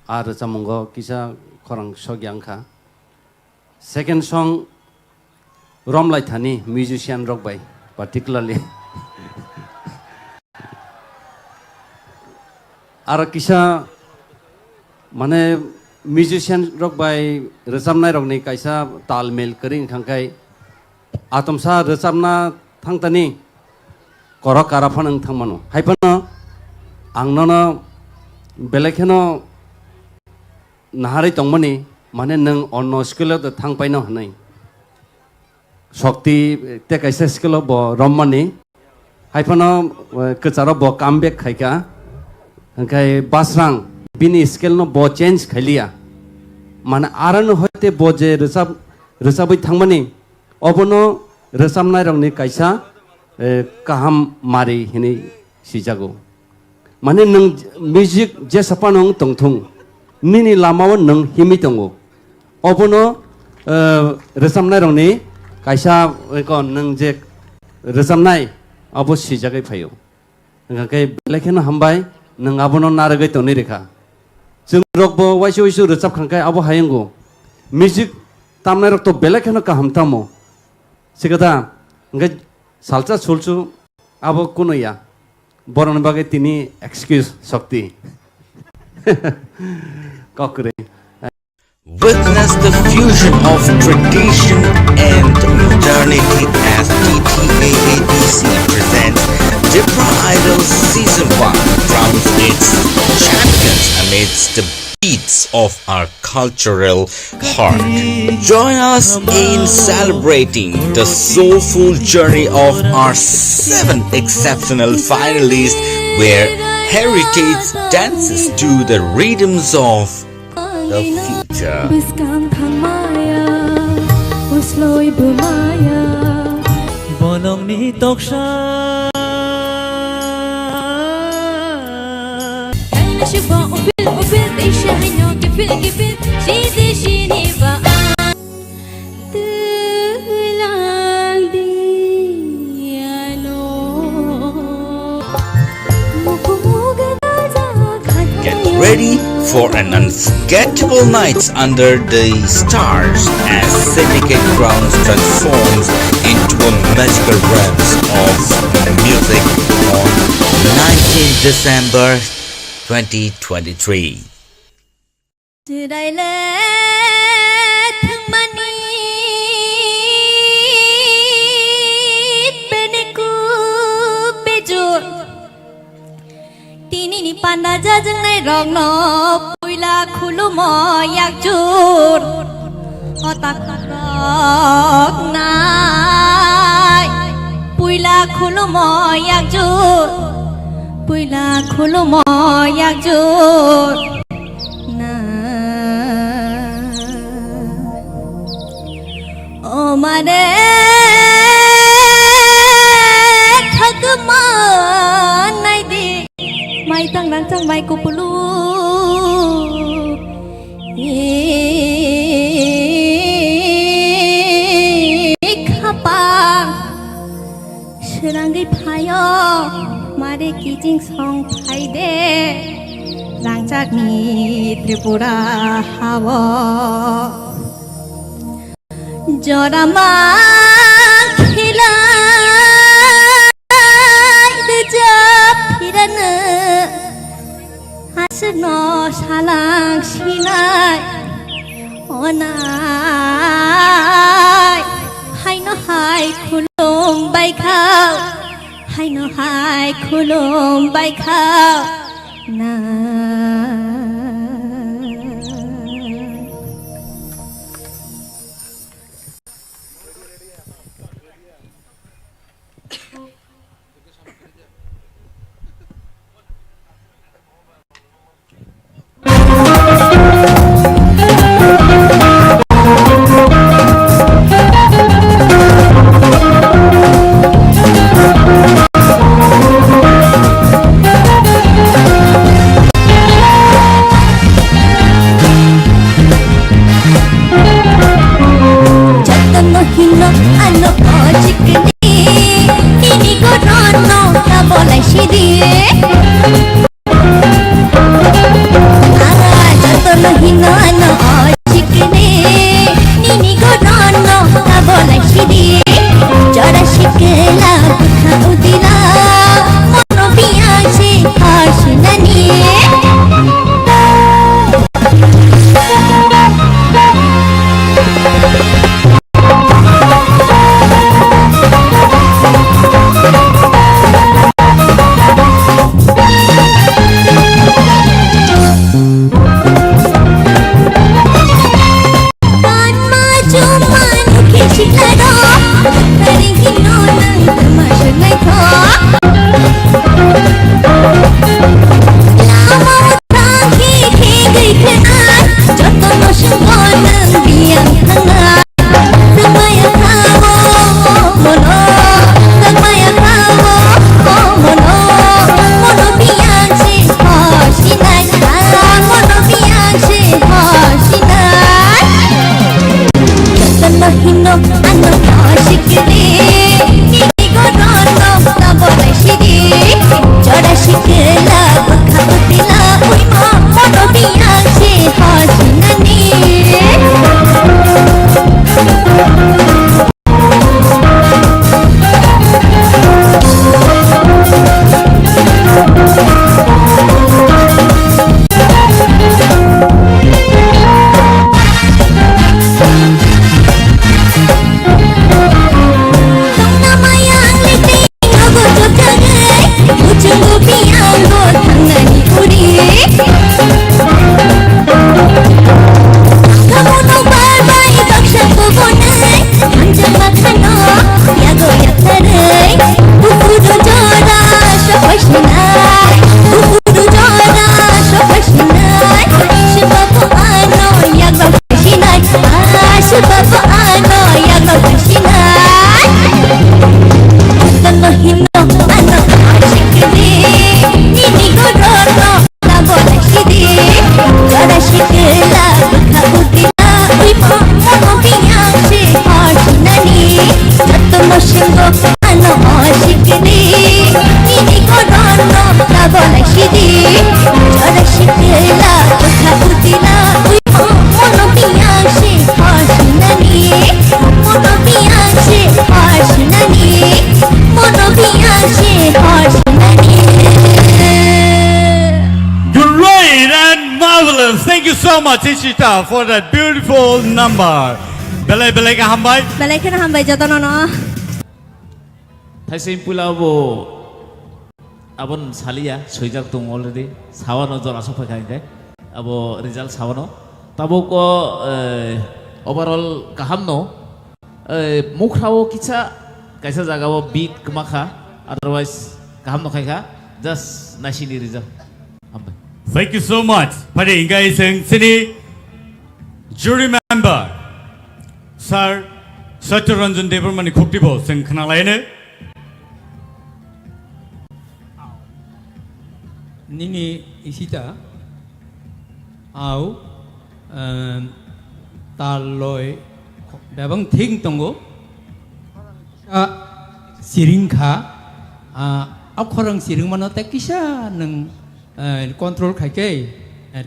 Ar chamungo kisa korang shogyangkha. Second song Romlai Thani, musician rock by particularly. Ar kisa mane musician rock by rosamnai rock ni kaisa talmel kering khangkai atomsa rosamna thangtani korok karafan ang thangmano haipano angnono belekheno nahari tongmani mane nang onno skill the thangpaino hanai shakti te kaisa skill bo rommani haipano kacharo bo comeback khaika hangkai basrang bini skill no bo change khailia mana aran hoite bo je rosabai thangmani obono rosamnai rongni kaisa kaham mari hini sijago mane nang music je sapanong tongthung nini lamao nang himi tongo obono rosamnai rongni kaisa ko nang je rosamnai abo sijagai phayo ngai belekeno hambai nang abono naragai toni rekha जों रकबो वाइसो वाइसो रोजाब खांखाय आबो हायंगो music तामनाय रक तो बेलेखनो काहामतामो सिगदा ओंखाय सालचा सुलचु आबो कुनया बरन बागे तिनी excuse शक्ति ककरे Witness the fusion of tradition and modernity as TTAADC presents TIPRA Idol Season 1 crowns its champions amidst the beats of our cultural heart. Join us in celebrating the soulful journey of our 7 exceptional finalists where heritage dances to the rhythms of the future. Get ready for an unforgettable night under the stars as Syndicate Grounds transforms into a magical realms of music on 19th December 2023. Panda jajang nai rong no puila khulu mo yak jur otak rok nai puila khulu mo yak jur puila khulu mo yak jur na o mare khagma nai di mai tăng đang tăng mai cô pulu khapa seranggai phayo mare kijing song phai de rangchak ni tripura hawa jorama khila de jap phirana no salang sinai onai hai no hai khulum bai khao hai no hai khulum bai khao na hino ano ashikne nini go ranno tabona shidi jara shikla bukha udila mono biyache ashnani Thank you so much, Ishita, for that beautiful number. Belai belai ka hambai. balai kena hambai jotono no थाइसे पुलाबो abon salia soijak tung already sawano jora sofa kainkai abo result sawano tabo ko overall kahamno mukhrawo kicha kaisa jagao beat kmakha otherwise kahamno khaika just nasini result hambai. Thank you so much. Pade ingai sing sini jury member Sir Satyaranjan Debbarma ni khuktibo sing khnalaine Nini isita au taloi babang thing tongo siringkha akhorang siring mano tekisa nang control khaike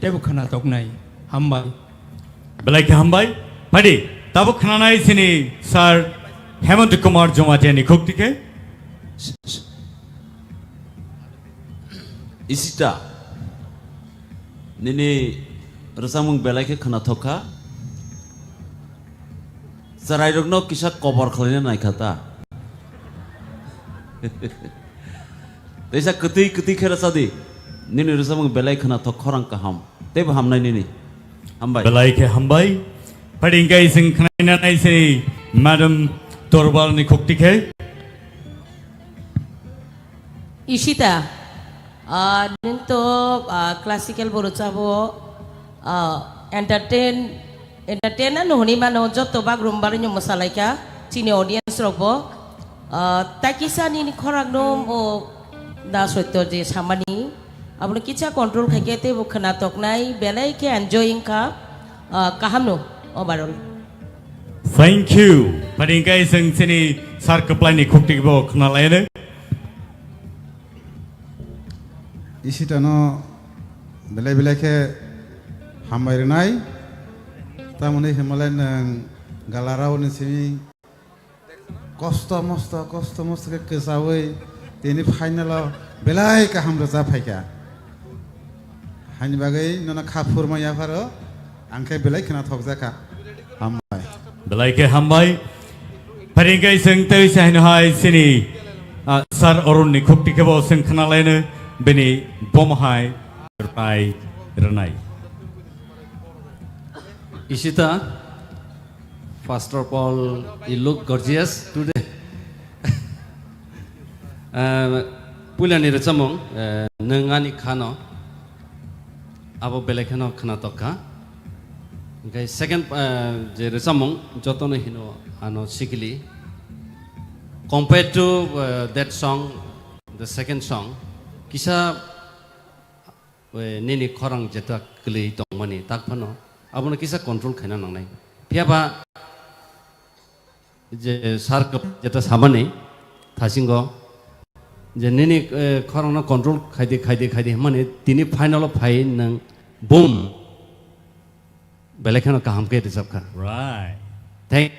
tebu khana toknai hambai belai ka hambai. Pade tabo khnanai sini Sir Hemant Kumar Jomati ni khuktike Isita nini rasamung belai ke khana thoka sarai rokno kisa cover khalina nai khata desa keti khera sadi nini rasamung belai khana thok khorang kaham teb hamnai nini hambai belai ke hambai. Pade ingai sing khnaina nai sini Madam Torbal ni khuktike Ishita ninto classical boruchabo entertainer no honi mano jotto bagrum barinyo masalaika chini audience robo takisa ni khoragno o da soitto je samani apni kicha control khakete bo khana toknai belai ke enjoying ka kahamno overall. Thank you. Pade ingai sing sini Sir Kaplai ni khuktike bo khnalaine Isita no belai belai ke हामबायनाय तारमाने हिमालय नों गालाराव नोंसोरनि कस्त मस्त के गोजावै दिनै फाइनालाव बेलाय गाहाम रोजा फायगा हानि बागै नोंना खाफुर मायाफारो आंखाय बेलाय खोनाथक जाखा हामबाय बेलाय के हामबाय फारिंगाय जों तै साइनहाय सिनि सार अरुणनि खुक्ति केबो जों खोनालायनो बेनि बमहाय राय रनाय Ishita, first of all, you look gorgeous today. Pulani recamong, nengani kano, abo belekano kana toka. Okay, second, je recamong, jotono hino ano sikili. Compared to that song, the second song, kisa nini korang jeta kli tongmani takpano. अब न किसा control खाना नंगनाय फियाबा जे SAARC जेता सामाने थासिंगो जे नेनि खरंना control खायदे माने दिनै final phi नों बुम बेलेखानो काम के रिजर्व खा Right. Thank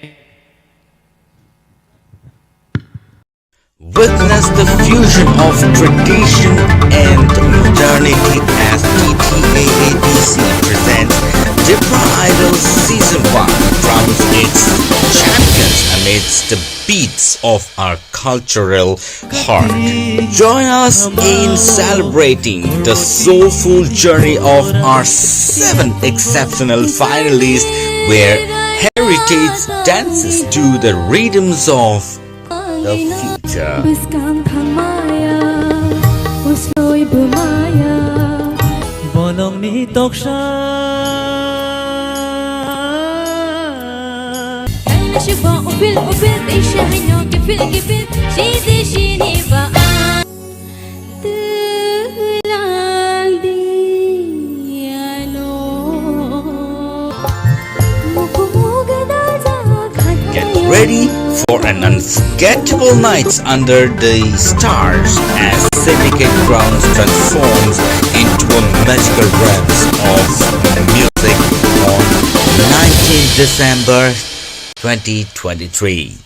Witness the fusion of tradition and modernity as TTAADC presents TIPRA Idol Season 1 crowns its champions amidst the beats of our cultural heart. Join us in celebrating the soulful journey of our 7 exceptional finalists where heritage dances to the rhythms of the future. Bonong ni toksha Shiba ubil isha hanyo kefil shidi shini ba Tulang diano Get ready for an unforgettable night under the stars as Syndicate Grounds transforms into a magical realms of music on 19th December 2023.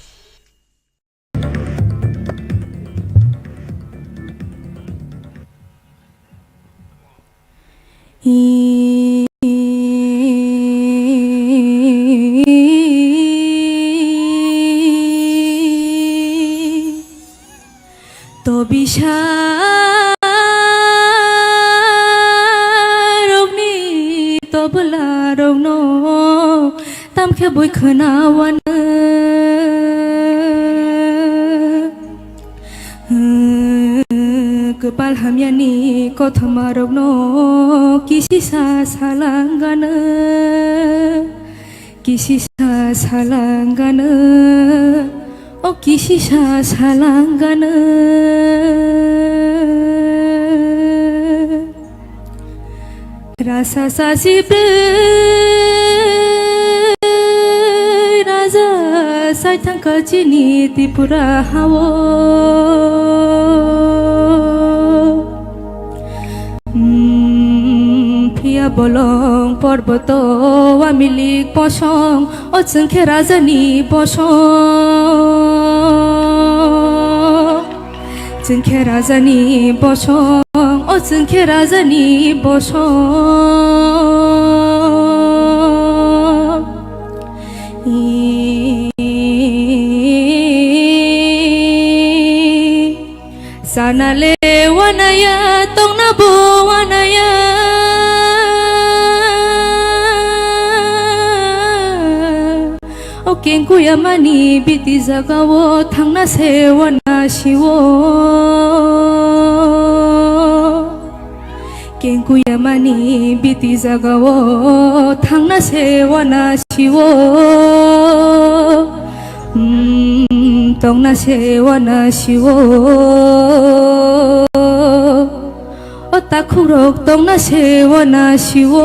To bisharogni to belarogno tam khe boi khanawan kepal hamyani kothamarogno kisi sa salangana o kisi sa salangana rasa sasibe raza saitang kajini TIPRA hawo Pia bolong porboto amilik posong o chungkhe rajani bosong chungkhe rajani bosong o chungkhe rajani bosong sanale wanaya tongna bo wanaya Kenku yamani biti zagawo thangna sewana shiwo Kenku yamani biti zagawo thangna sewana shiwo Tongna sewana shiwo Otakurok tongna sewana shiwo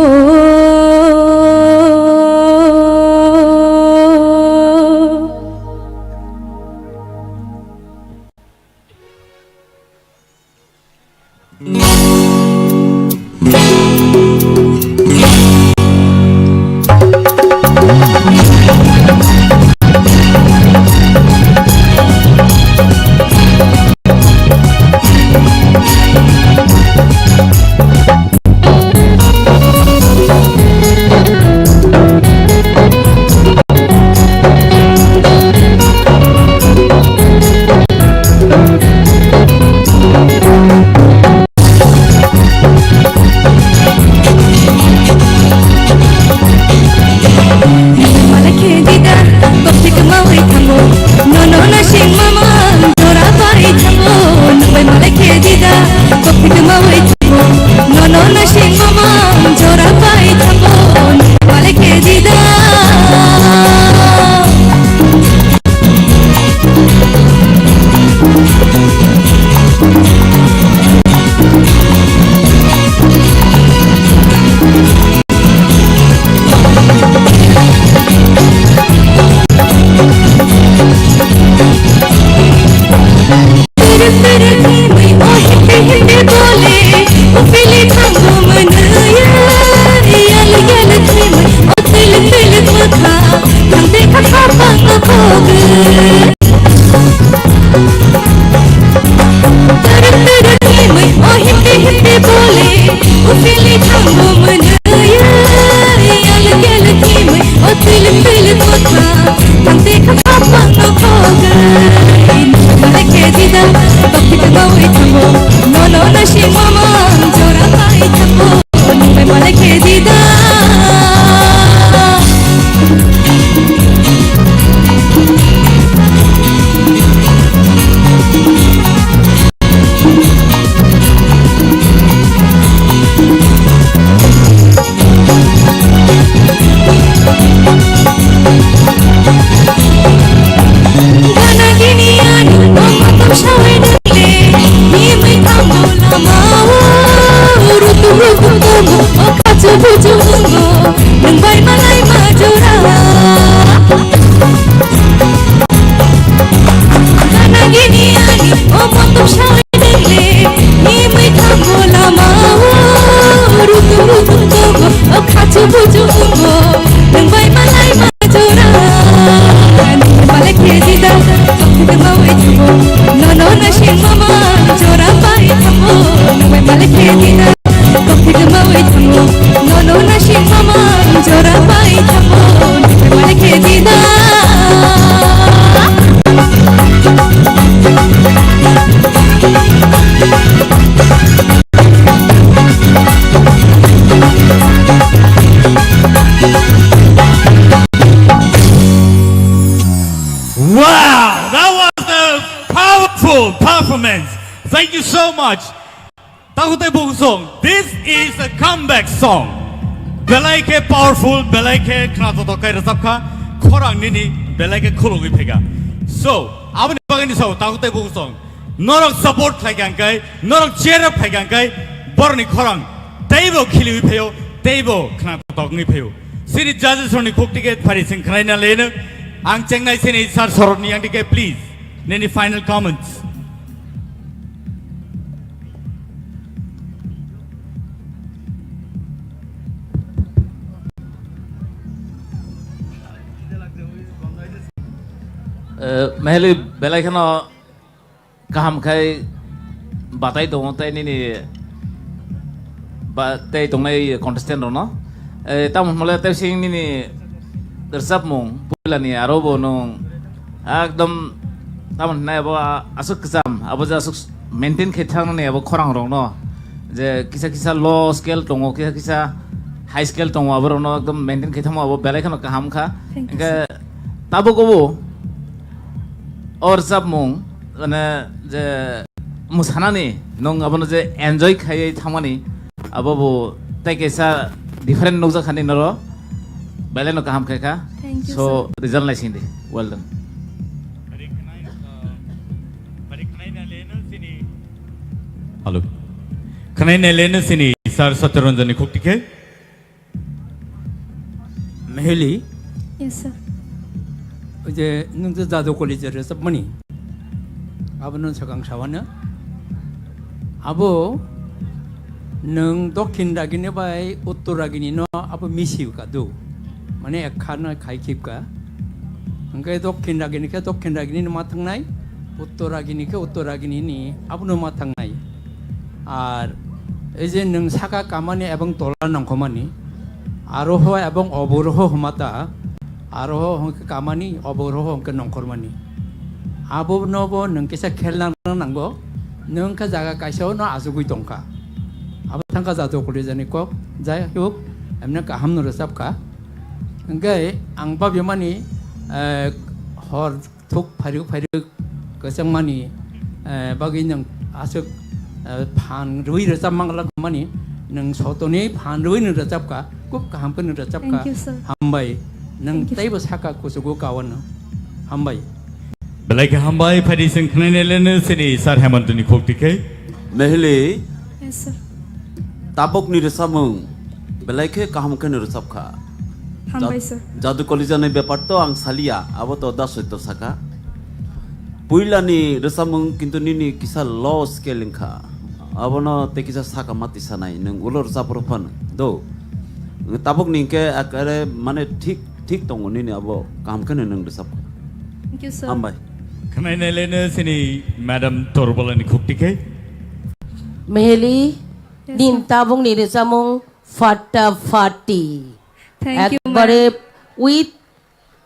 simple kotha tante khapa no khogai male ke dida topik bawai thamo no no na shi mama jora pai thamo male ke dida Wow, that was a powerful performance. Thank you so much. Takute Bung song. This is a comeback song. Belaike powerful, belaike knato tokai rasapka, korang nini belaike khulungi pega. So, abani bagani so takute Bung song. Norok support thaigankai, norok cheer up thaigankai, borni korang. Table khili peo, table knato tokai peo. Sini judges only cook ticket parising kraina lena. Ang Chengnai sini sar sorot ni yang dike please. Any final comments? Mahali belai kena kaham kai batai dong tai ni batai dong nai contestant no. Tamu mulai tai sing ni dersap mong pula ni arobo nong agdom tamu nai abo asuk kesam abo ja asuk maintain khethang ni abo khorang rong no je kisa low scale tongo kisa high scale tongo abo no agdom maintain khetham abo belai kena kaham kha enka tabo kobo और सब मुंग ने जे मुसानानी नोंग अब जे enjoy खाये थामानी अब वो तय कैसा डिफरेंट नोज़ा खाने नरो बेले नो काम खाएगा so result लाइसिंग दे well done Hello खाने ने लेने सिनी सार सत्तरंजनी खुक्टी के Mahali yes sir 이제 능도 자도 콜리지에서 뭐니 아버는 서강 사원은 아버 능 도킨다기네 바이 우토라기니 너 아버 미시우가도 만에 에카나 가이킵가 그러니까 도킨다기니까 도킨다기니 마탕나이 우토라기니까 우토라기니니 아버는 마탕나이 아 이제 능 사가 까마니 에봉 돌아난 거마니 아로호 에봉 어보로호 험마다 아로호 홍크 까마니 어보로호 홍크 농코르마니 아보 노보 능께서 켈랑 난거 능카 자가 까셔 너 아수구이 동카 아버 탕카 자도 콜리자니고 자야 육 엠나 까 함노르 삽까 그러니까 앙밥 요마니 허툭 파리고 그성마니 바기 능 아수 판 루이를 쌈망라 그만이 능 소토니 판 루이는 잡까 꼭 함끈을 잡까 함바이 nang tay basaka kusugo kawan hambai belai ke hambai phadi sing khane lene sini sar hemantuni khokti ke Mahali yes sir tabok ni resamung belai ke kaham ke resapkha hambai sir jadu kolija ব্যাপার তো ang salia abo to da soito saka puila ni resamung kintu nini kisa low scale kha abo no te kisa saka mati sanai nang ulor saprophan do tabok ni ke akare mane ঠিক দङ नि अब काम खने नङ सब thank you sir हामबाय khane lene sini madam torbolani khokti ke Mahali din tabung ni samung fatafati thank you ekbare with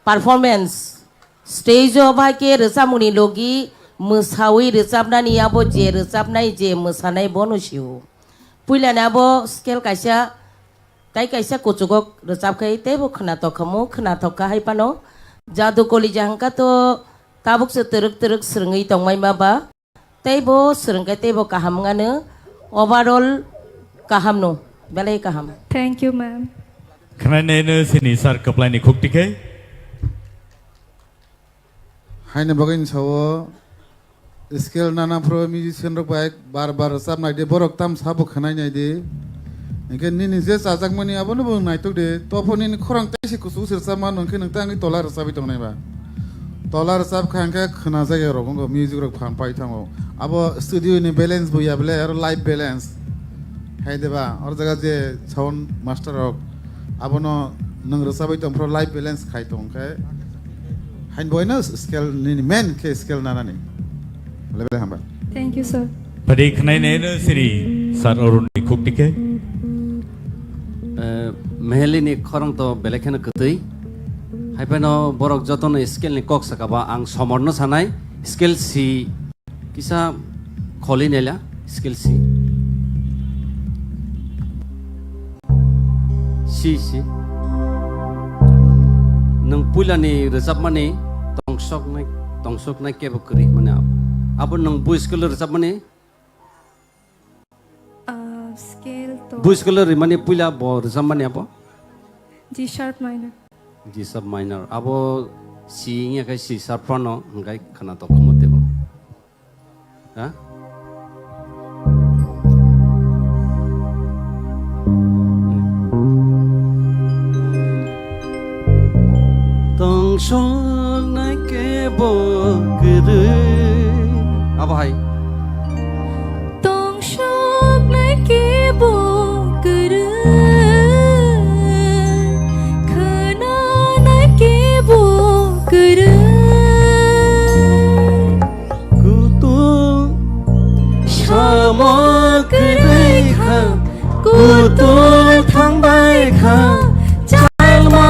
performance स्टेजआव बाहायके रोजाबमुनि लगी मोसावै रोजाबनानै आबो जे रोजाबनाय जे मोसानाय बनसिउ पुइलानाबो स्केल कायसा ताइ कायसा कुचुगक रोजाबखै तेबो खोनाथखमु खोनाथका हायपानो जादु कलि जाहंका तो ताबुकसो तरक तरक स्रङै दंमाय माबा तैबो स्रंगाय तैबो काहामगानो ओभारअल काहामनो बेलाय काहाम Thank you, ma'am. Kranene sini sar keplaini kuktike. हायने बगैन सावो स्केल नाना प्रो म्यूजिशियन रक बाइक बार बार साब नाइदे बरक ताम साबो खनाय नाइदे इनके निनि जे साजाक मनि आबो न नाइतो दे तफोनि खरां ताइसे कुसु सिरसा मान नखे नंतांनि तलार साबि दंनायबा तलार साब खांके खना जाय रगंगो म्यूजिक रक फान पाइ थांगो आबो स्टूडियो नि बैलेंस बुया बले आरो लाइव बैलेंस हायदेबा और जगह जे साउंड मास्टर रक आबो न नंग रसाबि दं प्रो लाइव बैलेंस खाइ दंखाय हाइन बयनो स्केल नि मेन के स्केल नानानि लेबे हामबा Thank you, sir. Padi kranene sini sar oruni kuktike. मेहलिनि खरं तो बेलेखेनो गतै हाइपेनो बरक जतन स्केल नि कक सकाबा आं समर्न सानाय स्केल सी किसा खलि नेला स्केल सी सी नों पुलानि रोजाबमानि तंसकनाय केबकरि माने आबो नों बुइस्केल रोजाबमानि Scale to बुइस्केल माने पुला ब रोजाबमानि आबो G sharp minor. G sub minor abo si nya kai si sharp no ngai khana to khomotebo ha tong song na ke bo gre abo hai Tong shok na ke bo kuru khana na ke bo kuru kutu samagrai kha kutu thangbai kha chalma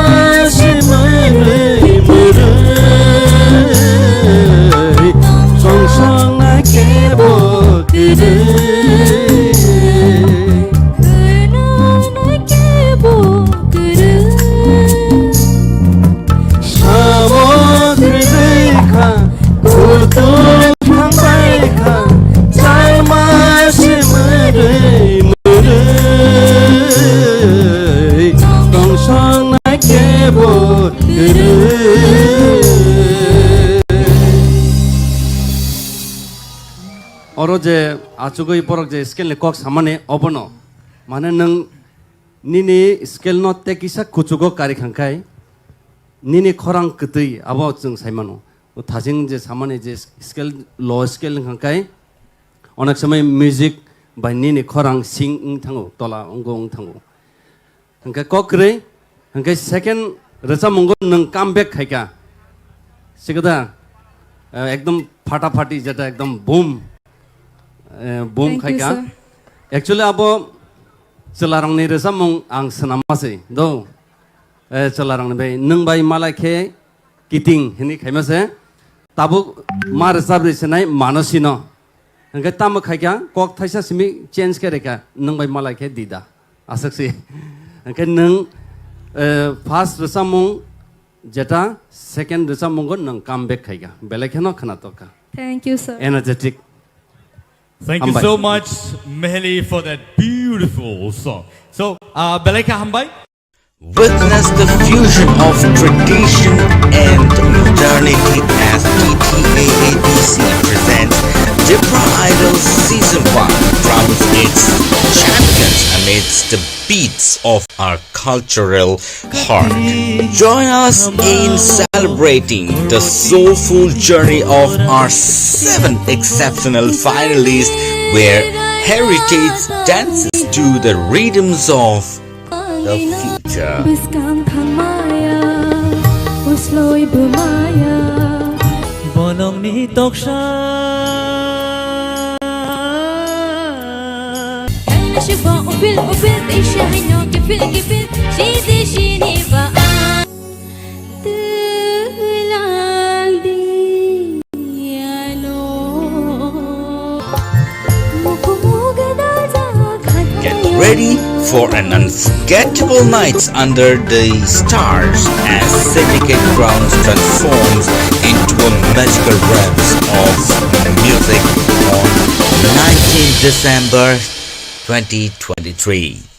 simai murai song song na ke bo gre khana na ke bo kuru samagrai kha kutu thangbai kha chalma simai murai song song na ke bo gre अरो जे आचुगै परक जे scale ने कक सामाने अबनो माने नों निनि scale न तेकिसा कुचुगो कारि खांखाय निनि खरां कतै आबो जों साइमानो थाजिं जे सामाने जे स्केल लो स्केल खांखाय अनेक समय म्यूजिक बाय निनि खरां सिं थांगो तला अंगो थांगो हंका ककरै हंका सेकेंड रचा मंगो नों कम बैक खायका सिगदा एकदम फाटाफाटी जेटा एकदम boom boom Thank you, खायका sir. Actually अब चलारंनि रोजाबमुं आं सोनामासै दो चलारंनि बे नों बाय मालायखे किटिं हिनि खायमासे ताबु मा रोजाबरिसनाय मानसिन हंके ताम खायका कक थाइसा सिमि चेंज करेका नों बाय मालायखे दिदा आसक्सि हंके नों फार्स्ट रोजाबमुं जेटा सेकेंड रोजाबमुंगो नों कम बैक खायका बेलेखेनो खोनातका Thank you, sir. Thank energetic you Hambai. so much, Mehli, for that beautiful song. So, Beleka Hambai. Witness the fusion of tradition and modernity as TTAABC presents TIPRA Idol Season 1 crowns its champions amidst the beats of our cultural heart. Join us in celebrating the soulful journey of our 7 exceptional finalists where heritage dances to the rhythms of the future. Biskang thamaya usloi bumaya bonong ni toksha Shiba ubil isha hino kifil kifil shidi shini ba for an unforgettable night under the stars as Syndicate Grounds transforms into a magical realms of music on 19 December 2023.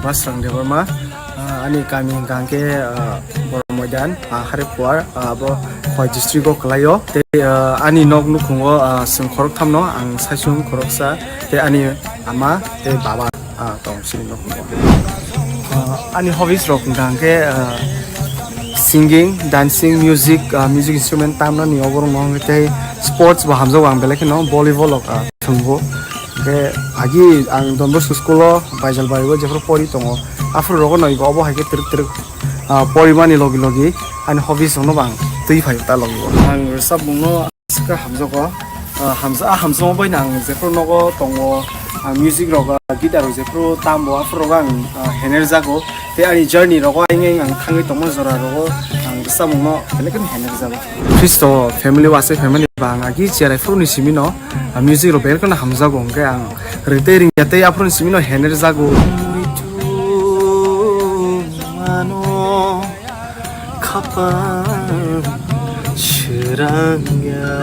Basrang Debbarma ani kami hingkangke Boromodan Haripuar abo Khoi district o kalayo te ani nog nukungo sengkhorok thamno ang saisung khoroksa te ani ama te baba tong sini nukungo ani hobbies rok hingkangke singing, dancing, music instrument tamno ni oborong nong te sports ba hamzo wang beleke no volleyball ok thungbo ke agi ang Don Bosco school baijal baibo jefro pori tongo afro rogo noi go bo haike truk pori mani logi an hobbies ono bang tui phai ta logi ang sab bungno ska hamzo ko hamzo bai nang jefro nogo tongo music rogo guitar jefro tambo afro rogo ang hener jago te ani journey rogo ang thangi tomo jora rogo ang sab bungno belekan hener jago Christo family wase family bang agi chiara fru ni simino music ro belkan hamza go ngke ang retering yate apron simino hener jago mano kapan shirangya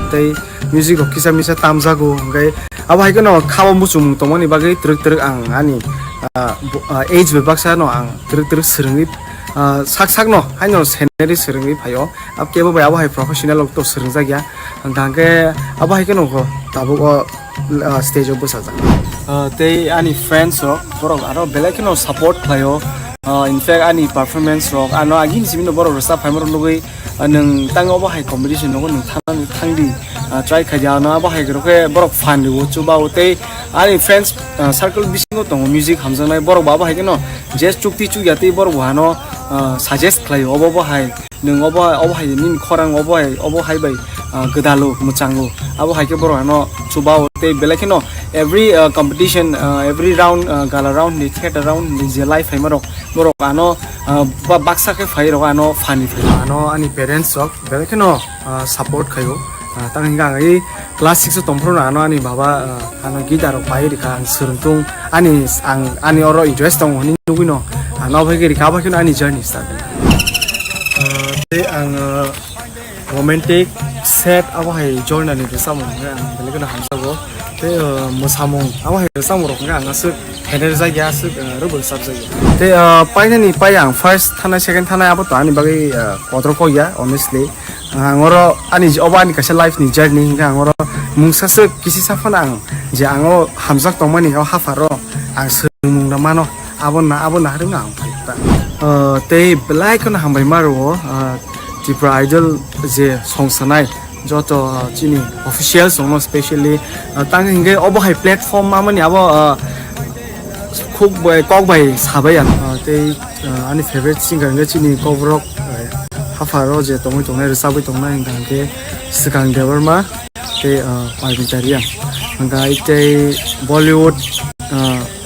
tei music ro kisa misa tam jago ngke aba haikono khawa musum tomoni bagai truk ang ani age bebaksa no ang truk srengip sak no haino seneri serengri phayo ab kebo bai abo hai professional ok to serengja gya angke abo hai keno ko tabu ko stage obo saja te ani friends ro borok aro belekino support phayo in fact ani performance ro ano agin simino borok rosa phaimor lugui nang tang obo hai competition no nang thangdi try khaja no abo hai ke borok fan ro chuba ote ani friends circle bisingo tong music hamjanai borok baba hai keno just chukti chu yati borok hano suggest clay obo hai nung obo hai nin khorang obo hai bai gedalo muchango abo hai ke boro ano chuba te belakino every competition every round gala round ni theater round ni je life hai marok borok ano baksa ke phai ro ano fani ano ani parents ok belakino support khayo tanghinga ngai class 6 tompro ano ani baba ano guitar pai rika seruntung ani oro interest tong ni nugino ano bhai ke rika ba kino ani journey start te ang romantic set abo hai journey ni samong ang belakino hamsago te mosamong abo hai samong rok nga ngasuk energy ya suk rubul subject te paina ni payang first thana second thana abo to ani bagai kodro ko ya honestly angoro ani oba ani kasa life ni journey nga angoro mungsa se kisi safana ang je ango hamsak tongmani o hafaro ang sumung na mano abo na haru nga ta te belai kono hambai maro TIPRA idol je songsanai joto chini official song especially tang hinge obo hai platform mamani abo kokbai sabayan te ani favorite singer nge chini KOKBOROK hafaro je tongai sabai tongnai hingke sikang Debbarma te parvitaria hanga ite Bollywood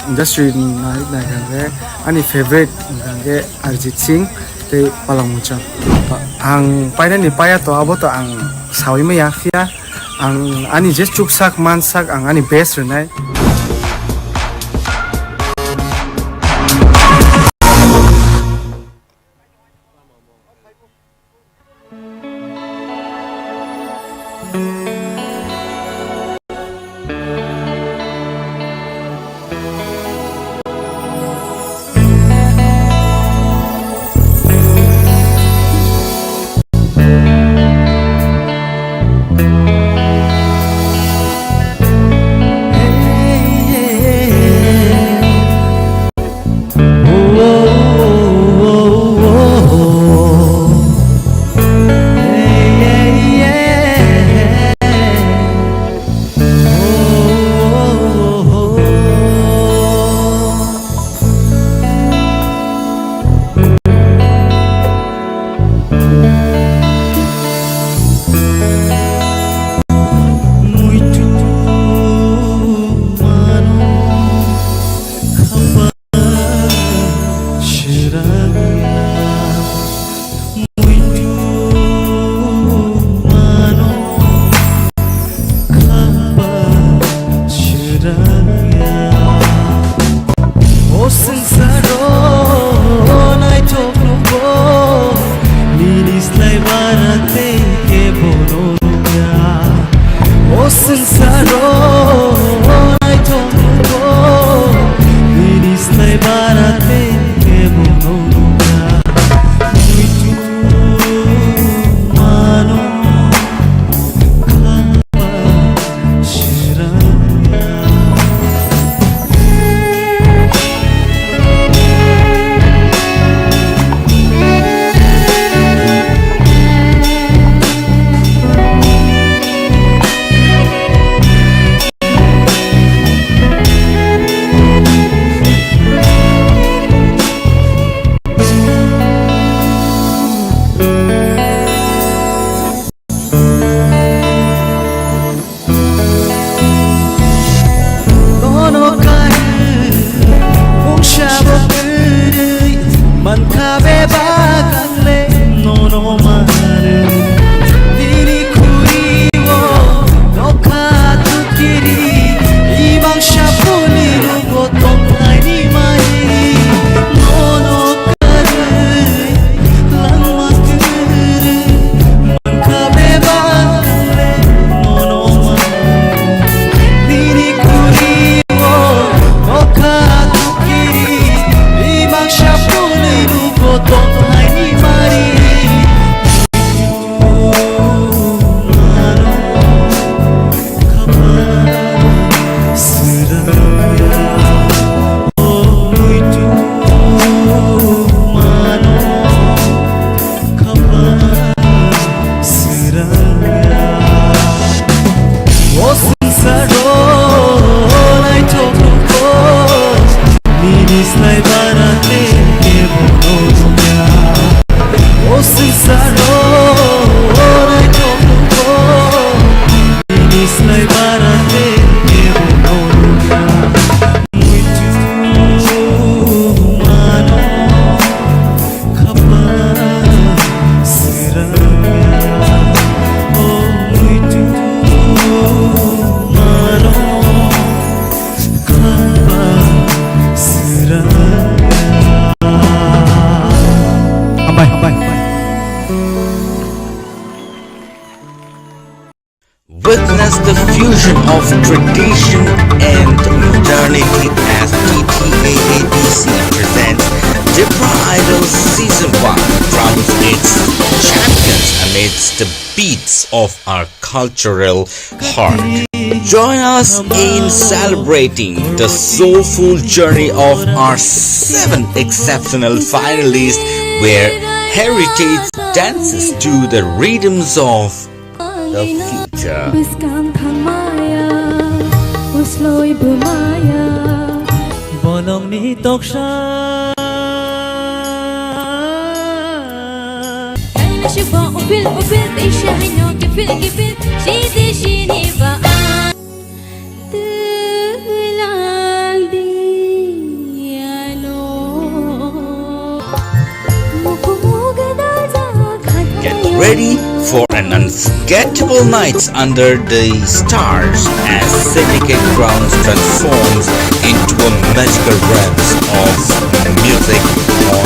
industry na ani favorite hingke Arjit Singh te palangmucha ang paina ni paya to abo to ang sawi me ya fia ang ani just chuksak mansak ang ani best renai Witness the fusion of tradition and modernity as TTAABC presents TIPRA Idol Season 1 crowns its champions amidst the beats of our cultural heart. Join us in celebrating the soulful journey of our 7 exceptional finalists where heritage dances to the rhythms of the future. Bolong ni toksha Kayna shiba upil isha hanyo kipil shidi shini ba Tulang diano Get ready for an unforgettable night under the stars as Syndicate Grounds transforms into a magical realms of music on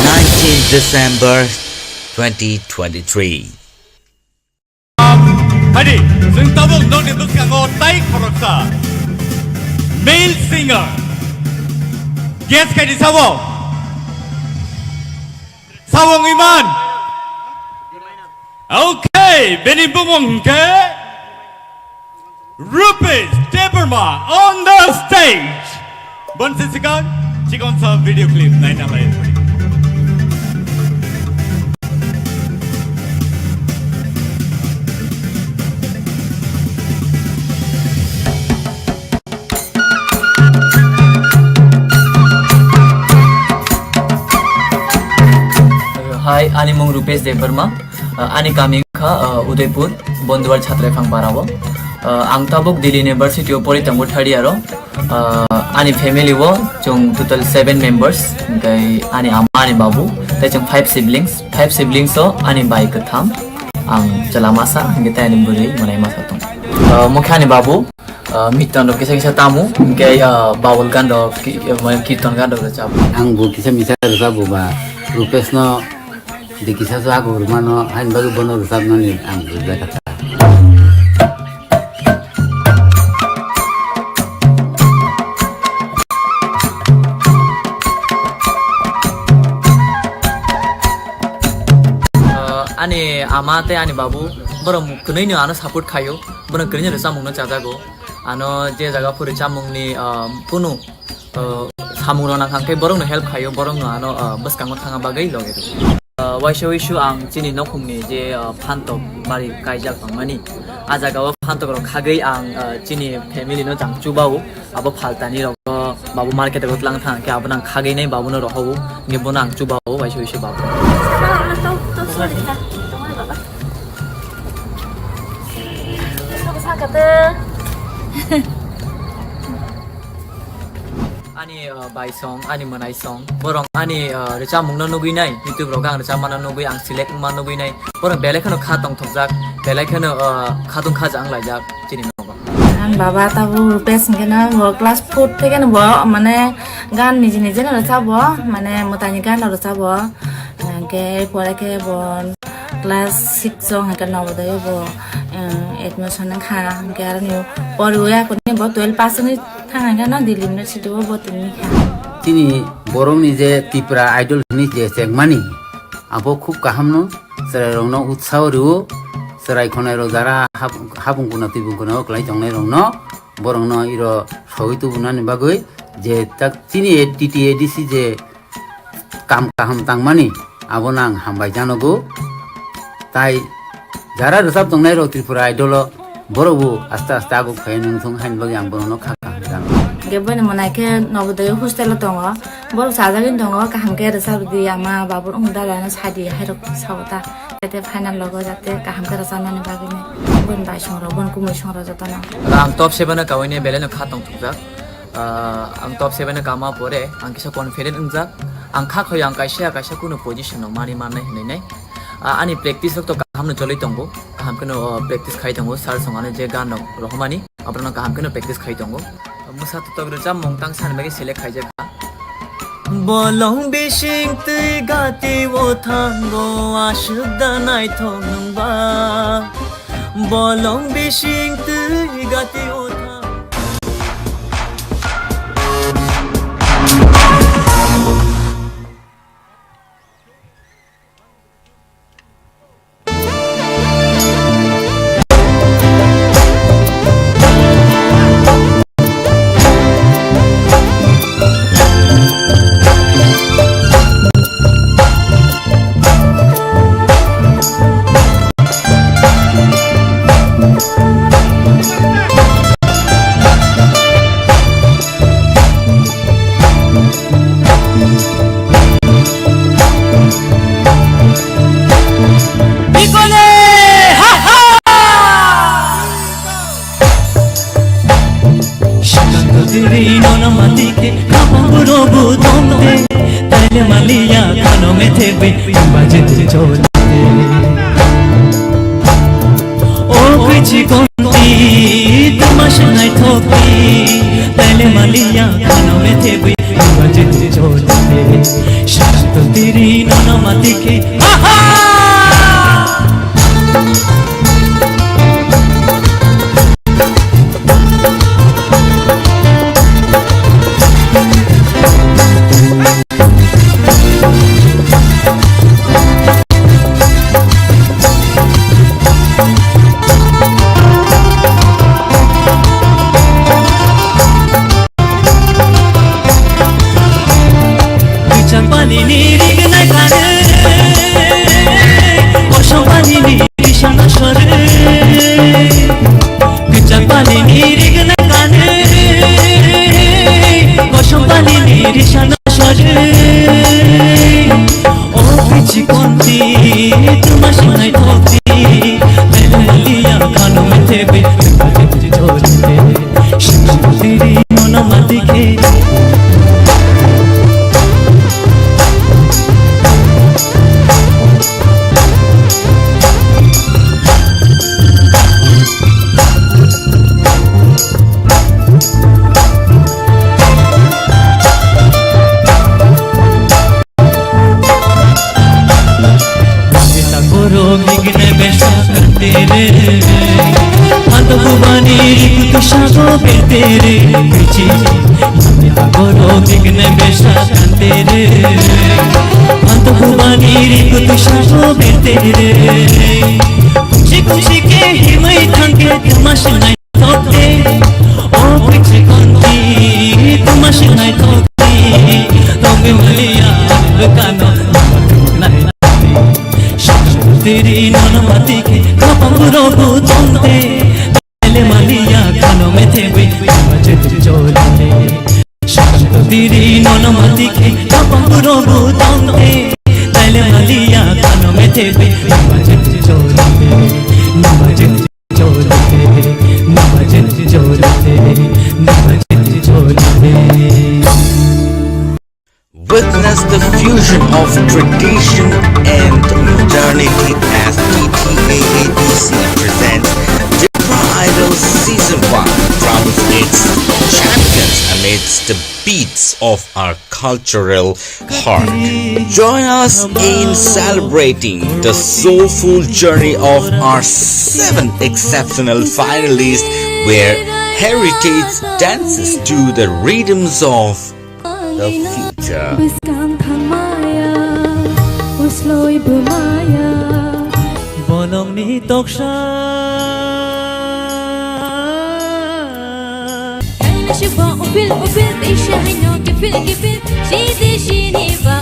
19th December 2023. Hadi, sing tabok dong dituskan ko taik koroksa. Male singer. Guess kay di sawong. Sawong Iman. Okay, benin bumong ke Rupesh, Debbarma on the stage. Bon sisikan, cikon sa video clip nain namai. Hi, ani mong Rupesh Debbarma. Ani kami ka Udaipur, Bondwar Chhatrefang Parawo. आं tabuk Delhi University of Polytechnic third year ani family wo jong total 7 members kai ani ama ani babu tai jong 5 siblings so ani bai katham ang chalamasa ngita ani buri manai masa tong mukhani babu mitan do kisa tamu kai bawul kan do kirtan kan do cha ang bu kisa misa sa bu ba Rupesh no di kisa sa aku rumano han bagu bono rusab no ni ang bu kata ani amate ani babu borom kunai no ano support khayo borom kunai no samung no chajago ano je jaga puri chamung ni punu samung no nangkang kai borom no help khayo borom no ano bas kang thanga bagai loge waisho ang chini nokhum ni je phantok bari kaijak pangmani ajaga wa phantok ro khagai ang chini family no jangchu bau abo phaltani ro babu market ro tlang thang ke abnang khagai nai babu no ro hobu ni bonang chu bau waisho babu ani bai song ani manai song borong ani recha mungna nugui nai youtube ro gang recha mana nugui ang select ma nugui nai borong belai khano khatong thokjak belai khano khatung khajang laijak chini nogo an baba tabu Rupesh ngena bo class 4 থেকে bo মানে গান নিজে নিজে না চাবো মানে মতানি গান না চাবো কে পরে কে bon class 6 jong hakan nawodayo bo admission nang kha ke ar ni poruya ko ni bo 12 pass ni thang ga na Delhi University bo tini kha tini borong ni je TIPRA idol ni je segmani abo khub kahamno sarai rongno utsao ru sarai khonai ro jara habung kuna tibung kuna klai jongnai rongno borong no iro soitu bunani bagoi je tak tini TTADC je kam kaham tangmani abonang hambai janogo tai jara resap tongnai ro TRIPURA idol borobu asta asta agu khain nung hain bagi ang bono khaka gebone monai ke nawodayo hostel tongo bor sajagin tongo kaham ke resap di ama babur ungdala na sadi hairok sawta jate final logo jate kaham ke rasanani bagine bon bai songra bon kumoi songra jatana ang top 7 na kawine beleno khatong thukjak ang top 7 na kama pore ang kisa confident ungjak ang kha khoy ang kaisa kuno position no mani manai hinai ani practice to kaham no choloi tongo kaham kono practice khai tongo sar songane je gan no rohmani aprona kaham kono practice khai tongo musa to togro jam mongtang san bagi select khai jaka bolong bishing tui gati wo thango ashudda nai thongba bolong bishing tui gati wo Mallya खानों में थे बे बजते चलते ओ किछि कोंती तमाशा नहीं ठोकी पहले मालिया खानों में थे बे बजते चलते शायद तेरी नोना माती के রে আন্তবুবানি রিকুতু সাগো বেতে রে কুচি আগরো বিঘ্নে বেশা কান্তে রে আন্তবুবানি রিকুতু সাগো বেতে রে কুচি কুচি কে হিমই থাঙ্গে তোমাশ নাই তোতে ও কুচি কন্তি তোমাশ নাই তোতে তবে মালিয়া কানো নাই तेरी ननमती के खपरो बुझते पहले मालिया कानों में थे वे मजे चोले शांत तेरी ननमती के खपरो बुझते पहले मालिया कानों में थे वे मजे चोले मजे चोले मजे चोले मजे चोले Witness the fusion of tradition and modernity as TTAADC presents TIPRA Idol Season 1 crowns its champions amidst the beats of our cultural heart. Join us in celebrating the soulful journey of our 7 exceptional finalists where heritage dances to the rhythms of the future. Bonong ni toksha Shiba ubil ubil isha hino kifil kifil shidi shini ba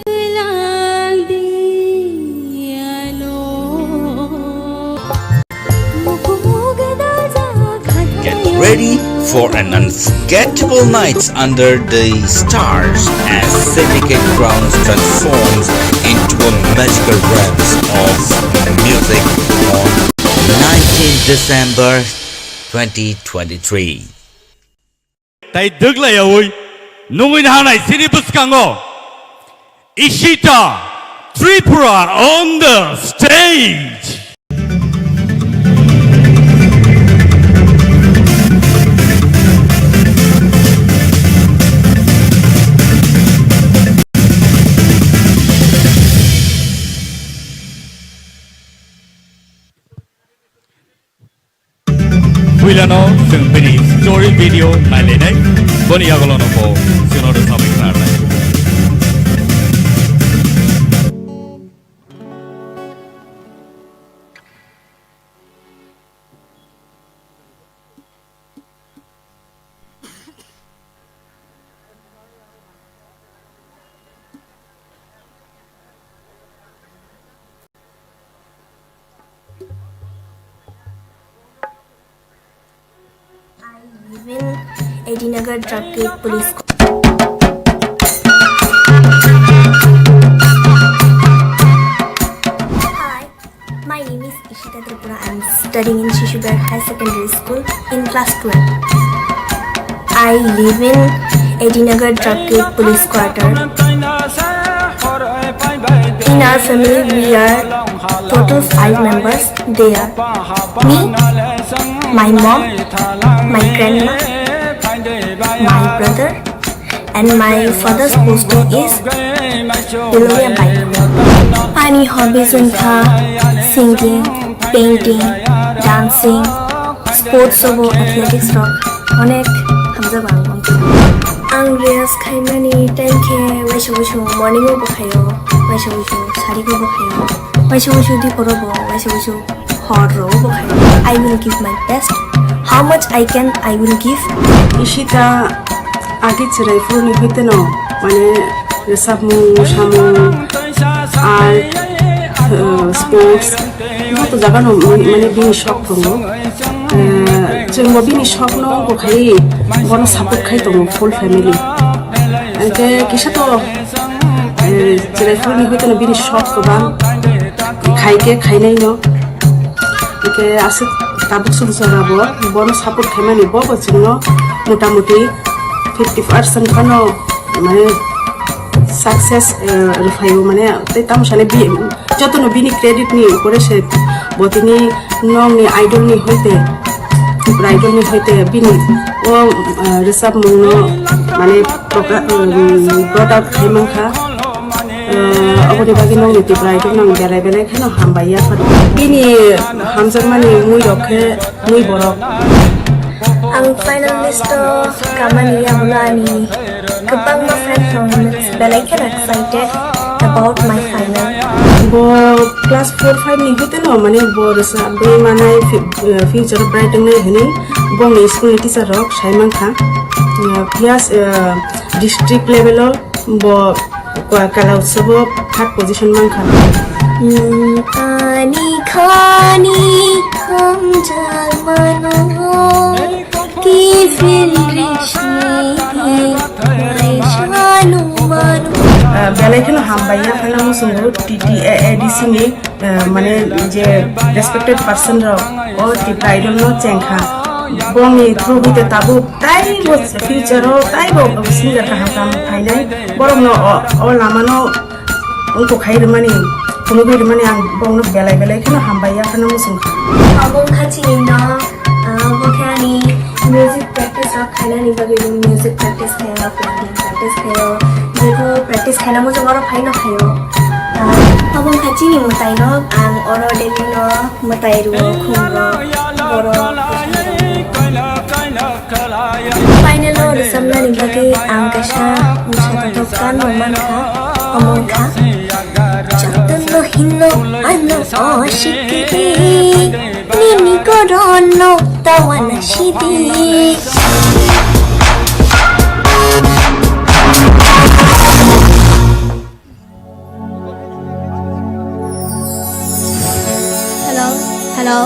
tulang diano Get ready for an unforgettable night under the stars as Syndicate Grounds transforms into a magical realms of music on 19th December 2023. Tai dugla yawi nungin hanai sini buskango Ishita Tripura on the stage. Wilano sing bini story video malene boni agolono po sinodo sabik narna. Edinagar Drug Gate Police. Hi, my name is Ishita Tripura. I'm studying in Shishugar High Secondary School in class 12. I live in Edinagar Drug Gate Police Quarter. In our family, we are total 5 members. They are me, my mom, my grandma, my brother, and my father's posting is Beloya Bike. Any hobbies in singing, painting, dancing, sports of athletics rock. Onek hamza bangong. Ang reas khaimani time ke waisho morning o bokhayo, waisho sari ko bokhayo, waisho di porobo, waisho hot ro bokhayo. I will give my best. How much I can, I will give. Ishita agi chirai funi hoite no mane resamu shamu art sports to jaga no mane bini shok thongo jengbo bini shok no ko khai bono support khai to full family ante kisa to chirai funi hoite no bini shok ko ban khai ke khai nai no ke ase tabuk sul sarabo bono support khaimani bobo chingno motamuti 50% kano mane success refayo mane te tamshane bi jotono bini credit ni kore se botini nong ni idol ni hoite idol ni hoite bini o resab mungno mane product khaimang kha aboni bagi nong ni TIPRA idol nang belai belai khano hambaya phat bini hamjangmani mui rokhe mui borok Ang finalist kamani amlani kapag ma friends belai kan excited about my final. Bo class 4-5 ni hote no mane bo rasa be manai future bright ngai hini bo ni school teacher rok Simon Khan plus district level bo kala utsav third position man khan Ani khani kham jal mano ki fil rishni shanu mano belai khano hambaya khana musungo TTADC ni mane je respected person rok o TIPRA idol no chengkha bongi through bite tabu tai bo future ro tai bo singer ka hakam phainai borong no o lamano ungko khair mani kuno bir mani ang bongno belai belai khano hambaya khana musung abong khachi no bokhani music practice rak khana ni bagi music practice khayo practice khayo jeko practice khana mo joro phaino khayo abong khachi ni mutai no ang oro deni no mutai ru khumro oro final or samna ni bagi ang kasha musha tokan no manka among kha chatan no hinno ano oshiki nini korono tawana shidi hello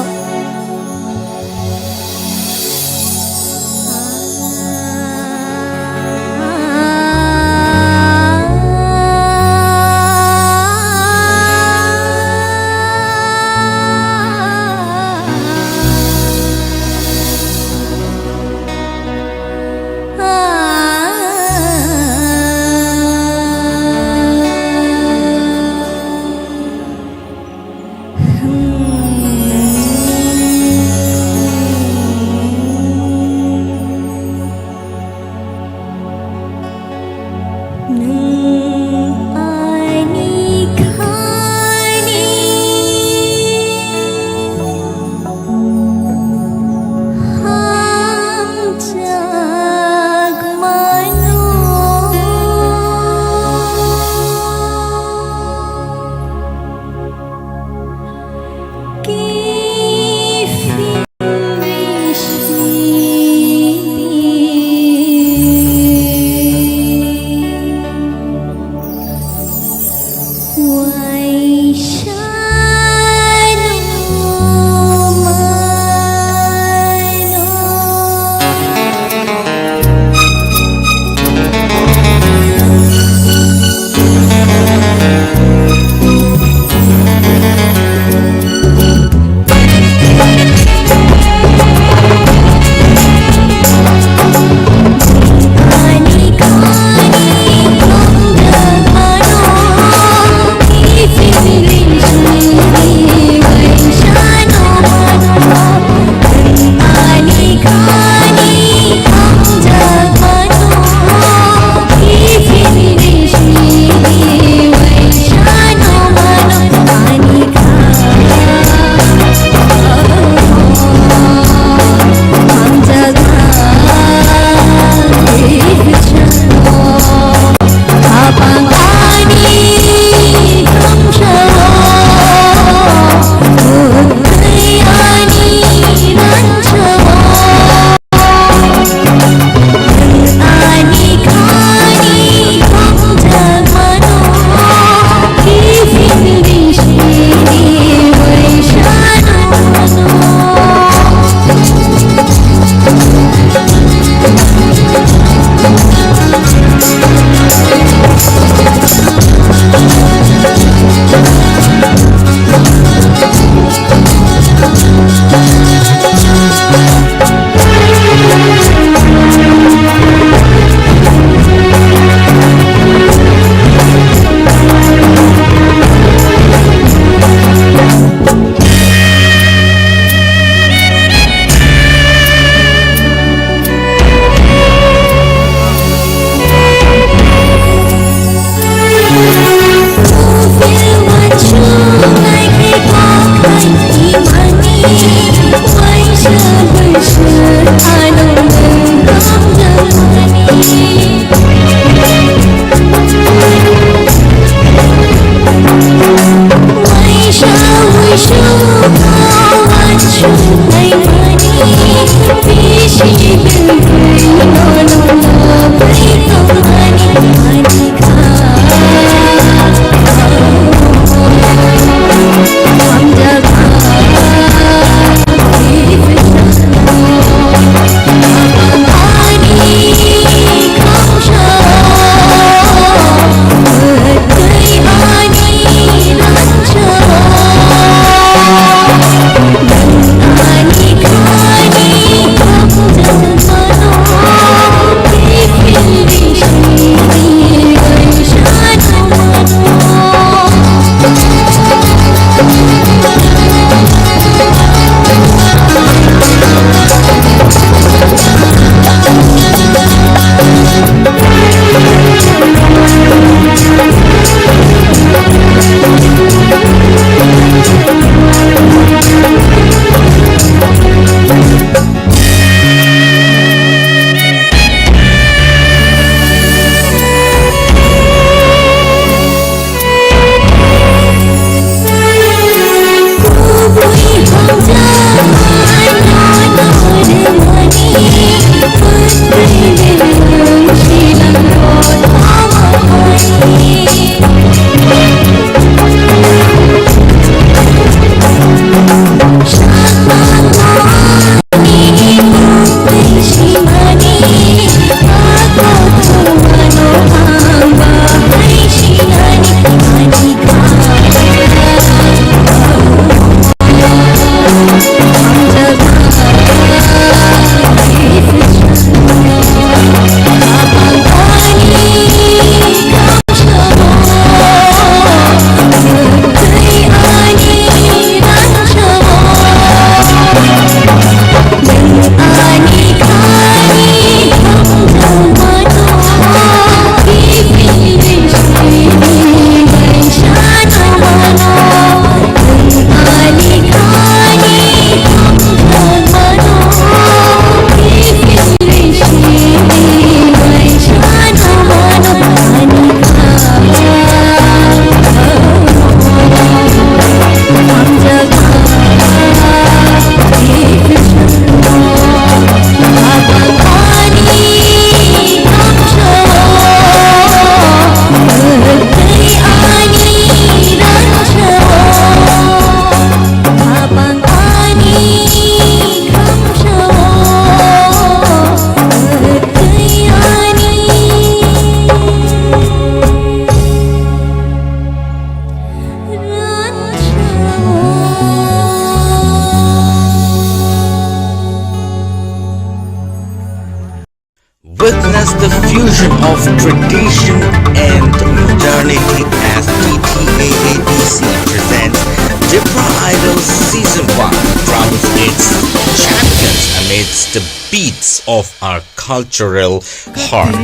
of our cultural heart.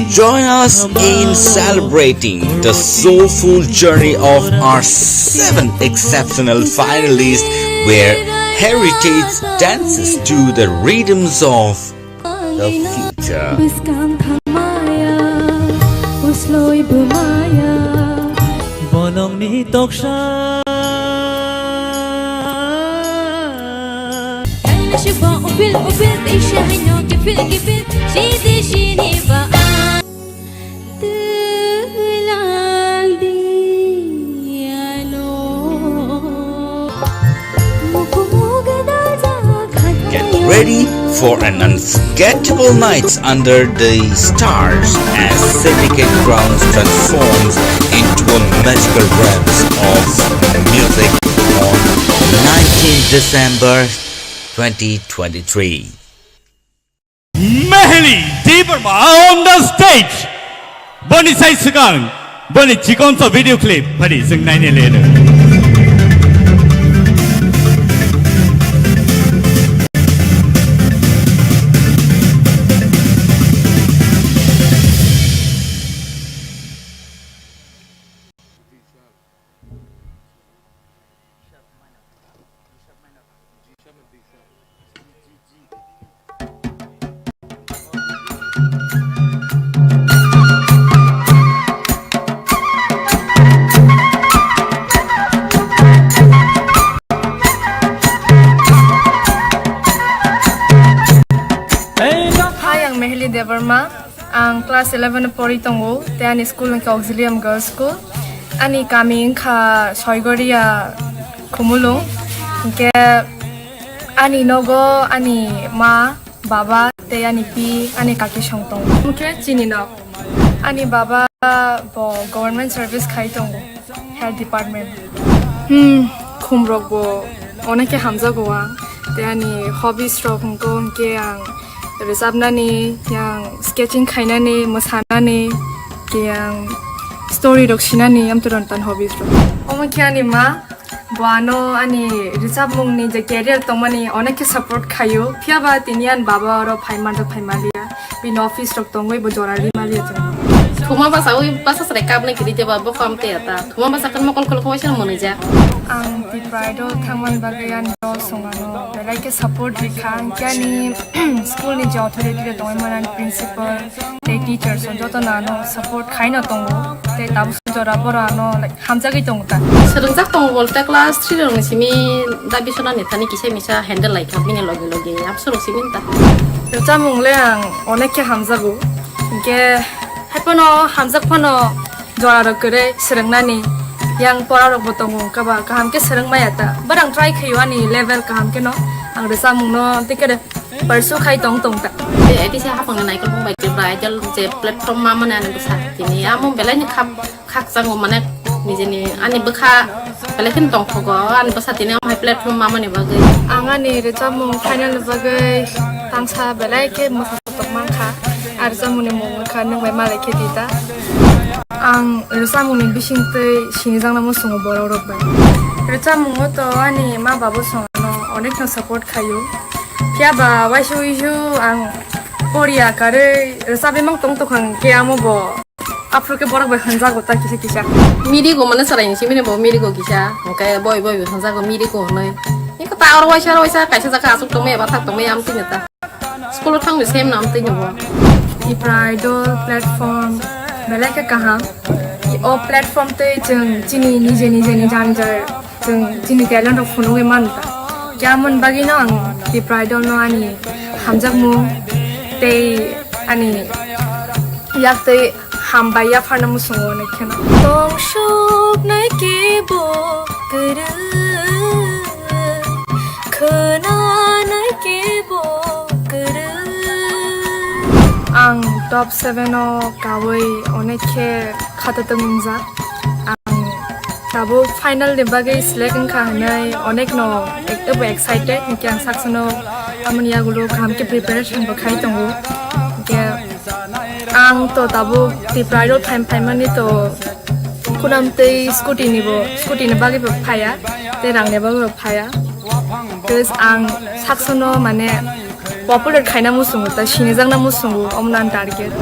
Join us in celebrating the soulful journey of our 7 exceptional finalists, where heritage dances to the rhythms of the future. Bolong ni toksha شبا وبال إيش هنو كفل كفل شيدي شيني بقى تلال ديالو Get ready for an unforgettable night under the stars as Syndicate Grounds transforms into a magical realms of music on 19th December 2023. Mahali Debbarma on the stage. Boni sai segang, boni chikon sa video clip, bani sing nai ne le. Debbarma, ang class 11 pori tongo, te ani school ng auxilium girls school, ani kami ka soigoria kumulong, ke ani nogo ani ma baba te ani pi ani kaki shongtong. Mukhe chini no, ani baba bo government service khai tongo, health department. Kumrok bo, onake hamza goa, te ani hobby stroke ko ke ang Resabnani, yang sketching kainani, mosanani, yang story dokshinani, am turun tan hobbies ro. Omakiani ma, buano ani resab mungni je career tomani onak support kayo, pia ba tinian baba ro phaiman ro phaimalia, bin office ro tongoi bo jorali malia je. Thuma basa oi basa rekap ne kidi jeba bo kam te ata. Thuma basa kan mokol kol khowai mone ja. Ang TIPRA do thaman bagayan do songano, like support dikhan kyani school ni jo authority de doi manan principal, te teachers so joto nano support khaina tongo, te tab jora bora no like hamjagi tongta. Serungjak tong bolte class 3 rong simi dabi sona netani kisai misa handle like kapine logi logi absolu siminta. Yocha mungle ang oneke hamjago, ke Hapono hamzak pono jora ro kare serengnani yang pora ro botongo kaba kaham ke sereng mayata barang try khayo ani level kaham ke no ang resa mungno tikere persu khai tong tong ta eti se hapang nai ko bai ke bai jal je platform ma mana ne besa tini amum belani khak sang mane nijeni ani bekha belakin tong khogo an besa tini am hai platform ma mane bagai angani resa mung final bagai tangsa belai ke masa tok mangkha arza mune mung kha nang bai male ke dita ang resa mung ni bising te sinijang namu songo boro rok bai resa mung to ani ma babu songo no onek no support khayo pia ba waisu isu ang Korea kare resa bemang tong tokang ke amo bo Afrika borok bai hanza gota kisa kisa miri go mana sarai ni simine bo miri go kisa kai boy boy hanza go miri go noi ni ka ta ro waisa kaisa jaka asuk to me ba thak to me am tinata school thang ni same nam tin bo TIPRA idol platform belaka kaha o platform te jeng chini nije ni janjar jeng chini talent of phone man kyamun bagino ang TIPRA idol no ani hamjak mu te ani yak te hambaya phana mu songo ne khena tong shok nai ke bo kara khana nai ke bo kara ang top 7 o kawai oneke khata tungza ang tabo final de bagai select kha nai onek no ekto excited kyang saksono amania gulo kham ke preparation bakhai tongo ke ang to tabo TIPRA ro time mani to kunam te scooty ni bagai phaya te rang ne bagai phaya tes ang saksono mane popular khaina musungu ta sinijangna musungu omnan target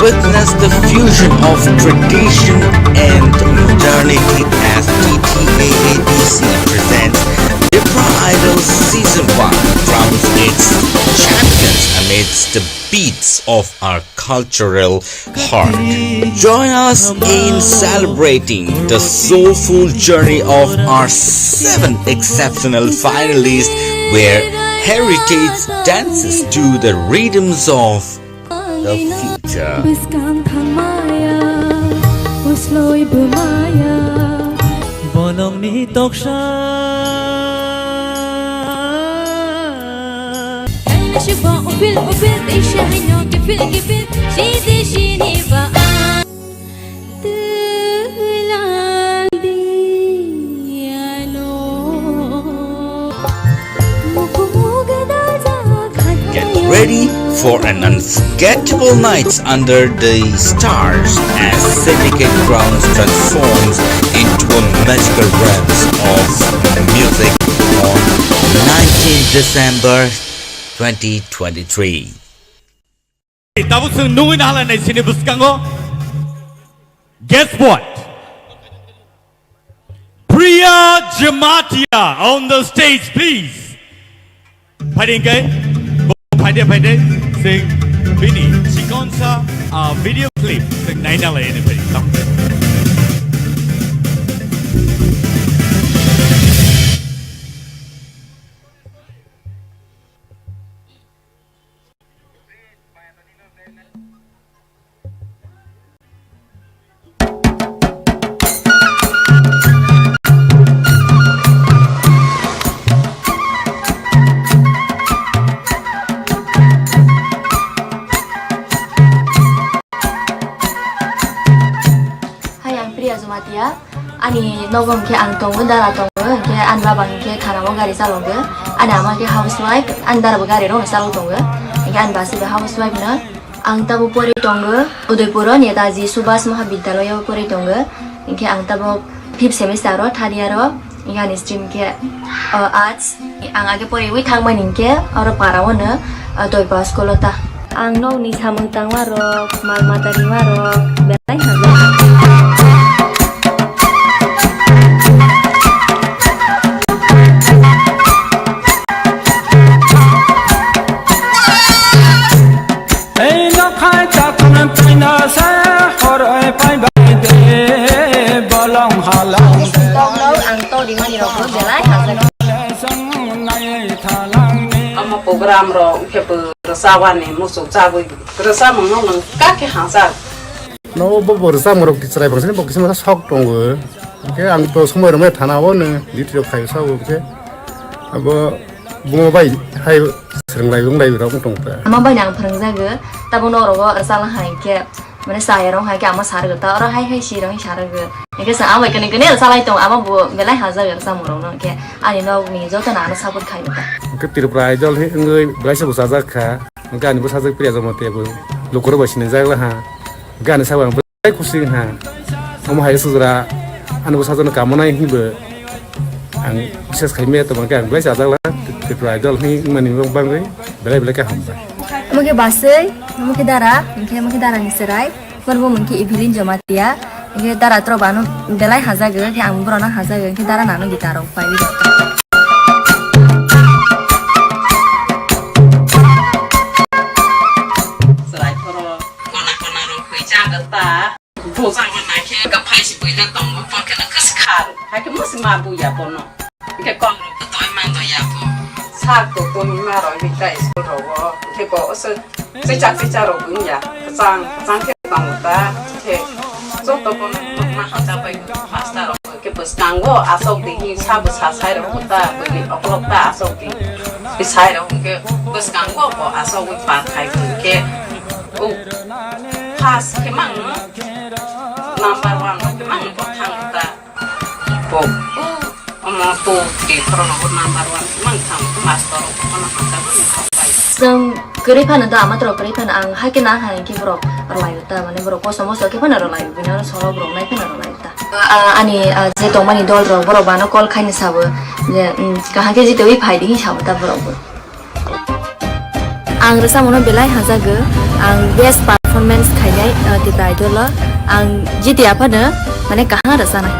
Witness the fusion of tradition and modernity as TTA KABC presents TIPRA Idol Season 1 crowns its champions amidst the beats of our cultural heart. Join us in celebrating the soulful journey of our 7 exceptional finalists where heritage dances to the rhythms of the future. Bolong ni toksha Get ready for an unforgettable night under the stars as Syndicate Grounds transforms into a magical realms of music on 19th December 2023. Guess what? Priya Jamatia on the stage, please. Pade, sing Bini, Chikonsa, video clip, sing Nainala anybody. Ani nogom ke ang tongo dara tongo ke an babang ke khana mo gari salonge ani ama ke housewife an dara bo gari ro salo tongo ke an basi be housewife na ang tabu pori tongo Udaipur Netaji Subhas Mahavidyalaya pori tongo ke ang tabu 5th semester ro third year ro ingani stream ke arts ang age pori wi thangmanin ke aro parawo na Doipa school ta ang no ni thamang tangwa ro malmatari wa ro belai haja program ro kepu rasawane musu chabu rasa mong ka ke hasa no bo rasa moro ki chrai bangsen bo kisma sok tongo ke ang to somoi rome thana wone litro khai sa bo ke abo bungo bai hai srenglai bunglai ro tong ta ama bai nang phrang ja ge ta bo no ro rasa la hai ke mane sai rong hai ke ama sar ge ta ro hai si rong sar ge ke sa ama ke ne rasa lai tong ama bo belai ha ja ge rasa moro no ke ani no ni jo ta na na sabut khai ta ke TIPRA idol he ngai belai sa busa ka ngani busa ja priya jamo te bo lokoro basine ja la ha gani sa bang belai kusi ha ama hai sujra an busa ja kamonai hi bo ang bises khai me to bang belai sa ja la TIPRA idol he mani bang belai ka ham ba Mungkin basai, mungkin darah ni serai, baru mungkin Evelyn Jamatia, mungkin darah terobanu, belai haza ger, yang ambrona haza ger, mungkin darah nano gitar orang pai. serai koro kona ro kuja gata bosa mana ke kapai si buida tong mo ke na kaskar ha ke musi mabu ya bono ke kon ro to mando ya bo sak to mi ma ro mi tai so ro ke bo se cha ro bun ya sang ke tong ta ke so to bono ma ha ta pai master ro ke bus kango asok di hi sa bu sa sai ro ta bu ni oklok ta asok di bisai ro ke bus kango bo asok wi pa kai ke pas kemang number 1 kemang thang ta po ama po di krono number 1 kemang thang master ona hata Sang keripan ada amat ro keripan ang hakin ang hakin ki bro rolai ta mane bro ko somo so ki pana rolai bina solo bro nai pana rolai ta ani je to mani dol ro bro bano call khaini sabo je kaha ke jite wi phai di sabo ta bro ang rasa mono belai hajaga ang best performance khainai TIPRA idol ang jiti apa na mane kaha rasa na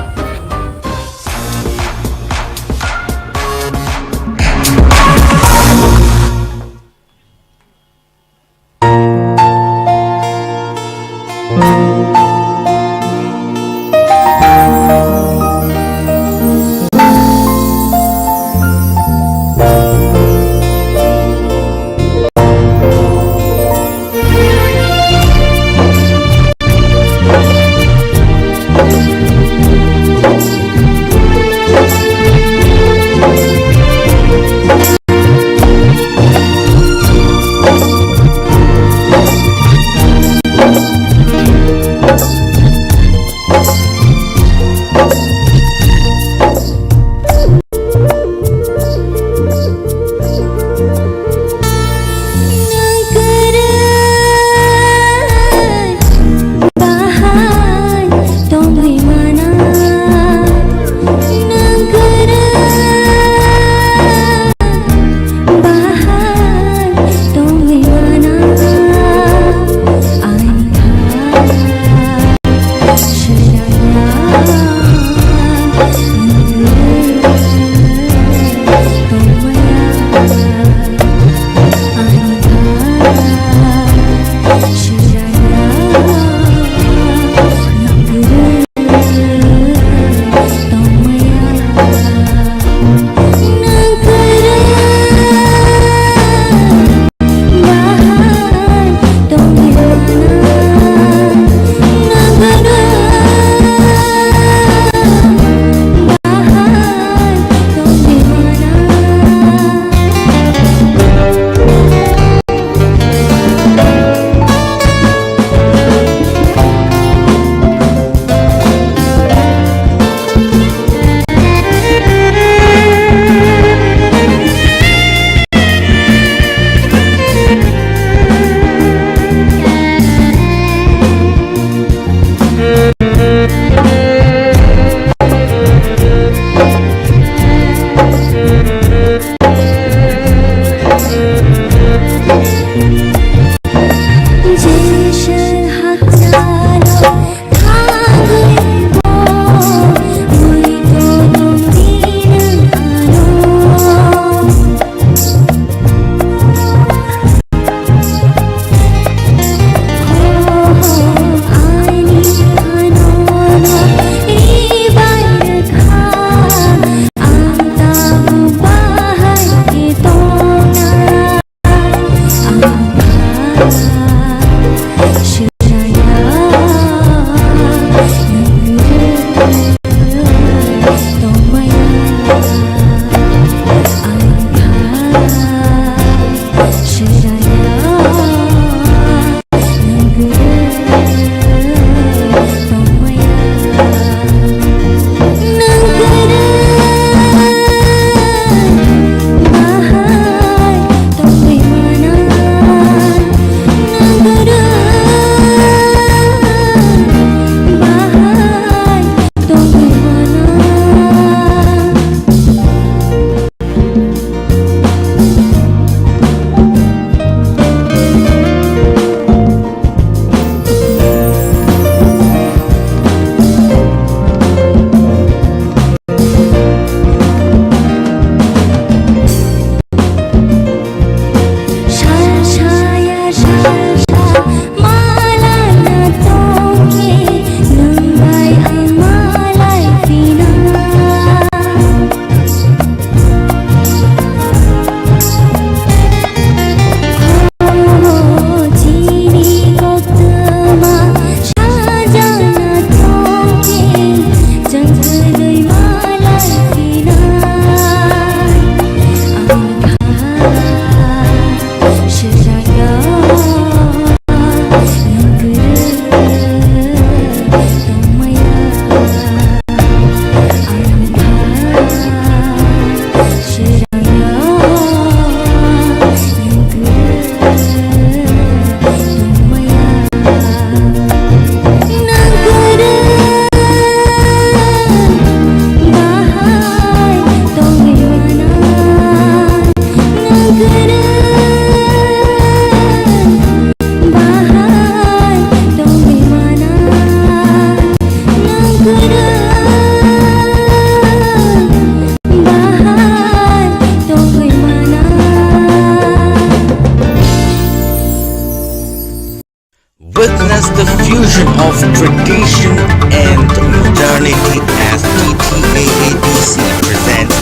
witness the fusion of tradition and modernity as TTAADC presents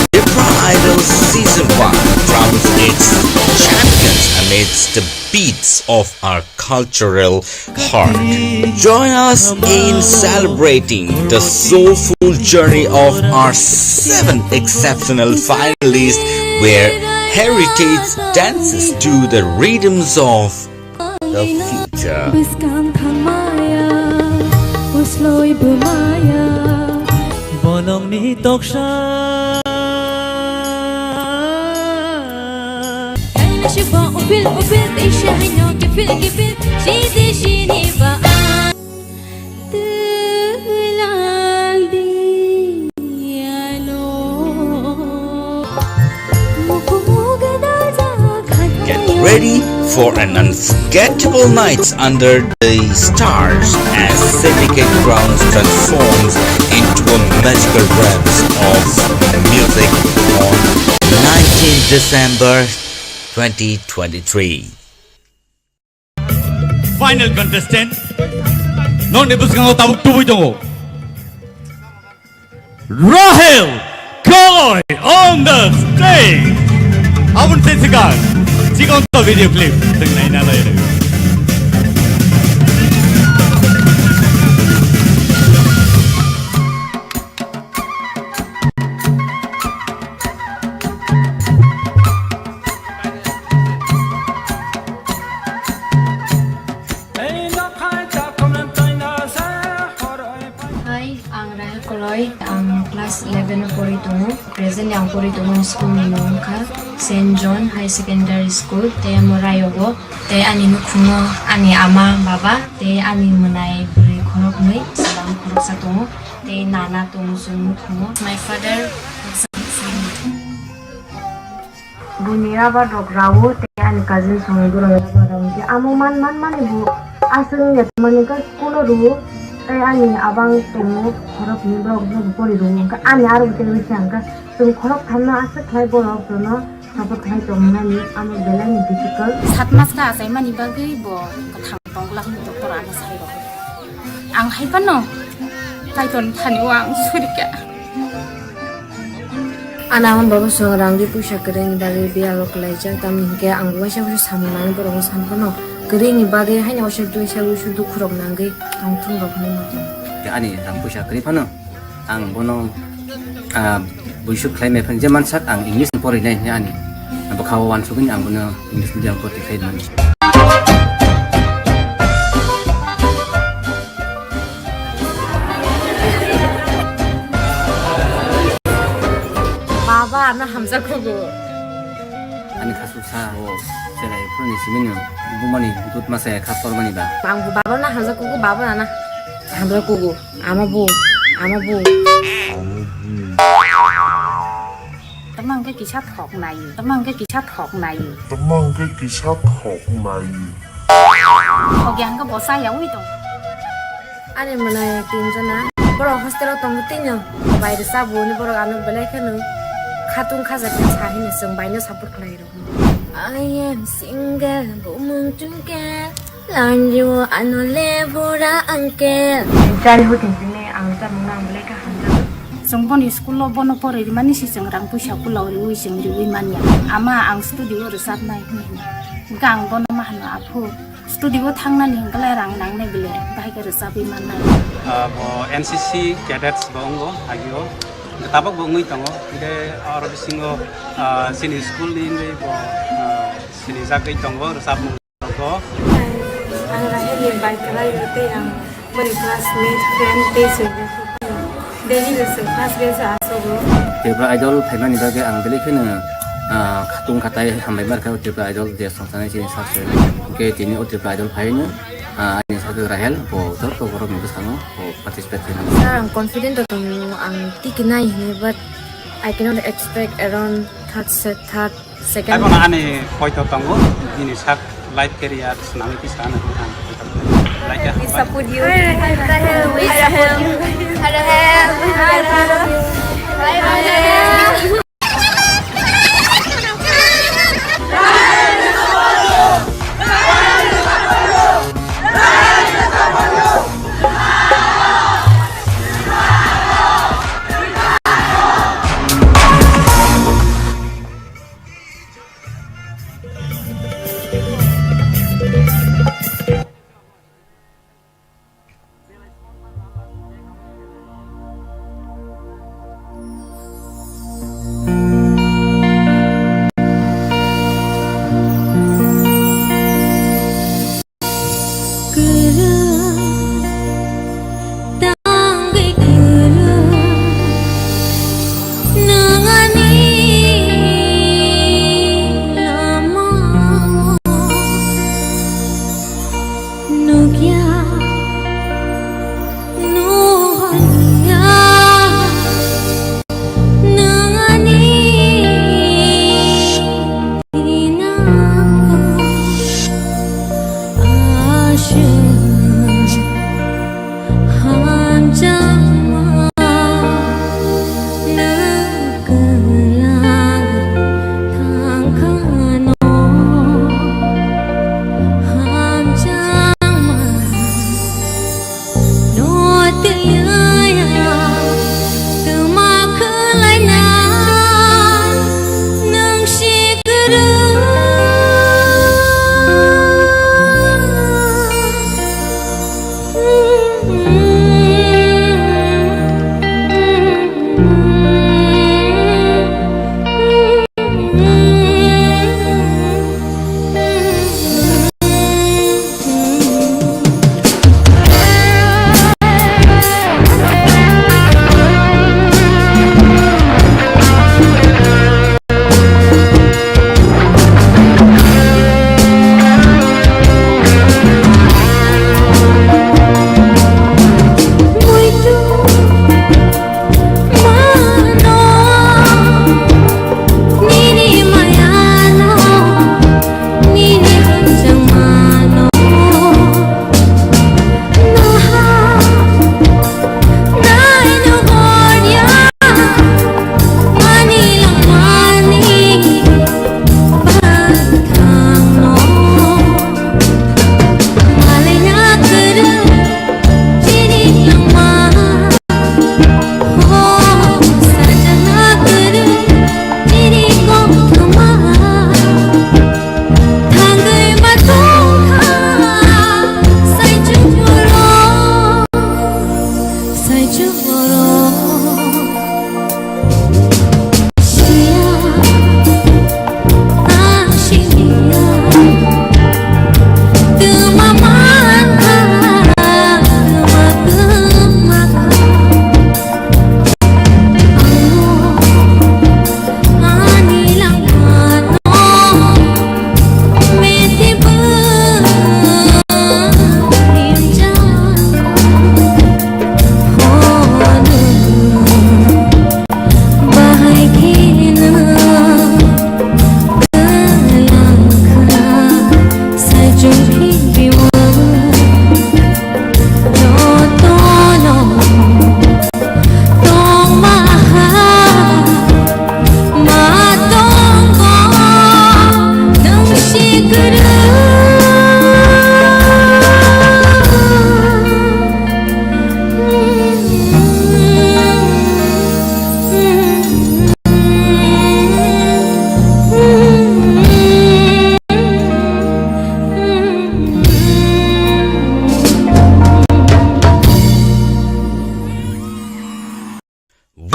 TIPRA Idol Season 1 crowns its champions amidst the beats of our cultural heart. Join us in celebrating the soulful journey of our 7 exceptional finalists where heritage dances to the rhythms of the future. Bolong ni toksha شفا وفل وفل إيشهنو كفل كفل شيدي شيني بقى تلالدي Get ready for an unforgettable night under the stars as Syndicate Grounds transforms into a magical realms of music on 19th December 2023. Final contestant. Non nebuskan tabuk tubuh jongo. Rahel Koi on the stage. Abun sensikan. Jika untuk video clip dengan ina lagi. Ang class 11 po rito mo. Present yang po rito mo school ni mo ka. St. John High Secondary School. Te morayo go. Te ani nukumo ani ama baba. Te ani munay buri korok mui. Salam korok sa tungo. Te nana tungo sun nukumo. My father bunira ba dog rawo. Te ani cousin sungo duro ba rawo. Te amo man ibu. Aseng ya teman ka school ru. Kaya ani abang tungo korok ni blog bori ru ka ani aru television ka tum korok thamna asa khai borok no sabot khai tomna ni amo belai difficult 7 mas ka asai mani bagai bo ka thang tong lang doktor ana sai ro ang hai pano kai ton thani wang surika ana am babu songrang di pusha keren bagi biar lok laja tam ke ang wasa wasa samunan borong san pano kering bagi hanya wasa tu wasa sudu kurok nangge ang tung rok ni mati ani ang pusha keri pano ang bono buisu klaim pen jaman sak ang English pori nai ani ang bakawan sugin ang bono English medium pori kai man baba na hamza kogo ani kasusa o serai puni siminu bumani dut masa khapor mani ba ang baba na hamza kogo baba na hamza kogo amabu Tamang cái kỳ sát học này học giang có bỏ sai giống như tông anh em này tìm cho nó bro hostel tông tin nhở bài được sao buồn bro anh beli cái nữa khatung khazat sai này sung bài nó support lại rồi I am single bộ mừng chung ke lan yêu anh lê vô ra anh ke trai hụt tình này anh ta mong beli cái hàng sung bon school lo bon pore di mani si sung rang pusha ku lo ri sung ri man ya ama ang studio resap nai ni gang bon ma han apu studio thang na ni ngle rang nang ne bile bai ke resap man nai bo NCC cadets bongo agio tabak bo ngui tango de or bisingo sini school ni ne bo sini sakai tango resap mo ko ang rahel bai kalai te ang mari classmate friend te se Daily lesson class besa asogo. TIPRA idol phaimani bage ang beli khena khatung khatai hambai bar ka TIPRA idol je songsanai chini sase ke tini TIPRA idol phainu ani sadu rahel bo tor to borok ni sango bo participate kena. Sir, I'm confident that ang tikinai ni but I cannot expect around third second. Ai bona ani poito tango ini sak life career senami kisana kan. We support you. Rahel, we support you. Rahel, Rahel. Rahel,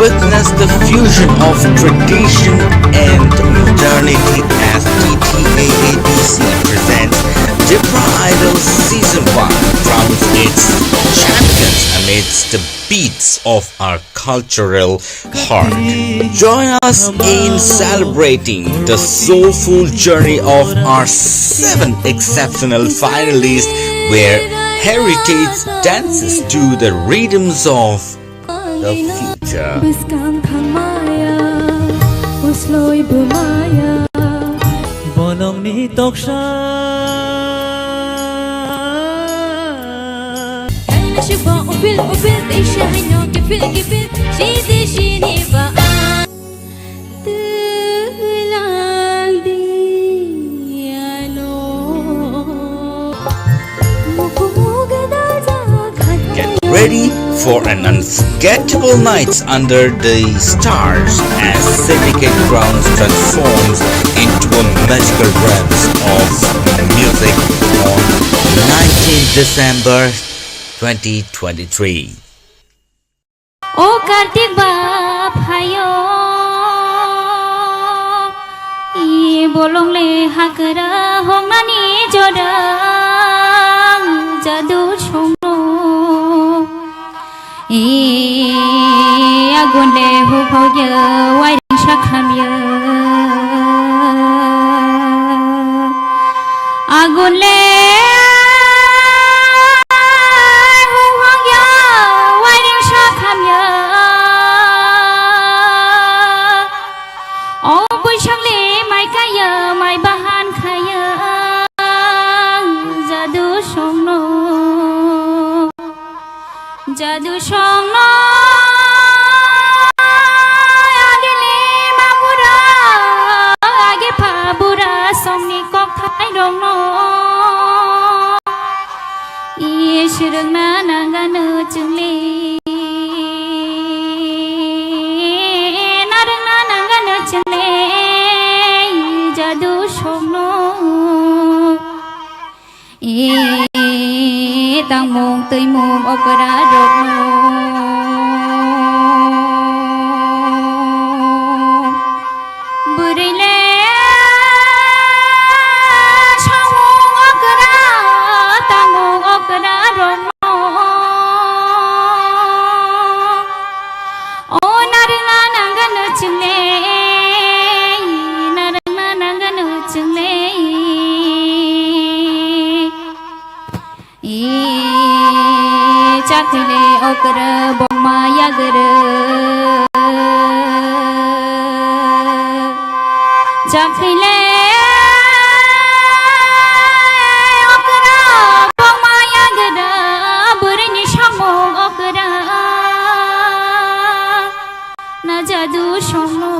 Witness the fusion of tradition and modernity as TTAADC presents TIPRA Idol Season 1 crowns its champions amidst the beats of our cultural heart. Join us in celebrating the soulful journey of our 7 exceptional finalists where heritage dances to the rhythms of the future. Bolong ni toksha Shiba upil upil isha hanyo kipil kipil shidi shini ba tulang diano Get ready for an unforgettable night under the stars as Syndicate Grounds transforms into a magical realms of music on 19th December 2023. O Kartik Bap hayo I bolong le hakara hongnani jodang jadu chongno agun le hu phau ye wai ding shakham ye agun le mai bahan khaya jadu songno জাদু সঙ্গ আগেলে মাবুরা আগে ফাবুরা সমনি কখাই রং ইশরংনা নাগানো চুলে নারংনা নাগানো চুলে জাদু সঙ্গ tang mong tươi mồm opera rộp bữa đây lẽ sao mong opera tang mong opera rộp ô narang na nangan chừng lệ narang na nangan chừng lệ chakhle okra bomma yagre chakhle okra bomma yagre burini shamo okra na jadu shono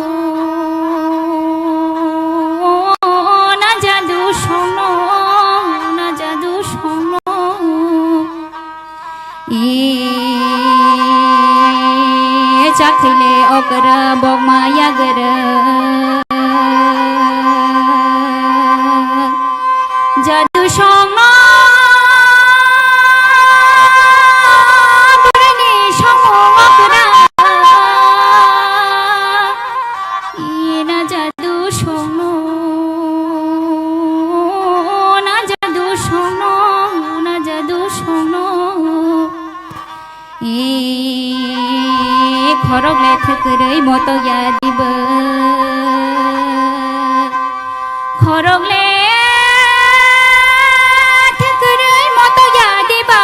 na jadu shono na jadu shono chakhle okra bomma yagre jadu shongo burani shongo okra na jadu shongo na jadu shongo na jadu shongo khorok le thekrai moto yadib khorok le thekrai moto yadiba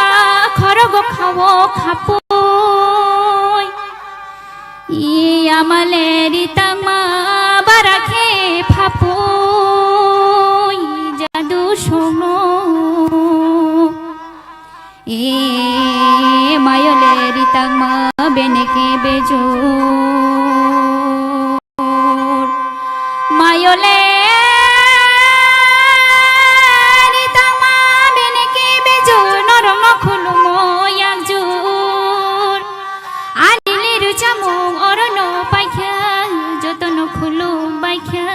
khorok khawo khapoi amale ritama barakhe phapoi jadu shono mayole ritama beneke bejor mayole ritama beneke bejor norong khulumo yagjur anilir chamung orono paikha jotono khulum baikha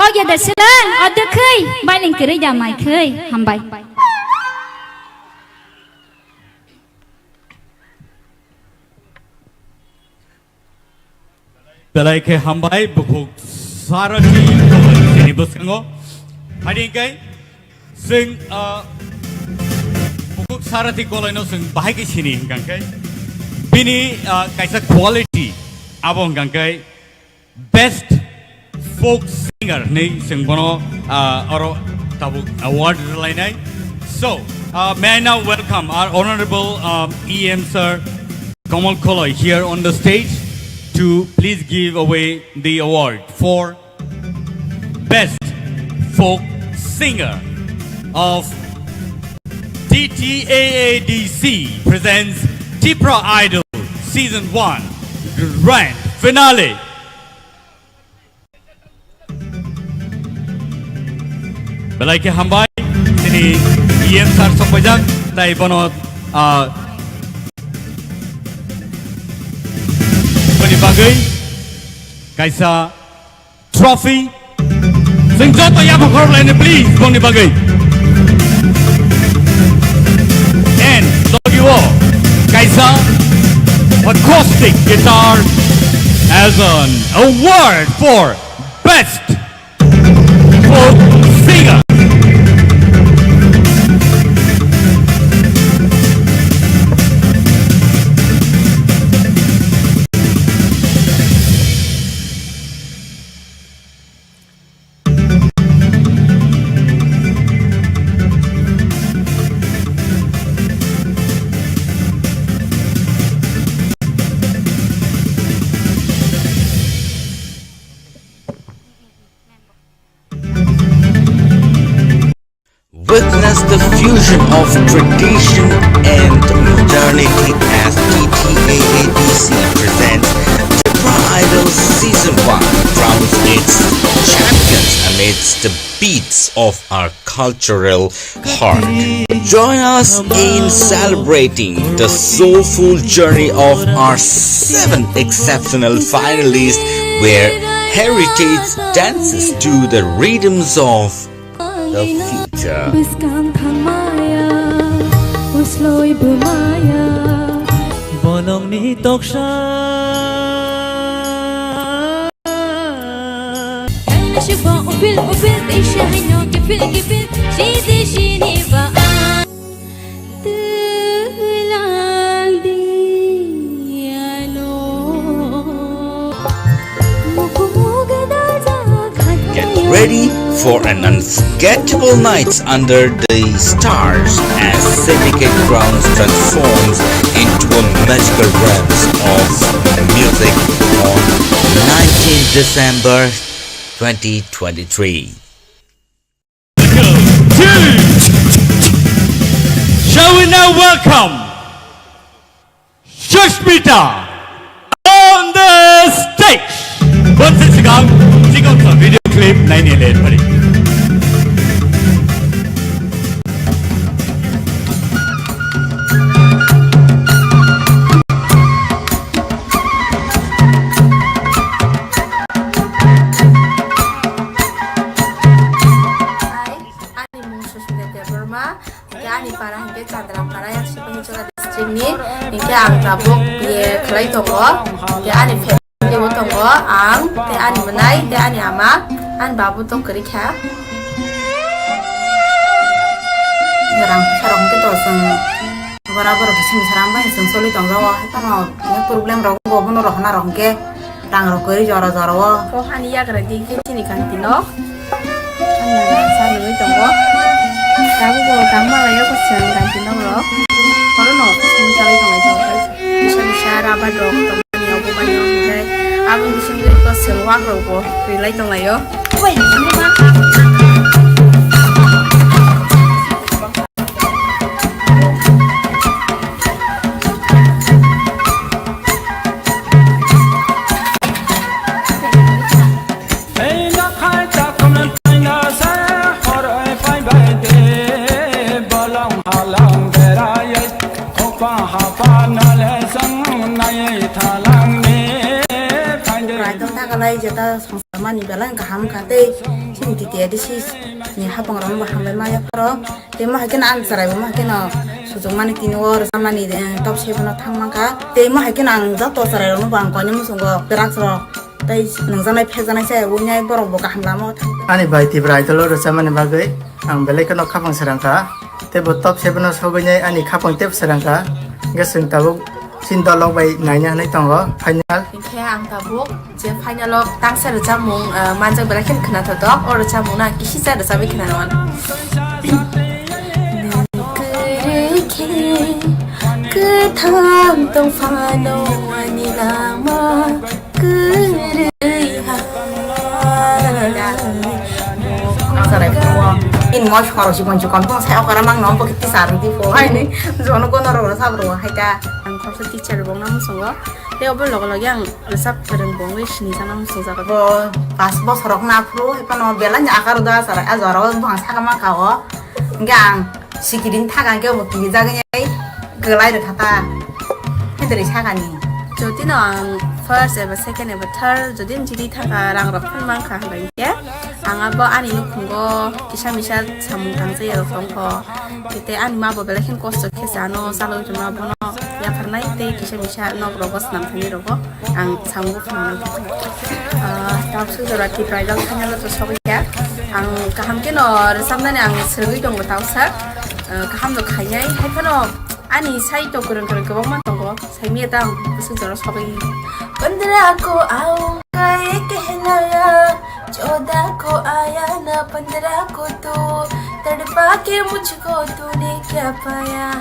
oh ya daslan odekhai baling kere jamai khai hambai belai ke hambai bukuk sarati sini buskango hari kai sing bukuk sarati kolino sing bahai ke sini hinggang kai bini kaisa quality abong hinggang kai best folk singer nei sing bono oro tabuk award lainai so may I now welcome our honorable EM sir Kamal Koloi here on the stage to please give away the award for Best Folk Singer of TTAADC presents TIPRA Idol Season 1 Grand Finale. Belai ke hambai sini EM sar sopajak tai bonot bagai kaisa trophy sing joto ya bokor lain please boni bagai and logi wo kaisa acoustic guitar as an award for best folk singer. as the fusion of tradition and modernity as TTAADC presents TIPRA Idol Season 1 crowns its champions amidst the beats of our cultural heart. Join us in celebrating the soulful journey of our 7 exceptional finalists where heritage dances to the rhythms of the future. Bolong ni toksha Get ready for an unforgettable night under the stars as Syndicate Grounds transforms into a magical realms of music on 19th December 2023. Shall we now welcome Shushmita on the stage? 번째 시간 찍었던 비디오 클립 911 buddy. Debbarma, ani para hingga chandra para yang sibuk juga district ni, hingga ang tabuk ye kelai tongo, hingga ani family wo tongo, ang te ani menai, te ani ama, an babu tong kerikha. Orang sarong kita seng, berabar kisah sarang bah seng soli tongo, apa no, ini problem rogo bono rohna rongke, rang rogeri jara jara wo. Oh ani ya kerja di sini kantino, ani sarung tongo. Aku bawa tambah lah ya pas jalan kantin dong. Kalau no, misalnya kalau jauh bisa rapat dong. Teman yang aku banyak mulai. Aku di sini pas jalan aku relay dong lah ya. Woi, ini mah. Kalau jata sama ni belang kaham kate, sini tiada disis ni hapang orang baham bermaya pro, tema hakin answer ay mah hakin sujung mani tinwar sama ni top shape na thang mangka, tema hakin ang jatuh sarai orang bang kau ni musuh berak sero, tapi nengzanai pezanai saya punya borong bokah lama. Ani bayi TIPRA Idol sama ni bagai, ang belai kena kapang serangka, tapi top shape na sogonya ani kapang tep serangka, gasing tahu. Sindolong bayi nanya nih tanggo final. Kayak ang tabuk, je final lo tang saya jamung manjang berakhir kena tutup, orang jamung nak kisi saya sampai kena nawan. Ketang tong fano ani lama kereha. Sarai semua. In ngos harus dikunci kampung saya orang mang nombor kita sarung di bawah ini. Jono kono orang sabro, hai ka. Ang teacher bong namu songo, dia obel log yang resap bareng bong wis ni sana musuh zakat. Bo pas bos rok napru, hepa no belanya akar udah sarai azaro bang sakama kawo, enggak sikirin tagan ke bukti jaganya gelai deh kata, itu sakani. Jadi no first ever second ever third, jadi jadi taga rang rok pun mangka hanggai ya. Ang abo ani nukungo kisah misal samun tangse ya rokongko, kita ani mabo belakin kosto kesano salo cuma bono. Ya karena itu kisah no robos namanya robo, ang sanggup mana gitu. Tapi sudah TIPRA Idol hanya lo terus ya, ang kaham keno resamnya ang sergi dong tahu sah, kaham lo kaya, hai keno ani saya itu kurang kebang mana tonggo, saya mietang sudah sobi. Pandra ko au kaya kehelaya, jodoh ko ayana pandra ko tu, terdepake muchko tu ne kya paya.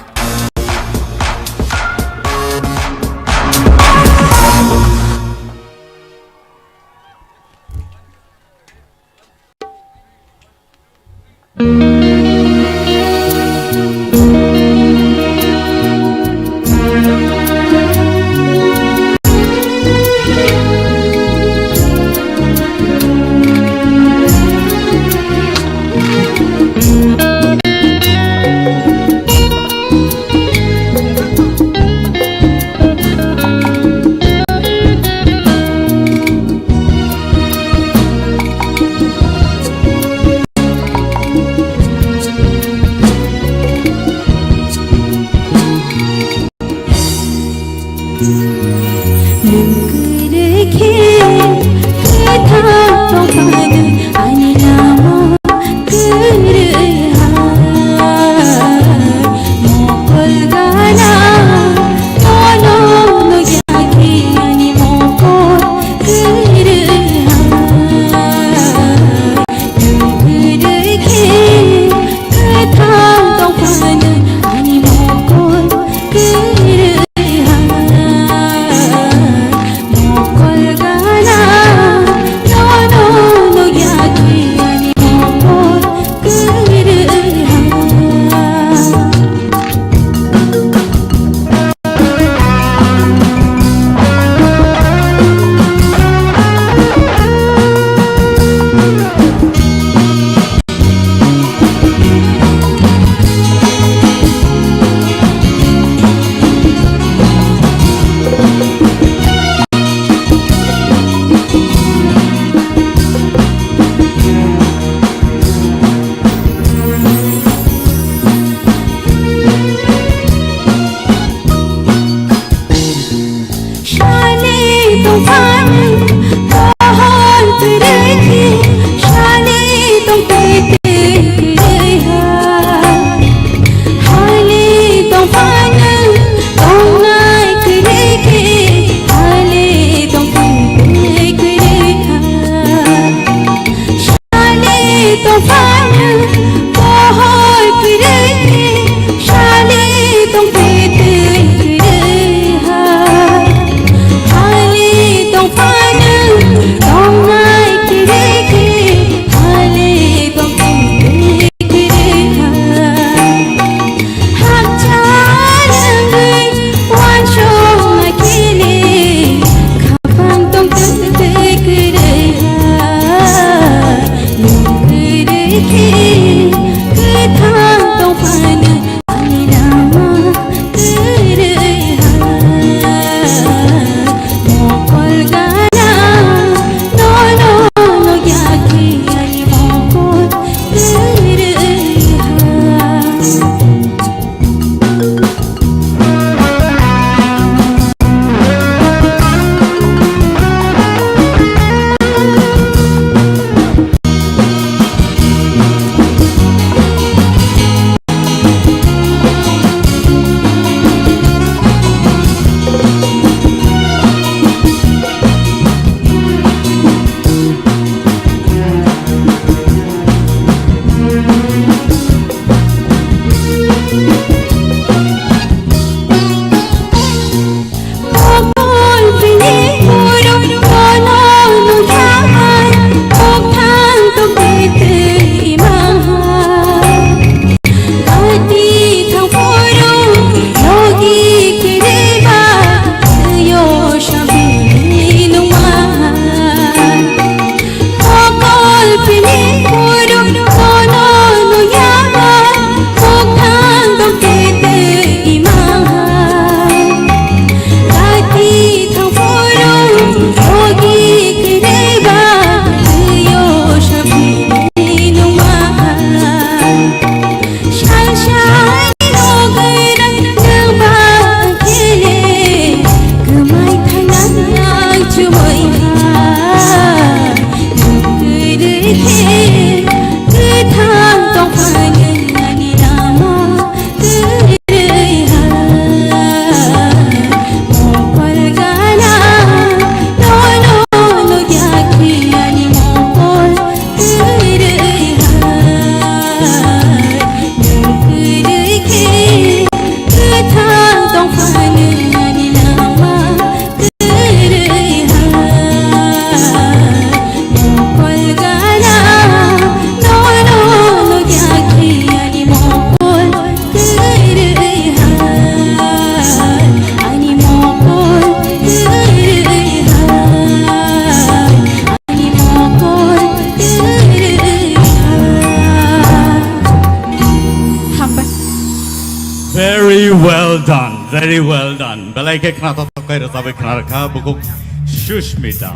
well done, very well done. Belai ke khana ta kai ra sabe khana rakha bukuk Shushmita.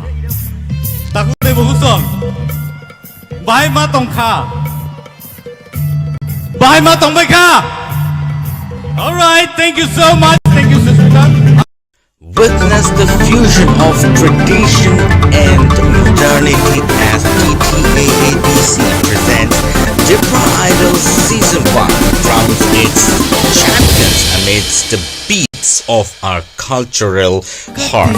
Takute bugusong. Bai ma tong kha. Bai ma tong bai kha. All right, thank you so much. Thank you, Shushmita. Witness the fusion of tradition and modernity as TTAADC presents TIPRA Idol Season 1 crowns its champions amidst the beats of our cultural heart.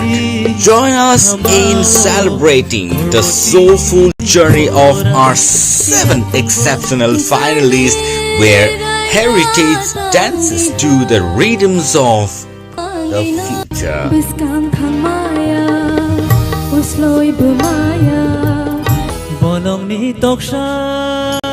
Join us in celebrating the soulful journey of our 7 exceptional finalists where heritage dances to the rhythms of the future. Bolong ni toksha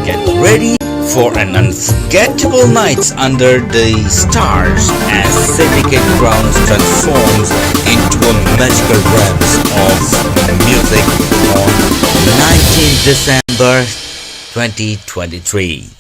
Get ready for an unforgettable nights under the stars as Syndicate Grounds transforms into a magical realms of music on 19th December 2023.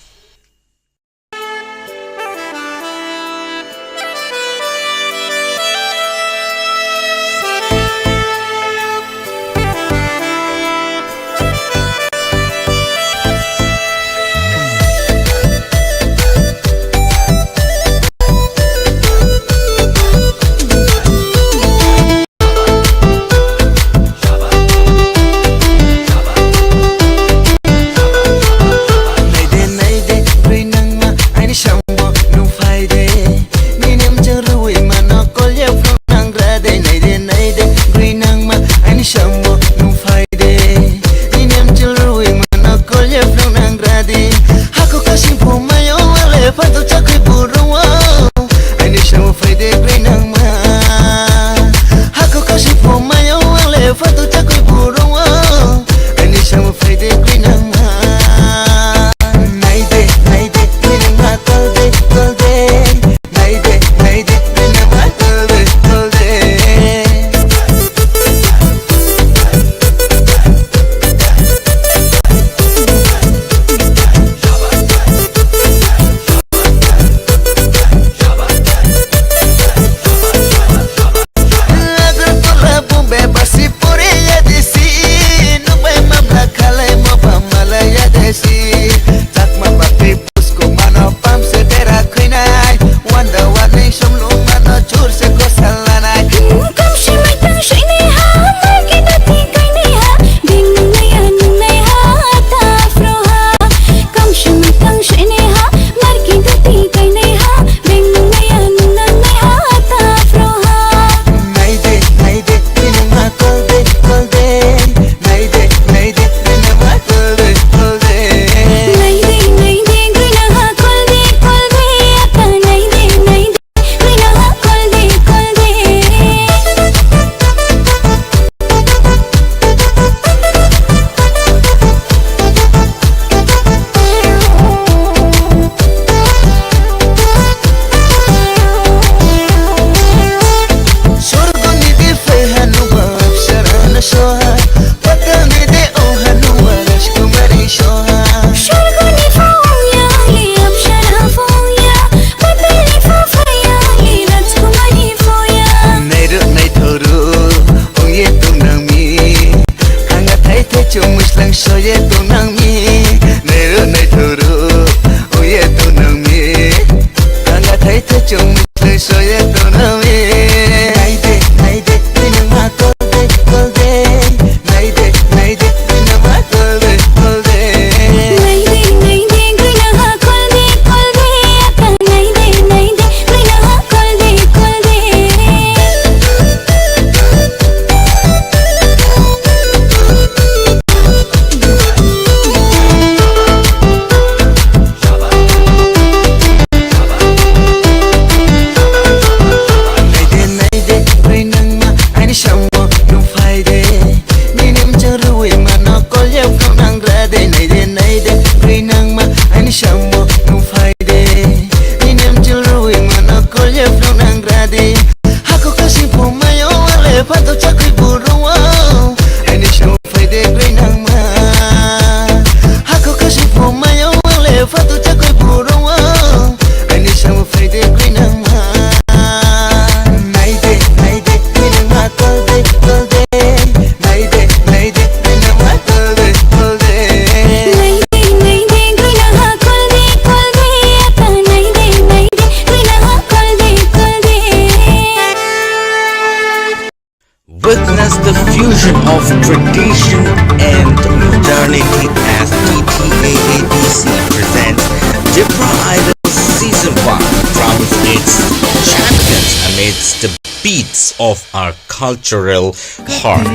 beats of our cultural heart.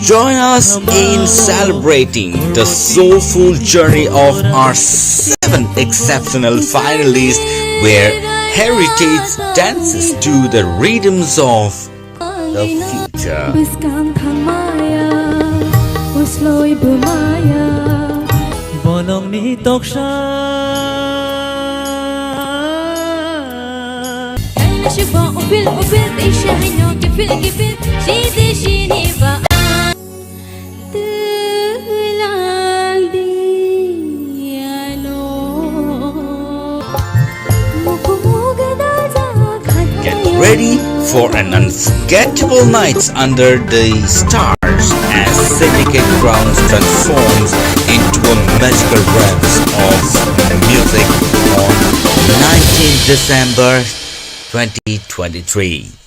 Join us in celebrating the soulful journey of our 7 exceptional finalists, where heritage dances to the rhythms of the future. Bolong ni toksha شبا وبال تيشهنو كفل شيني با Get ready for an unforgettable night under the stars as Syndicate Grounds transforms into a magical realms of music on 19th December 2023.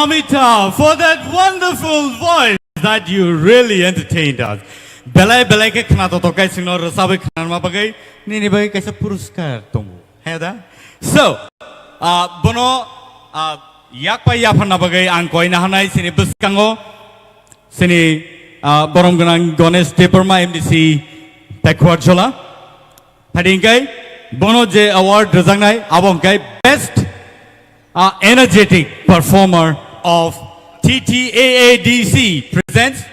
Mamita for that wonderful voice that you really entertained us. Belai belai ke khana to kai singno rasabai khana ma bagai ni bagai kaisa puruskar tongu. Heda. So, bono yak pa ya phana bagai ang koi na hanai sini buskango sini borom ganang Ganesh Debbarma MDC Tekwarjola. Padingkai bono je award rajangnai abongkai best energetic performer of TTAADC presents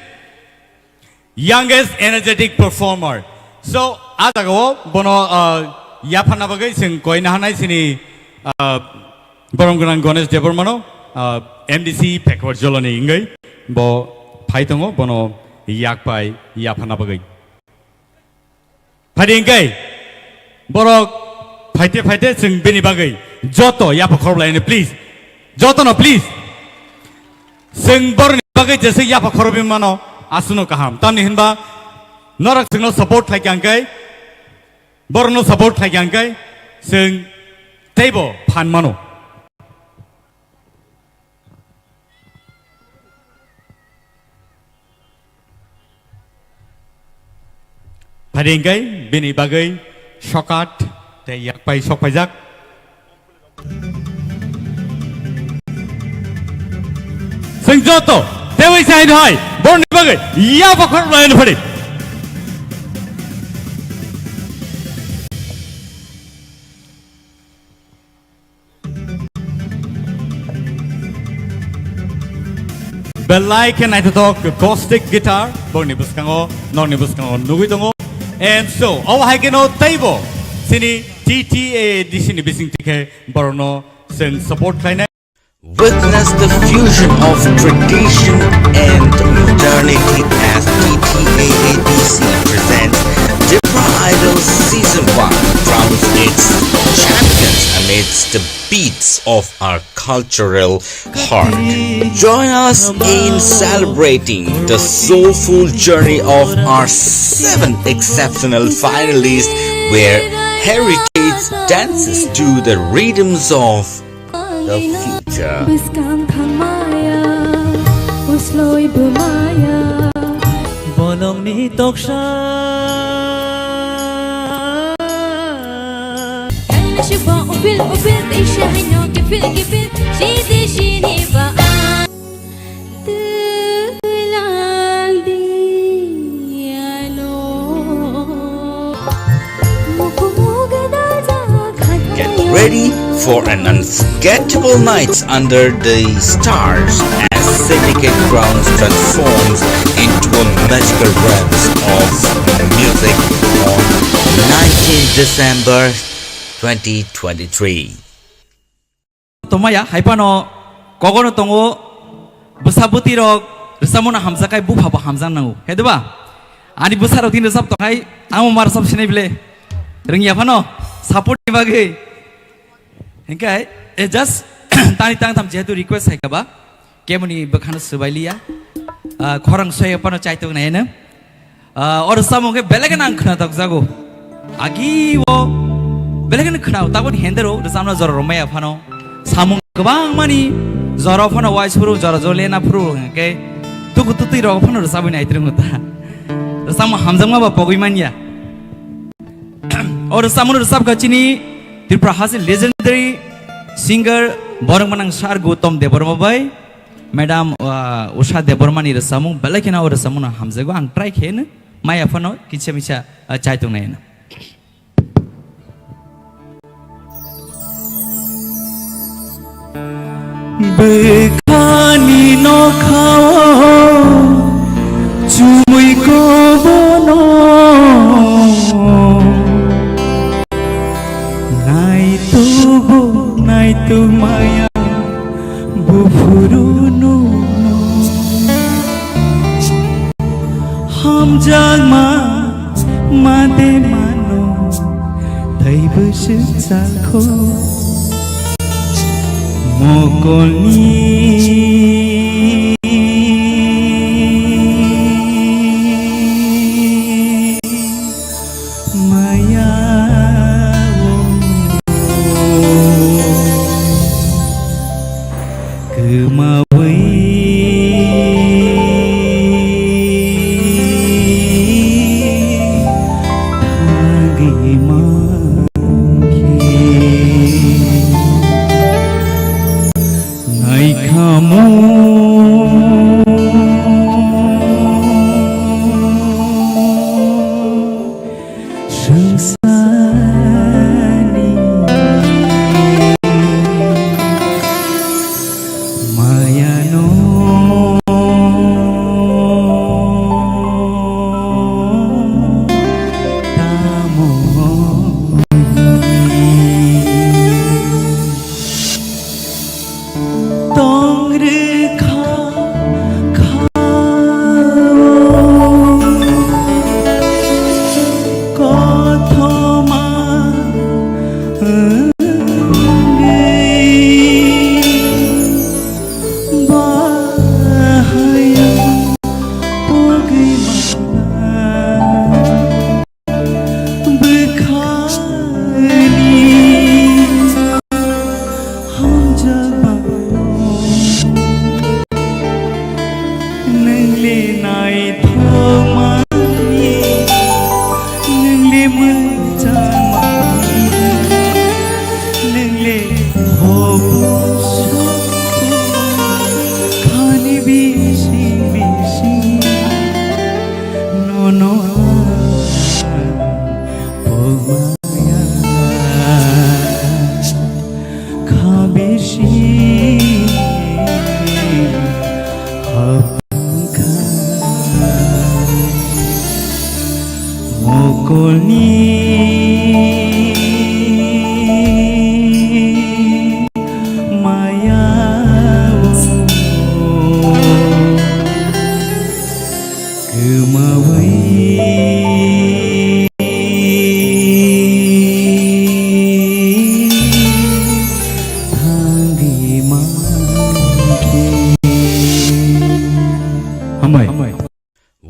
youngest energetic performer. So adago bono yapana bagai sing koi na hanai sini borom ganang Ganesh Debbarma no MDC Tekwarjola ni ingai bo phaitongo bono yakpai yapana bagai. Padingkai borok फाइटे फाइटे जों बेनि बागै जतो याफा खरबलायनो please जतो न please जों बरनि बागै जेसे याफा खरबि मानो आसुनो काहाम तानि हिनबा नरक जोंनो सपोर्ट थायगांकै बरनो सपोर्ट थायगांकै जों तेबो फान मानो फाइदेंकै बेनि बागै शकाट yak pai sok pajak sing joto dewi sai hai borni bagai ya bakor lain phade belai can I talk acoustic guitar borni buskango noni buskango nugui dongo and so our hageno table sini TTAADC ni bising tike borno sen support kaina. Witness the fusion of tradition and modernity as TTAADC presents TIPRA Idol Season 1 crowns its champions amidst the beats of our cultural heart. Join us in celebrating the soulful journey of our 7 exceptional finalists where heritage dances to the rhythms of the future. Bolong ni toksha Shiba upil upil isha hino kipil kipil shidi shini ba Ready for an unforgettable nights under the stars as Syndicate Grounds transforms into a magical realms of music on 19 December 2023. Tomaya haipano kogono tongo busabuti rok resamona hamza kai bu phaba hamza nangu hedba ani busaro tin resap to kai amu mar sab sinai bile ringya phano support ni bage Engkai, just tani tang tam jetu request hai kaba, kemuni bekhana sebalia, korang saya pano cai tu na ena, or samo ke belagan ang khna tak jago, agi wo belagan khna, takut hendero, resamna zoro romaya pano, samo kebang mani, zoro pano wise puru, zoro zolena puru, engkai, tuku tuti ro pano resabu na itring uta, resamo hamzang ma pogoi mania, or samo resab kacini TRIPURA has a legendary singer borong manang sar Gautam Debbarma bai Madam Usha Debbarma ni resamu balakina or resamu na hamzago ang try khen mai afano kicha micha chai tung na Bekhani no khao chumui ko bono Nai tu maya bufurunu ham jalma made mano thai bus salkho mokoni maya Kemawe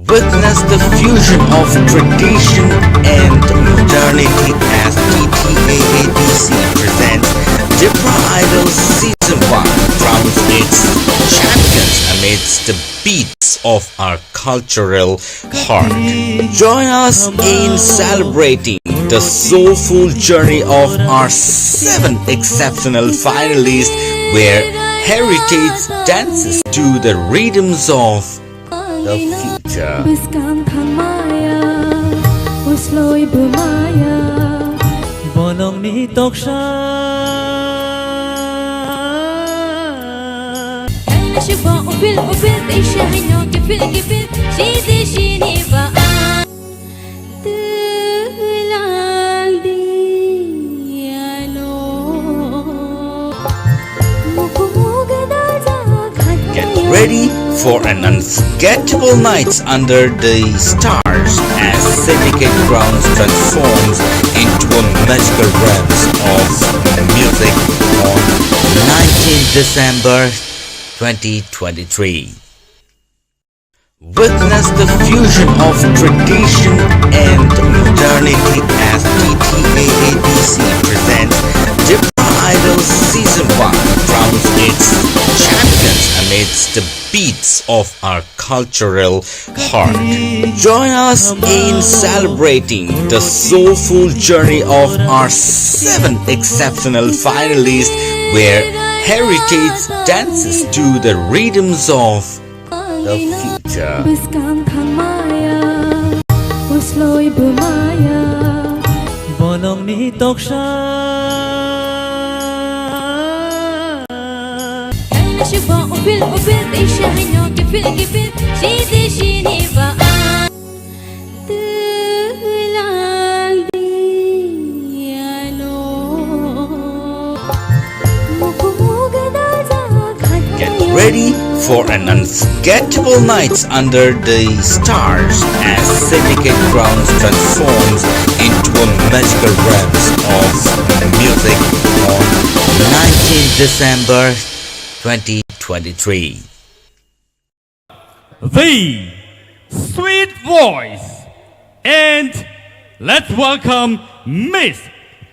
Witness the fusion of tradition and modernity as TTAADC presents TIPRA Idol Season 1 crowns its champions amidst the beats of our cultural heart. Join us in celebrating the soulful journey of our 7 exceptional finalists where heritage dances to the rhythms of the future. Bolong ni toksha Get ready for an unforgettable night under the stars as Syndicate Grounds transforms into a magical realms of music on 19th December 2023. Witness the fusion of tradition and modernity as TTAADC presents TIPRA Idol Season 1 crowns its champions amidst the beats of our cultural heart. Join us in celebrating the soulful journey of our 7 exceptional finalists where heritage dances to the rhythms of the future. Bolong ni toksha Get ready for an unforgettable night under the stars as Syndicate Grounds transforms into a magical realms of music on 19th December 2023. The sweet voice, and let's welcome Miss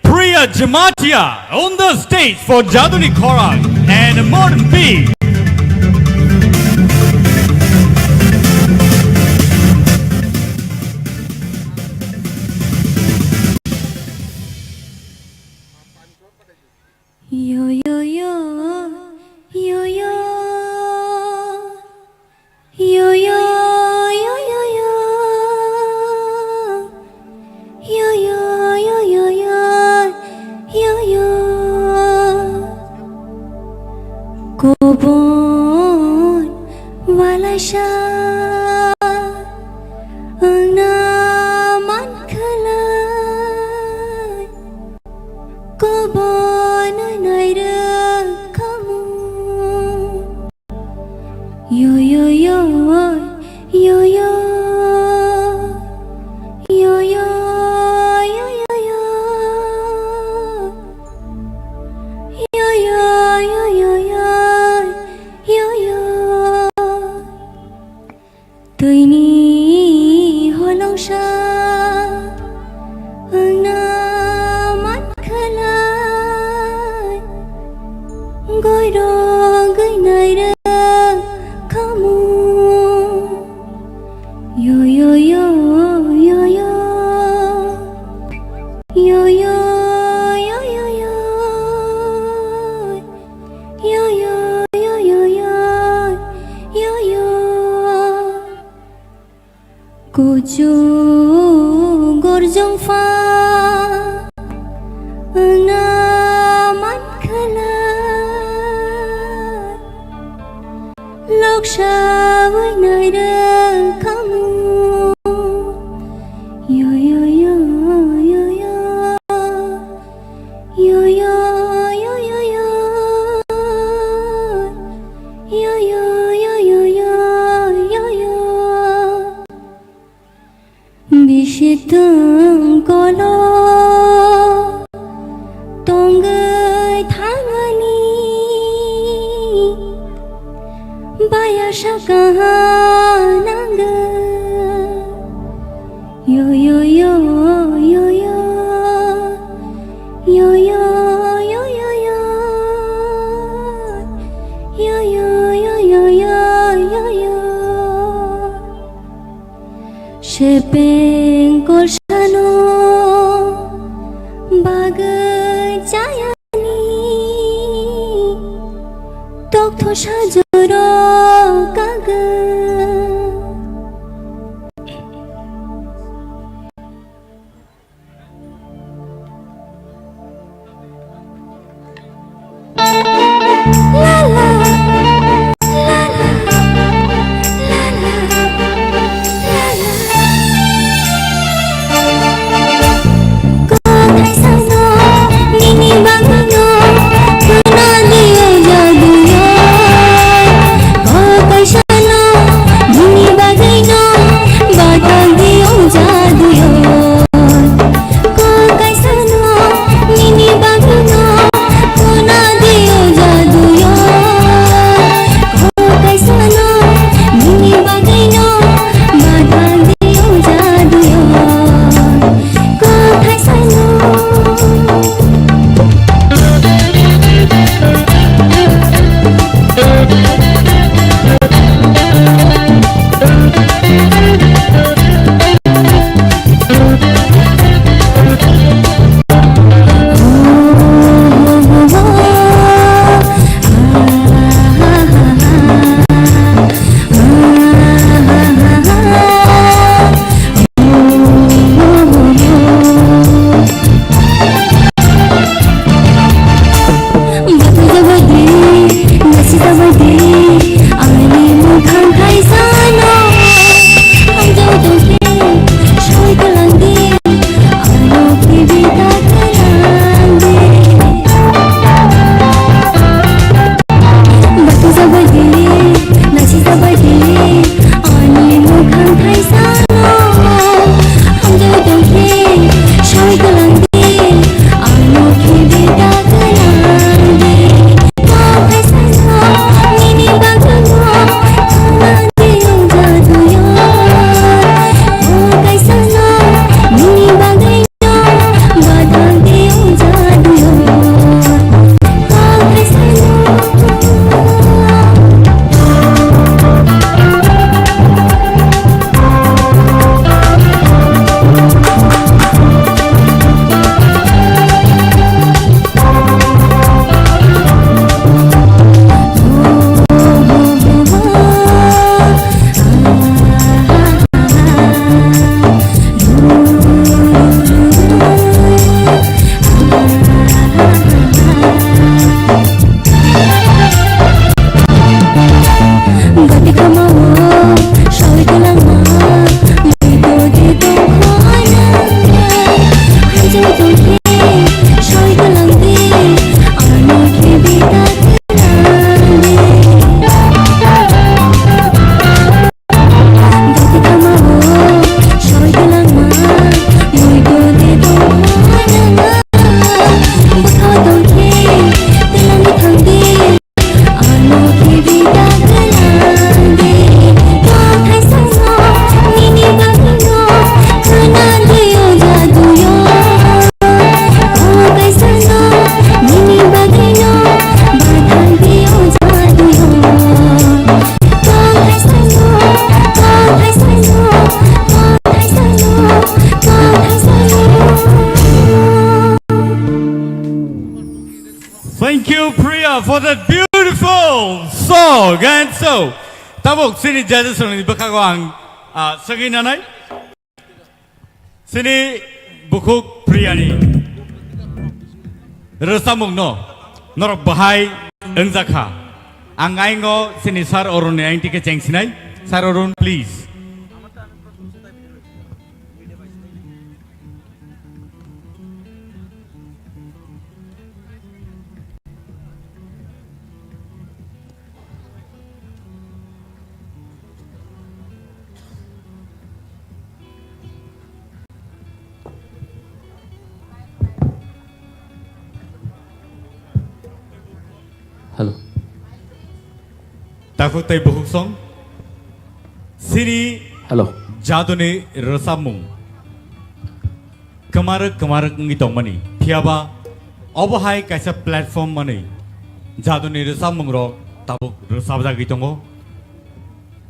Priya Jamatia on the stage for Jaduni Korak and Modern Beat. Yo yo yo yo yo Malaysia Naman kalay Ko bonay kamu Yo yo yo yo yo yo yo yo yo yo yo yo yo yo yo yo Tui ni holong sha naman kalay Goi do goi nai da kamu Yo yo yo yo yo yo yo yo yo yo yo yo yo yo yo yo yo Kucu gorjong fa naman kalay Lok sha với nơi đơn kamu Yo yo yo yo yo yo yo yo yo yo yo yo yo yo yo yo yo Bishitang kolo Tonggai thangani Baya shaka nanga Yo yo yo yo yo yo yo yo yo yo yo yo yo yo yo yo yo Shepeng kol shano bagai jayani tok tho shajoro kaga Thank you, Priya, for that beautiful song. And so, tabok sini jaja song ni bakago ang sagi nanay. Sini bukuk Priya ni. Resamung no, norok bahai engjaka. Ang aingo sini sar orun ni aing tike cheng sinai. Sar orun, please. Hello. Takut tay buhuk song. Sini. Hello. Jadone resamung. Kemarak ngitong mani. Tiaba. Obahai kaisa platform mani. Jadone resamung ro tabuk resabja gitongo.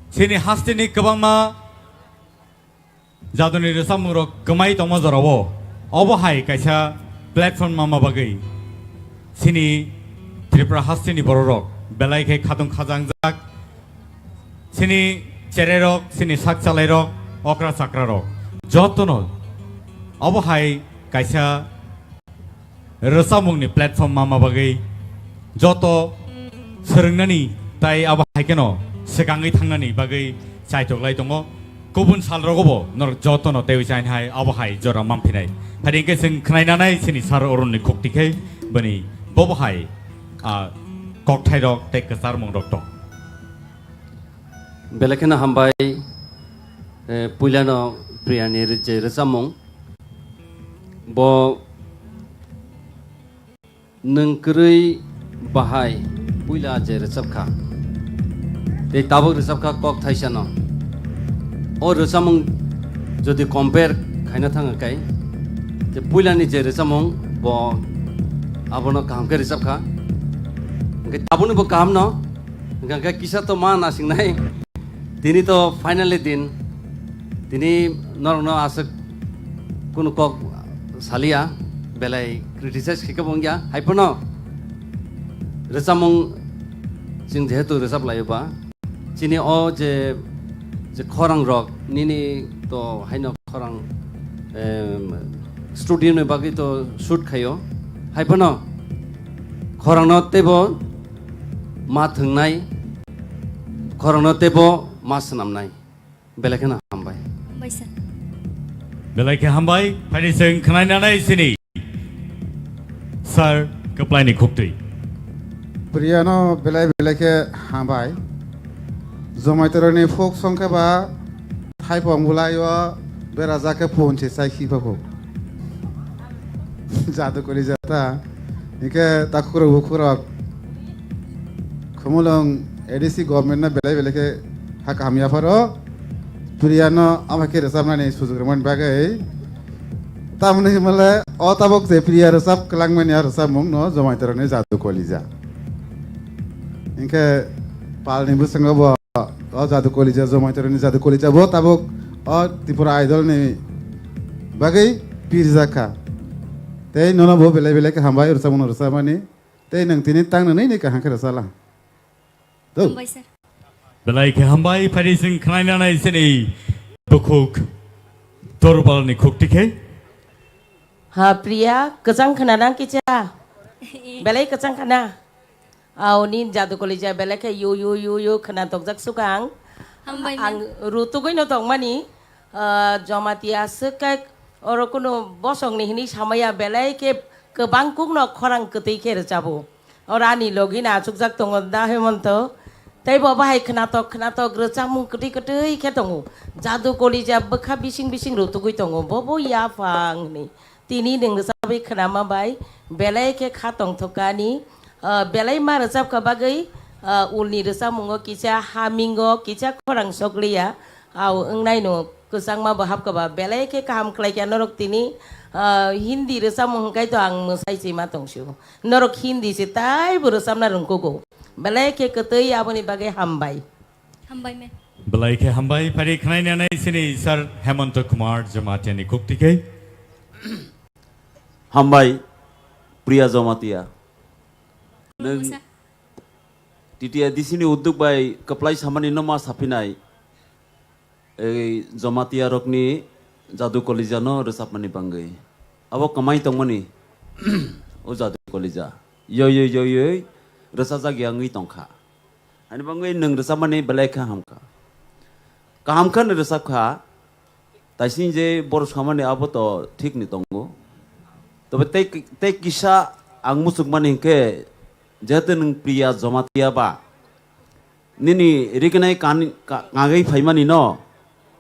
Sini hastini kabama. Jadone resamung ro kemai tongma zorawo. Obahai kaisa platform mama bagai. Sini TRIPURA hastini borok belai ke khadung khajang jak sini chererok sini sakchalai okra sakra jotono obohai kaisa resamungni platform mama bagai joto serengnani tai abahai keno sekangai thangnani bagai chaitoklai tongo kubun salrogobo nor jotono tei chain hai abahai jora mamphinai hadingke sing khnainanai sini sar orunni khoktikai bani bobohai kokthai rok te kesar mong rok to belakena hambai puilano Priani je resamung bo nengkrui bahai puila je resabkha te tabok resabkha kokthai sano o resamung jodi compare khaina thanga kai je puilani je resamung bo abono kamke resabkha Angkai tabun ibu kam no, angkai kisah to mana asing nai, tini to finally din, tini nor no asik kuno kok salia, belai criticize kika bongya, hai pono, resamung sing jehetu resap layu ba, sini o je korang rock, nini to hai no korang studio ne bagi to shoot kayo, hai pono, korang no tebo ma thungnai khorongno tebo ma sanamnai belakena hambai belai ke hambai pani sing khnainanai sini sir kaplai ni khukti Priya no belai ke hambai zomaiteroni folk song ke ba thai pongulai yo beraja ke phone che sai khipa ko jadu kori jata ike takuro bukuro Kumulong edisi government na belai ke hak hamia faro Priya no amake resab na ni sujugreman bagai tamne mala o tabok je Priya resab kelang men ya resab mong no jomai terone jadu kolija inke pal ni busango bo o jadu kolija jomai terone jadu kolija bo tabok o TRIPURA idol ni bagai pirzaka tei nono bo belai ke hambai resab no resab ni tei nang tini tang nei ni ka hak resala belai ke hambai pani sing khnainanai sini bukuk torbal ni khukti ke ha Priya kejang khanadang kicha belai kejang khana au nin jadu kolija belai ke yo khana tokjak sukang ang rutu goi no tong mani jomatia sekai oro kuno bosong ni hini samaya belai ke kebang kuk no khorang ketei ke rejabo orani logina sukjak tong da hemonto Tapi bawa hai kenato gercamung keti ketongu jadu kolija bekha bising rutu gui tongu bobo ya fang ni tini deng sabi kenama bai belai ke khatong thokani belai ma resap ka bagai ulni resamungo kicha hamingo kicha korang soklia au engnai no kusang ma bahap ka ba belai ke kaham klai ka norok tini Hindi resamung kai to ang musai si matong shu norok Hindi si tai bu resam na rungkogo belai ke ketei aboni bagai hambai me belai ke hambai pari khnainanai sini sir Hemant Kumar Jamatia ni khukti ke hambai Priya Jamatia neng titia di sini uduk bai keplai samani nama sapinai Zomatia rokni jadu kolijano resap mani banggai abo kamai tong mani o jadu kolija yo resa jagi angi tongkha ani banggai neng resap mani belai kha hamka kahamkan resap kha taisin je boros khamani abo to ठीक ni tongo tobe te kisa ang musuk mani ke jate neng priya Zomatia ba nini rikenai kan ngagai phaimani no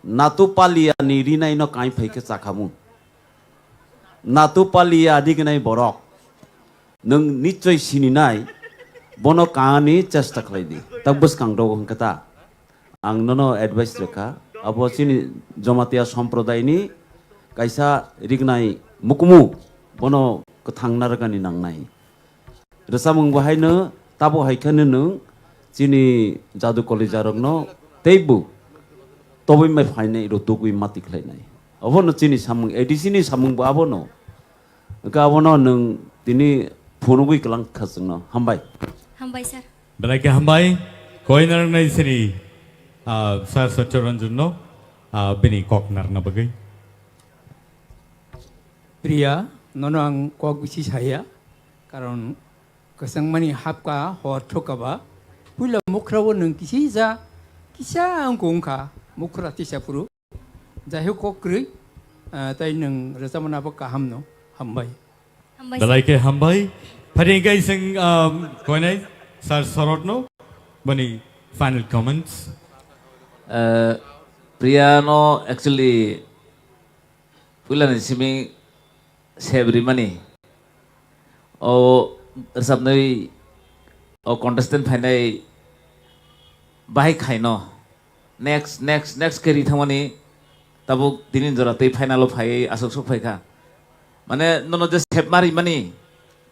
Natu palia ni rina ino kain phai ke chakamu Natu palia dignai borok nung nichoi sininai bono kani chesta khlaidi tabbus kangdo hangkata ang nono advice reka abo sini Zomatia sampradai ni kaisa rignai mukmu bono kathangna ragani nangnai resamung bahaino tabo haikane nung sini jadu kolejarokno teibu Tobi mai fine ro tugui mati khlai nai abono chini samung edisini samung ba abono ka abono nung tini phunugui klang khasno hambai sir belai ke hambai koinar nai sini sar sacharanjun no bini koknar na bagai Priya nono ang kok bisi saya karon kasang mani hapka hor thokaba pula mukrawo nung kisa ang kongka mukrati sapuru jahe kokri tai nang rasamana ba kaham no hambai belai ke hambai pharingai sing koinai sar sorot no bani final comments Priya no actually pulan simi sebri mani o rasapnai o contestant phainai bai khaino next keri thamani tabuk dinin jora tei final of phai asok sok phai kha mane nono je sep mari mani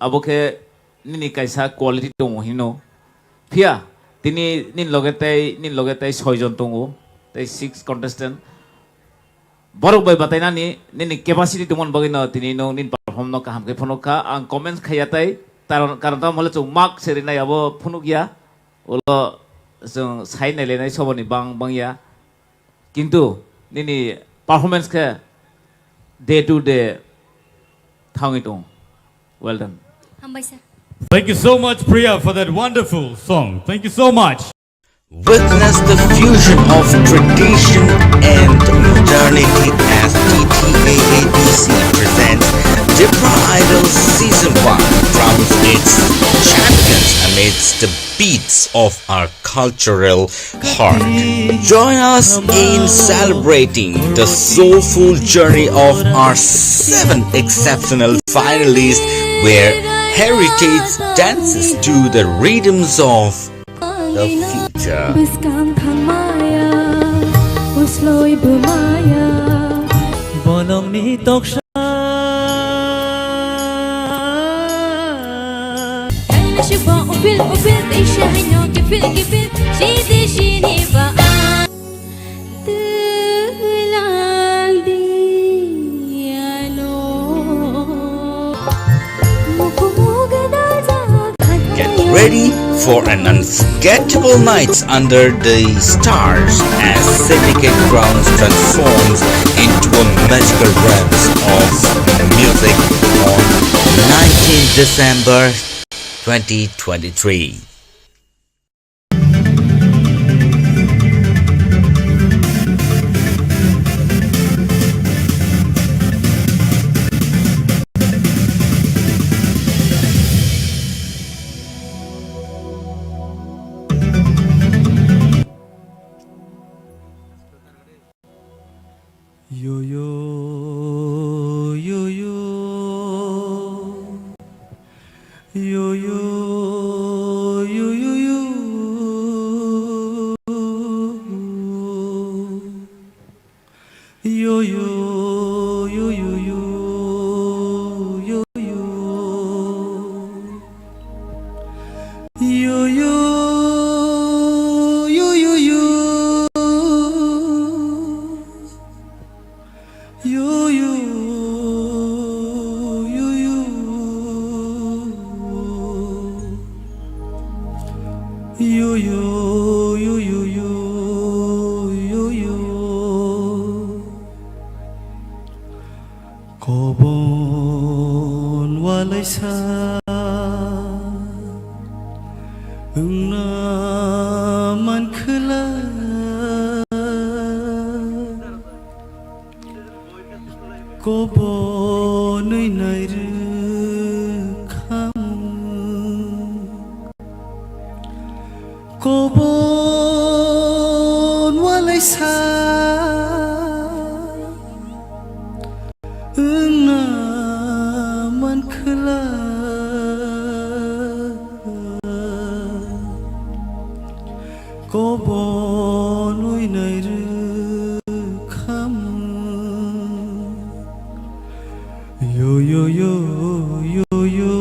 aboke nini kaisa quality tong hino phia tini nin logetai 6 jon tongo tei 6 contestant borok bai bataina ni nini capacity tumon bagino tini no nin perform no kaham ke phonoka ang comments khayatai karon ta mole chu mark serinai abo phunugya olo जों साइनाय लेनाय सबनि बांया किन्तु निनि performance के day to day थांगि दं well done sir thank you so much Priya for that wonderful song thank you so much Witness the fusion of tradition and modernity as TTAADC presents TIPRA Idol Season 1 crowns its champions amidst the beats of our cultural heart. Join us in celebrating the soulful journey of our 7 exceptional finalists where heritage dances to the rhythms of the future. Bolong ni toksha Shiba upil tisha hino kifil shidi shini ba tulang diano Get ready for an unforgettable nights under the stars as Syndicate Grounds transforms into a magical realms of music on 19th December 2023. yo yo yo yo yo yo yo yo yo yo yo yo yo yo yo yo yo walaisa man khla ko bo nai nai ru kham ko bo walaisa man khla ko bo nui nai ru kham yo yo yo yo yo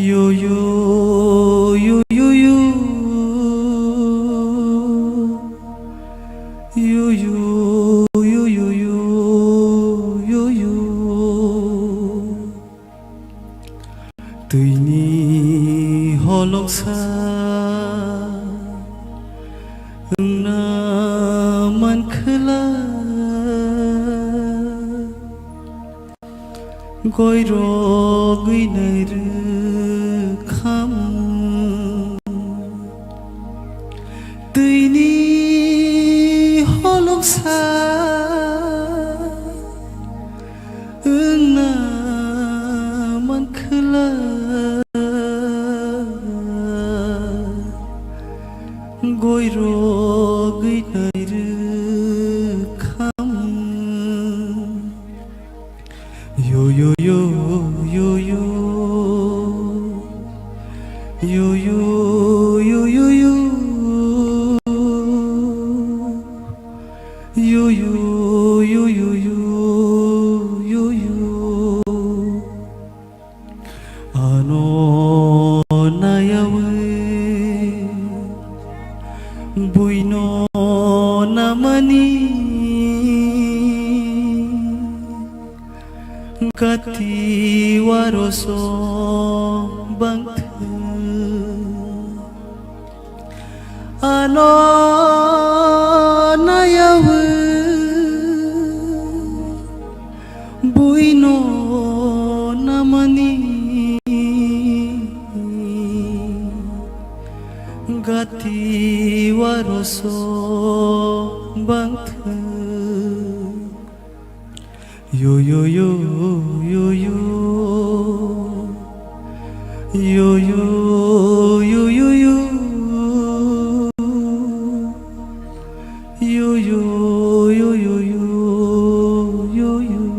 yo yo yo yo yo yo yo yo yo yo yo tui ni holok sa na man khla goi ro gui nai ru kham tui ni holok sa na man khla goi ro gui nai ru kham yo yo yo yo yo yo yo yo yo yo yo yo yo yo yo yo ano nayawe buino namani kati waroso bangthe ano nayawe buino namani gati waroso bangthe yo yo yo yo yo yo yo yo yo yo yo yo yo yo yo yo yo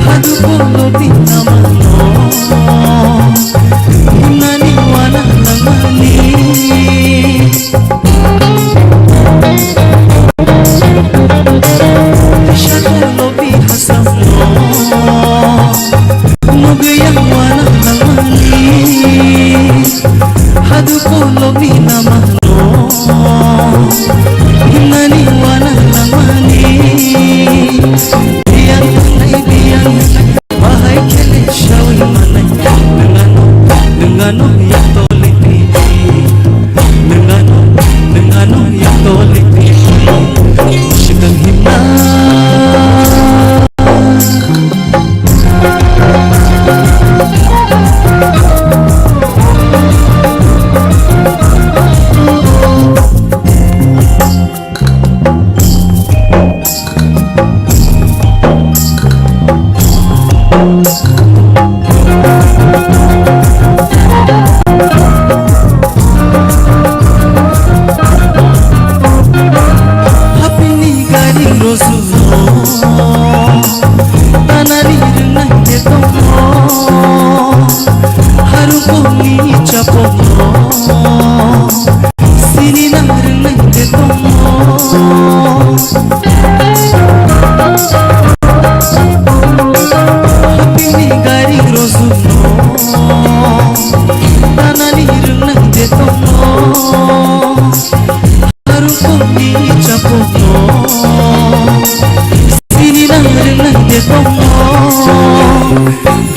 Hadu polo di namano Hapini gari rosuno Tanani renang de tono Haru kopi capono Sini lang renang de tono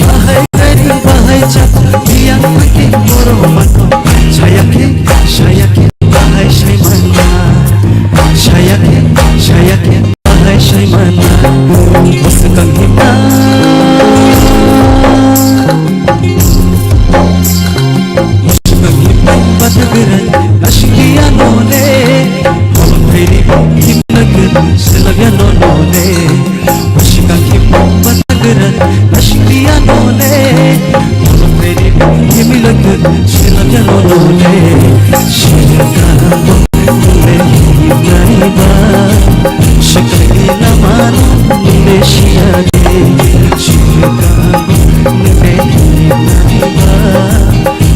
Bahai gari bahai cap Yang makin boro mato Sayake bahai shay mana Sayake bahai shay mana Masakang hita Batagaran Ashkiya nole Holong peri himnagan Silagya nole Washikang himong batagaran Ashkiya nole Holong peri himnagan Silagya nole Shirikano Nule himnaiba Shakali namano Nule shiyade Shirikano Nule himnaiba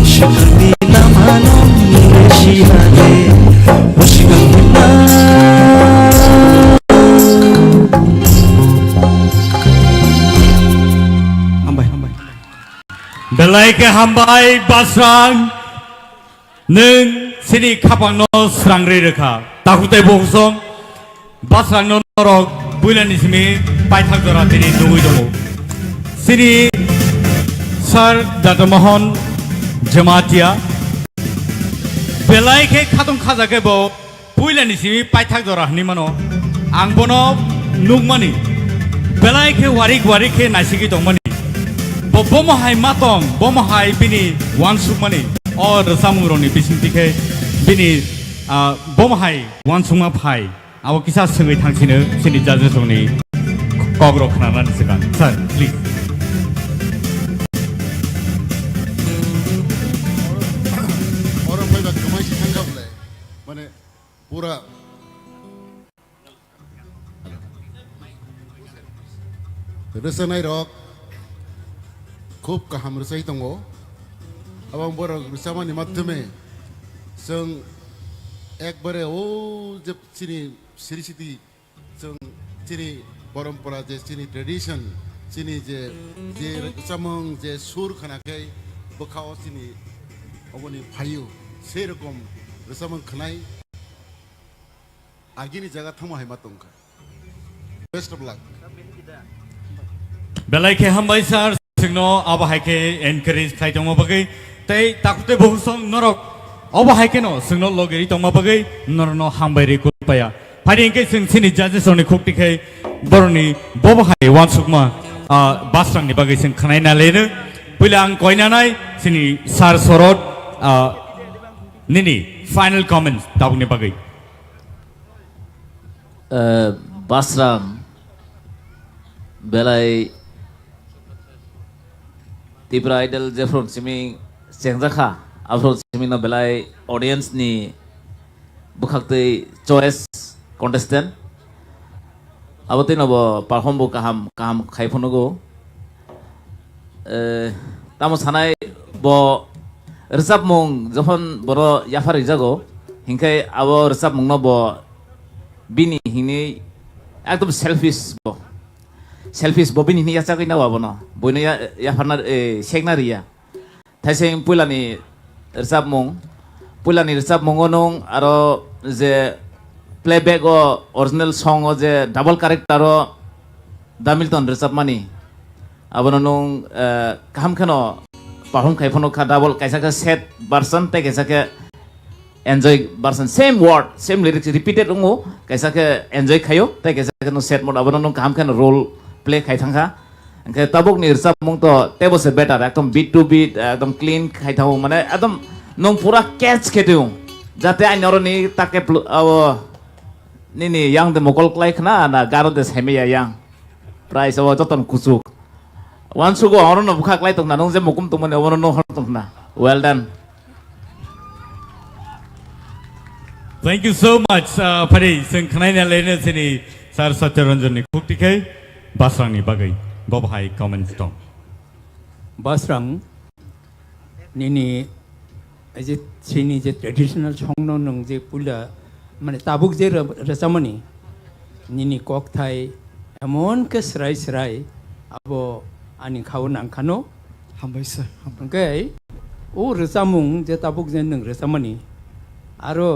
Shakali namano Nule shiyade Washikang Belai ke hambai basrang neng sini kapang no serang reka takutai bongsong basrang no norok bulan ismi paithak dora tini dugui dongo sini sar datamohon jamatia belai ke khatung khaja ke bo bulan ismi paithak dora ni mano angbono nugmani belai ke warik ke nasigi dongmani bomahai matong bomahai bini wansukmani or samuroni bisingtike bini bomahai wansukma phai abo kisa sengai thangsino sini judges songni KOKBOROK khananan sekan sir please orang pada kemai tanggap le mana pura resanai rok খুব কাহাম রসাই দङ এবং বড় রসামানি মাধ্যমে जों একবারে ও যে চিনি সিরিসিটি जों চিনি পরম্পরা যে চিনি ট্রেডিশন চিনি যে যে রসামং যে সুর খানাkai বখাও চিনি অবনি ফাইও সেই রকম রসামং খানাই আগিনি জায়গা থামা হাইমা দংকা best of luck belai ke hambai sar singno abahai ke encourage khai tongma bagai tei takute bohusong norok abahai ke no singno logeri tongma bagai norno hambai re kupaya phari ke sing sini judges oni khukti khai boroni bobahai wansukma basrang ni bagai sing khanai na lene pulang koina nai sini sar sorot nini final comments tabuni bagai basrang belai TIPRA idol jefron simi sengjakha afron simi no belai audience ni bukhaktei choice contestant abotin obo perform bu kaham khaiphonogo tamo sanai bo rizab mung jokhon boro yafar jago hinkai abo rizab mung no bo bini hini ekdom selfish bobini ni yacha kina wabono boino ya farna sekna riya thaiseng pulani rizab mung onong aro je playback o original song o je double character o damilton rizab mani abono nong kaham khano perform khaiphono kha double kaisa ka set version te kaisa ka enjoy version same word same lyrics repeated ungo kaisa ka enjoy khayo te kaisa ka no set mode abono nong kaham khano role play khai thangkha angke tabuk ni rizab mung to tebo se better ekdom beat to beat ekdom clean khai thau mane ekdom nong pura catch khedeu jate ai noroni take abo nini yang de mokol klai khna na garo de semeya yang price abo joton kusuk once go orono bukha klai tong na nong je mokum tong mane orono hor tong na well done. Thank you so much phari sing khanai na lene sini sar satyaranjan ni khukti khai basrang ni bagai bobhai comments tong basrang nini je sini je traditional song no nong je pula mane tabuk je rasamani nini kok thai emon ke serai abo ani khau nang khano হামবাই sir okay o resamung je tabuk jen nang resamani aro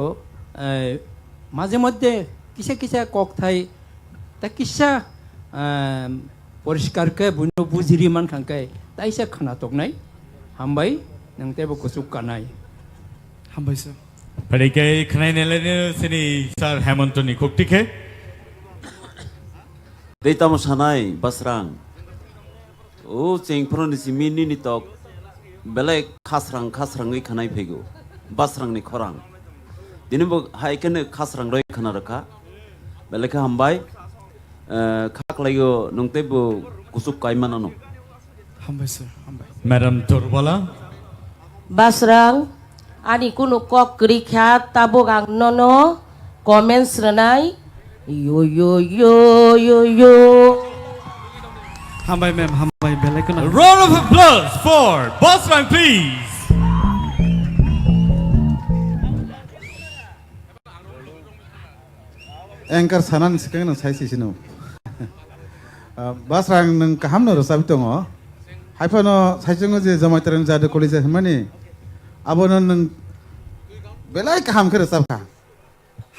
মাঝে মধ্যে কিসা cock থাই তা কিসা পরিষ্কার কে বুনো বুজিরি মান খাঙ্কাই তাইসা খানা তক নাই হামবাই নং তেবো কুসুক কানাই হামবাই sir Perike khnai ne le sini sir Hemontoni koktike. Dei tam sanai basrang. O cheng phron si mini ni tok belai khasrang ei khanai phego. Basrang ni khorang. Dinbo hai ken khasrang roi khana rakha. Belai kha hambai khak layo nongte bo kusuk kai manano. হামবাই sir হামবাই Madam Turbala. Basrang ani kuno kok krikha tabok ang nono comments ranai yo হামবাই ma'am হামবাই বেলাই কোন A round of applause for Basrang, please. Anchor sanan sikang sai sisino. Basrang nang kaham no rosabi tongo. Haipano saijungo je jamai terang jadu college hamani. Abono nang belai kaham ke rosab ka.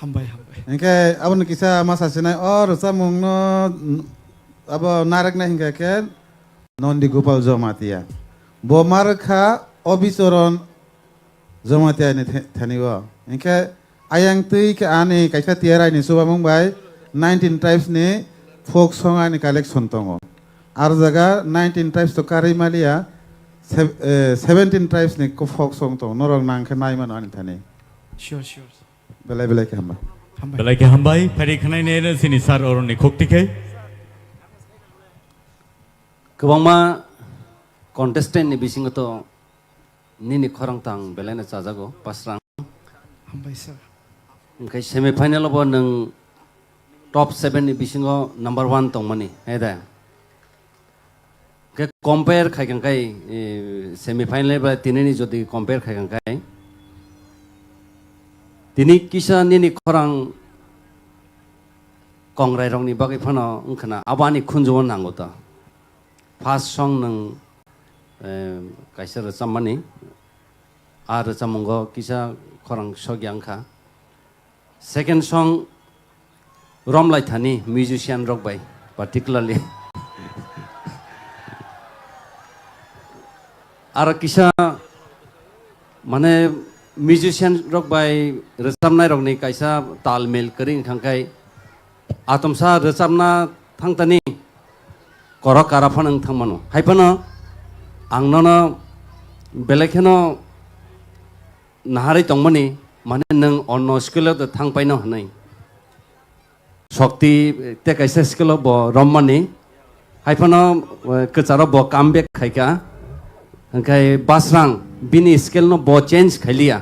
হামবাই হামবাই Engke abono kisa masa sinai or rosamung no abo narak na hingga ke nondi gopal jomatia. Bo markha obisoron jomatia ni thaniwa. Engke ayang tui ke ane kaisa tiarai ni suba mumbai 19 tribes ni folk song ani collection tongo. Ar jaga 19 tribes to kari malia 17 tribes ni ko folk song to norong nang ke nai man ani thani. Sure sure Belai ke hamba. Belai hambai perike khnai ne sini sir oroni koktike. Kebangma contestant ni bisingo to nini khorang tang belai na chajago Basrang. হামবাই sir Engkai semi final bo nang top 7 ni bisingo number 1 tongmani heda. Ke compare khaikan kai semi final ba tinini jodi compare khaikan kai tini kisa nini khorang kongrai rong ni bagai phano ungkhana abani khunjwon nango ta first song nang kaisa rachamani ar rachamungo kisa khorang sogyangkha second song romlai thani musician rock by particularly ar kisa mane musician rock by rachamnai rock ni kaisa talmel kering khangkai atomsa rachamna thangtani korok karaphan ang thangmano haipano angnono belekheno nahari tongmani mane nang onno skill to thangpaino hanai shakti te kaisa skill bo rommani haipano kacharo bo comeback khaika angkai Basrang bini skill no bo change khailia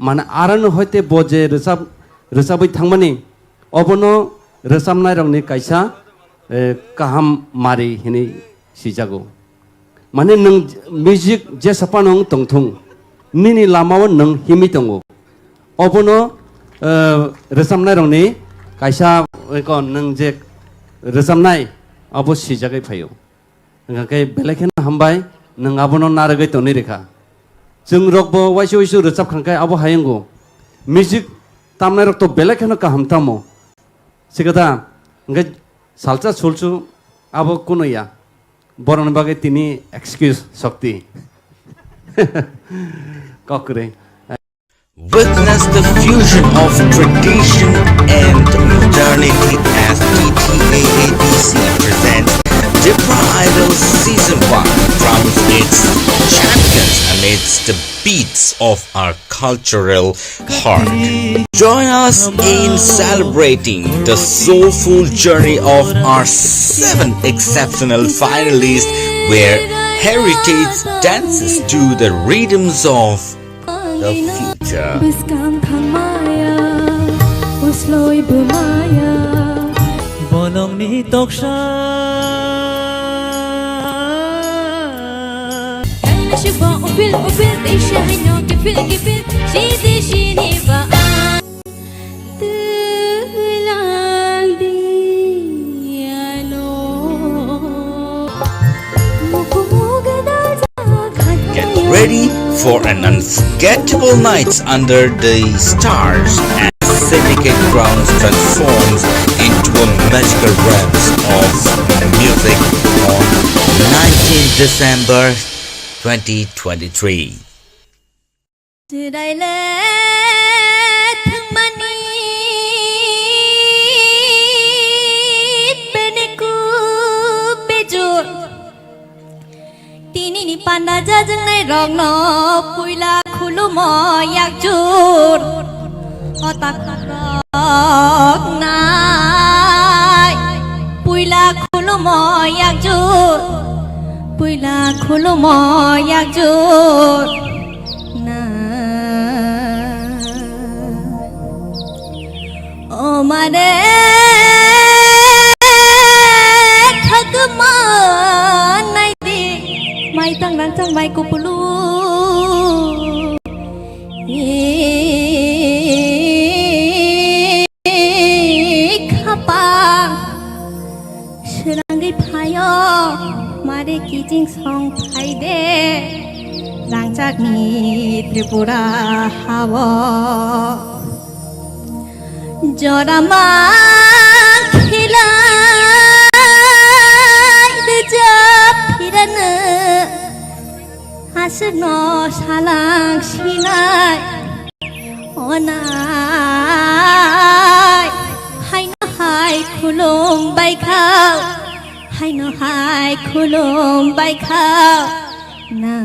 mane aran hoite bo je resabai thangmani obono resamnai rongni kaisa kaham mari hini sijago mane nang music je sapanong tongthung nini lamao nang himi tongo obono resamnai rongni kaisa kon nang je resamnai abo sijagai phayo ngakai belekena hambai nang abono naragai toni rekha jung rokbo waisu recap khangkai abo hayengo music tamnai rok to belekena kaham tamo sigata ngai salcha chulchu abo kunoya boron bagai tini excuse shakti kokre Witness the fusion of tradition and modernity as TTAADC presents TIPRA Idol Season 1 crowns its champions amidst the beats of our cultural heart. Join us in celebrating the soulful journey of our 7 exceptional finalists where heritage dances to the rhythms of the future. Bolong ni toksha Shiba upil isha hanyo kipil shidi shini ba tulang di for an unforgettable nights under the stars as Syndicate Grounds transforms into a magical realms of music on 19th December 2023. Tini panda jajang nai rong no puila khulu mo yak jur otak rok nai puila khulu mo yak jur puila khulu mo yak jur na o mare khagma nai mai tăng rang tăng mai kupulu khapa serangai phayo mare kijing song phai de rangchak ni tripura hawa jorama khila Asno salang sinai onai hai no hai khulum bai khao hai no hai khulum bai khao na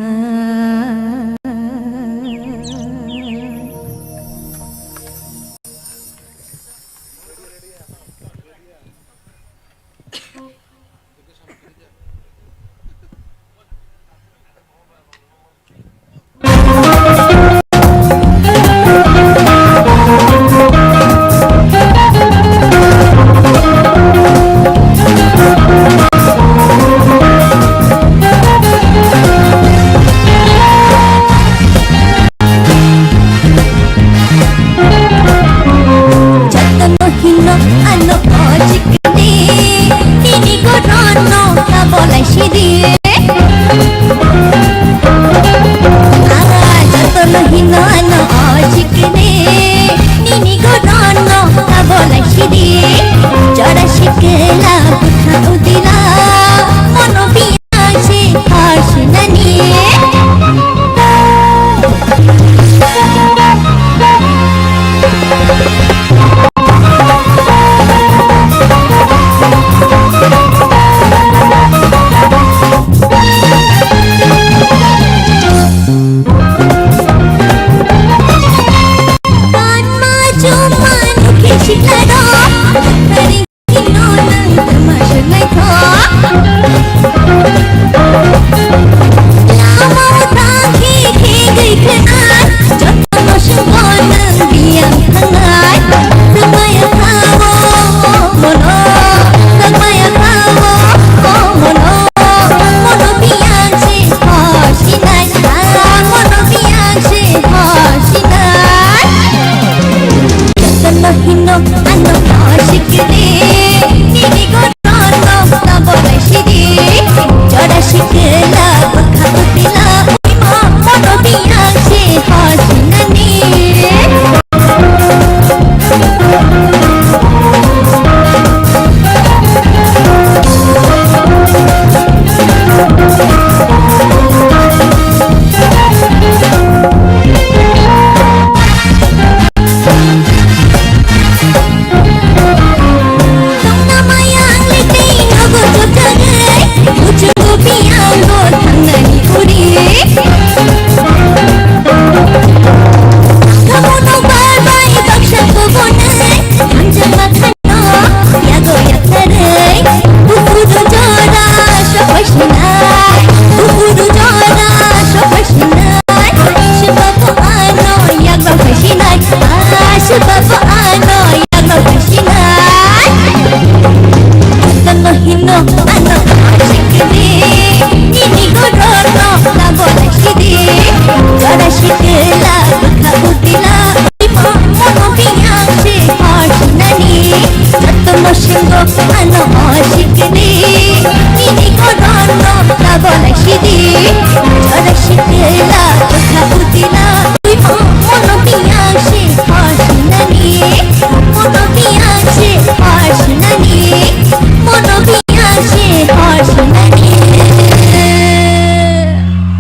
Shidi,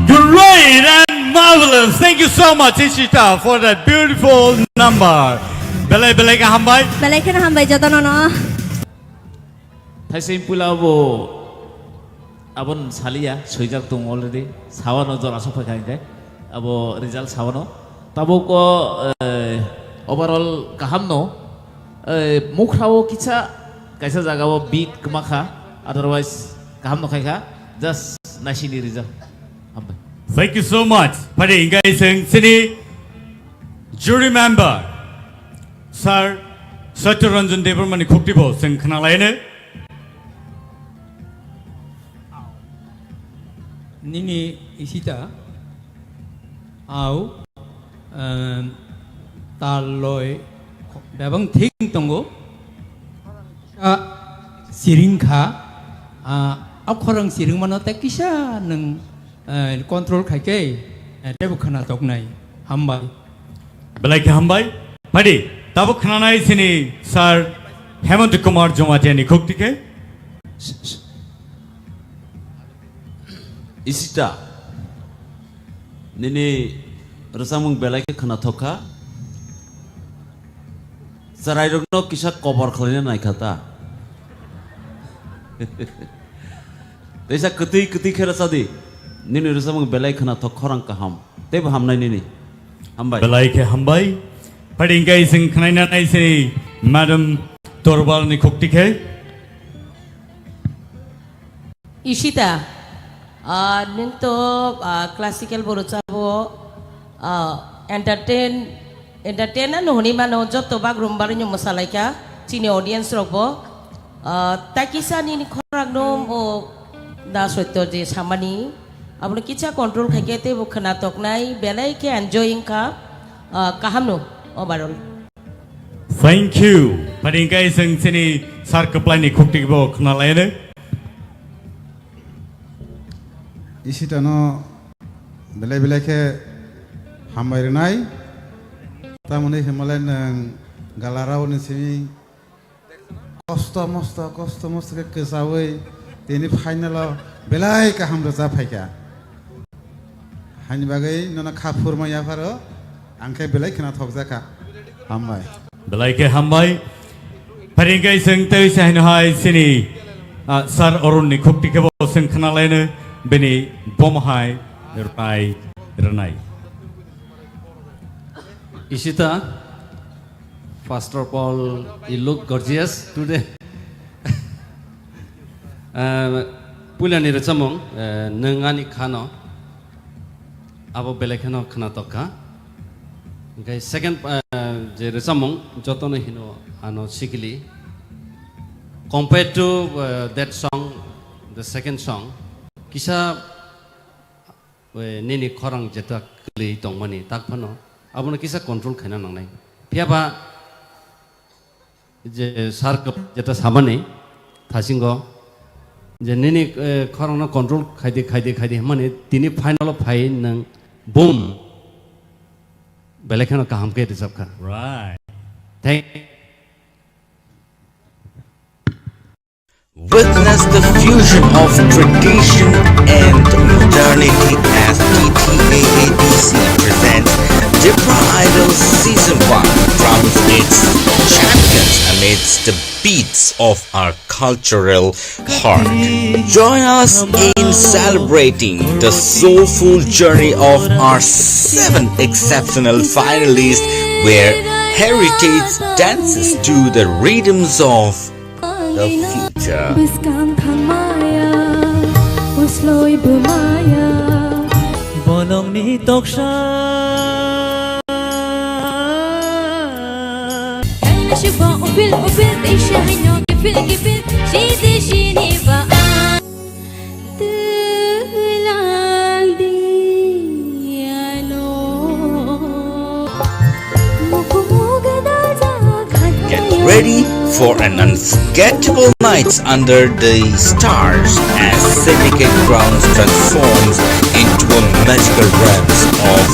Great and marvelous. Thank you so much, Ishita, for that beautiful number. Belai belai ka hambai. Belai kena hambai jatuh nono. Thaising pula bo abon salia sojak tung already sawano jor aso pakai deh abo result sawano tabo ko overall kaham no mukrao kicha kaisa jaga bo beat kemakha otherwise kaham no kaika just nasini result hambai. Thank you so much. Padi ingai sing sini jury member Sir Satyaranjan Debbarma ni khukti bo sing khana laine. Nini isita au taloi babang ting tongo siring kha akhorang siring mano tekisa nang control khai ke tebu khana tok nai hambai Belai ke hambai padi tabu khana nai sini Sir Hemant Kumar Jomati ni khukti ke Isita nini resamung belai ke khana thoka sarai rokno kisa cover khalina nai khata desa keti khera sadi nini resamung belai khana thok khorang kaham te baham nai nini hambai Belai ke hambai padi ingai sing khana nai sini Madam Torbal ni khukti ke Ishita Ninto classical borochabo entertain na honi mano joto bagrum barinyo masalaika chini audience rokbo takisa ni khorang nom o da soito je samani abno kicha control khakete bo khana toknai belai ke enjoying ka kahamno overall. Thank you. Padi ingai sing sini Sir Kaplai ni khukti bo khana laine. Isita no belai ke hambai renai tamune himalay nang galarao ni sini kosto mosto ke kesawe tini final belai ka hamra sa phaika hani bagai nona khapur ma ya faro angkai belai kena thokja ka hambai Belai ke hambai padi ingai sing tei sahin hai sini Sir Arun ni khukti ke bo sing khana laine Beni bomahai rupai renai. Ishita, first of all, you look gorgeous today. Pula ni recamong nengani khano, abo belai khano khana toka. Okay, second je recamong joto na hino ano sikili. Compared to that song, the second song. Kisah nini korang jeta keli tong mani tak pano abona kisah control kena nang nai piapa je sark jeta samane thasingo je nini korang na control khaide mane tini final phai nang boom belekano kaham ke risab kha Right. Thank Witness the fusion of tradition and modernity as TTAADC presents TIPRA Idol Season 1 crowns its champions amidst the beats of our cultural heart. Join us in celebrating the soulful journey of our 7 exceptional finalists where heritage dances to the rhythms of the future. Bolong ni toksha Get ready for an unforgettable night under the stars as Syndicate Grounds transforms into a magical realms of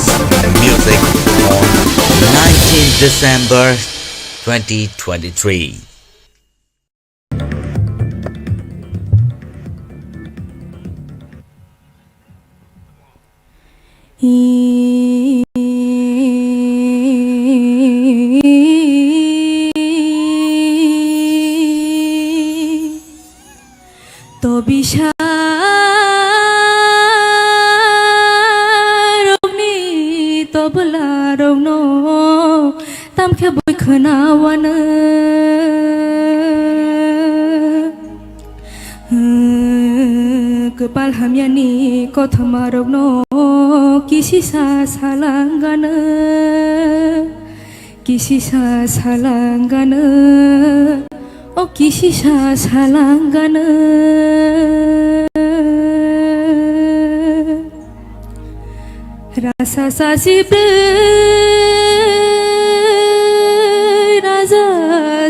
music on 19th December 2023. তো বিশারংনি তবলারংনো তামখে বই खोनावानो kepal hamyani kothamarogno kisisa salangana o kisisa salangana rasa sasibre raja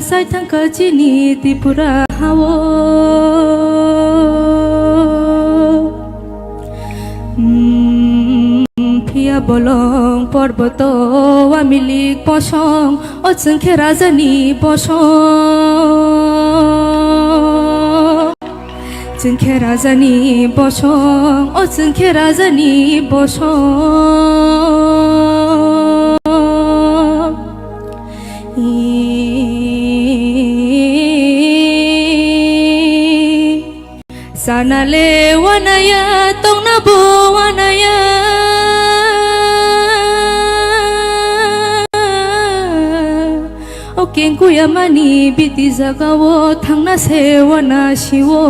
saitang kajini TIPRA hawo Pia bolong porboto amilik posong o jengke rajani bosong jengke rajani bosong o jengke rajani bosong sanale wanaya tongna bo wanaya Kengku yamani biti zagawo thangna sewana shiwo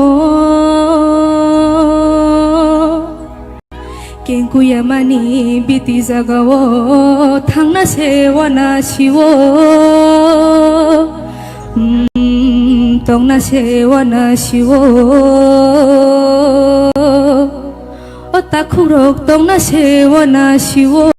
Kengku yamani biti zagawo thangna sewana shiwo tongna sewana shiwo otakhurok tongna sewana shiwo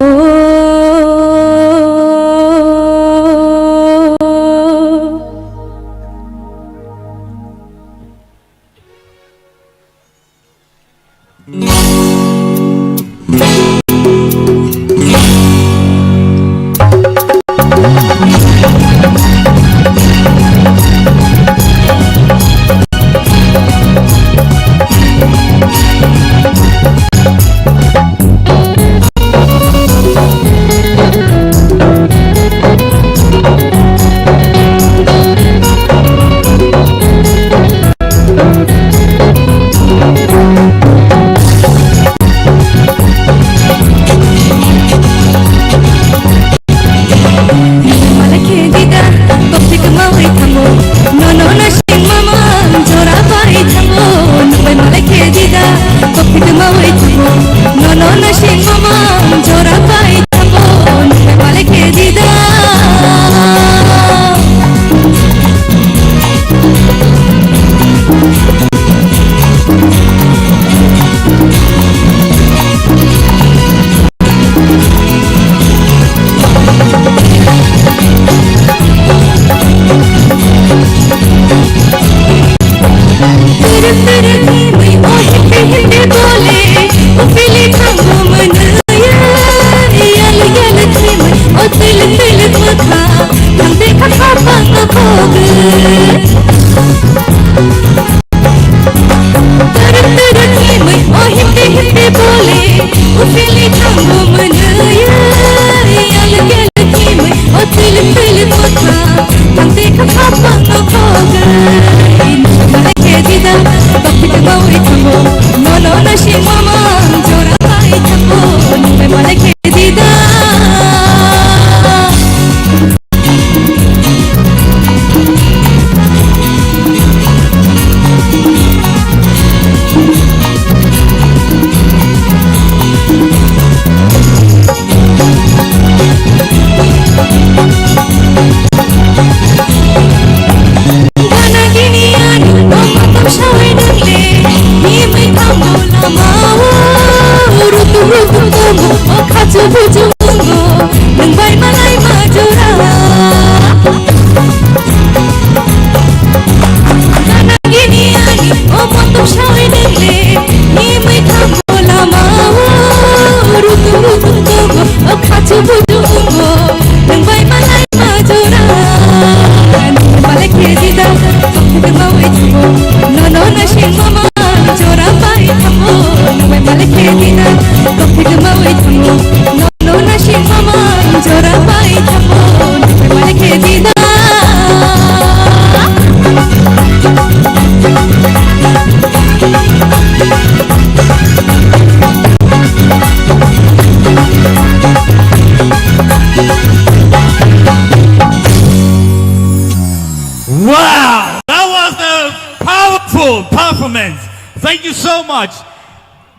performance. Thank you so much.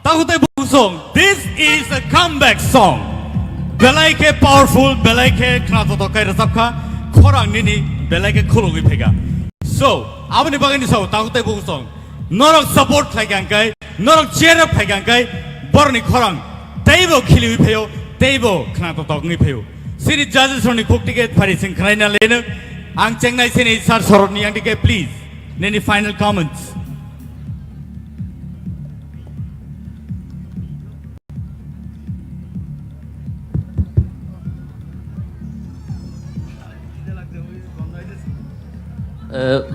Takutay Bungsong, this is a comeback song. Belai ke powerful, belai ke knatoto kay rasapka, korang nini, belai ke kulungi pega. So, abani bagay ni sao, takutay Bungsong, norok support kaigan kay, norok cheer up kaigan kay, borni korang, table kili peyo, table knatoto ngi peyo. Sini judges ni cook ticket parising kraina lena, ang chengnai sini sar sorot ni ang ticket please. Any final comments?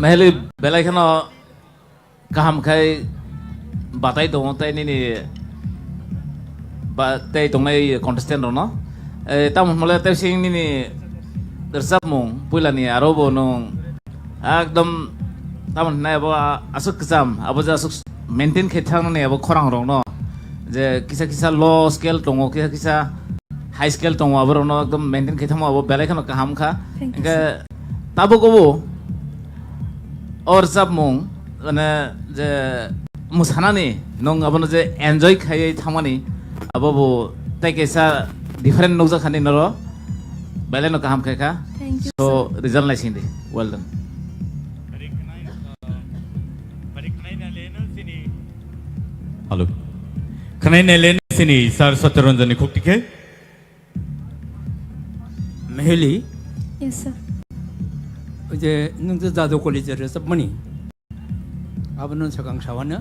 Mahali belai kano kaham kai batai dong tai ni batai dong nai contestant no tamu mulai tai sing ni dersap mong pula ni arobo nong akdom tamu nai abo asuk kesam abo ja asuk maintain khethang ni abo khorang rong no je kisa low scale tongo kisa high scale tongo abo no akdom maintain khetham abo belai kano kaham kha enka tabo gobo और सब मुंग माने जे मुसानानी नों अब जे enjoy खाई थामानी अब वो तय कैसा डिफरेंट नोजा खानी नरो बेले नो काम खाई का सो रिजल्ट नहीं सिंधी वेल डन हेलो खनाई ने लेने सिनी sir सत्यरंजनी खुक्टिके Mehli Yes, sir. 이제 능도 자도 콜리지에서 뭐니 아버는 서강 사원은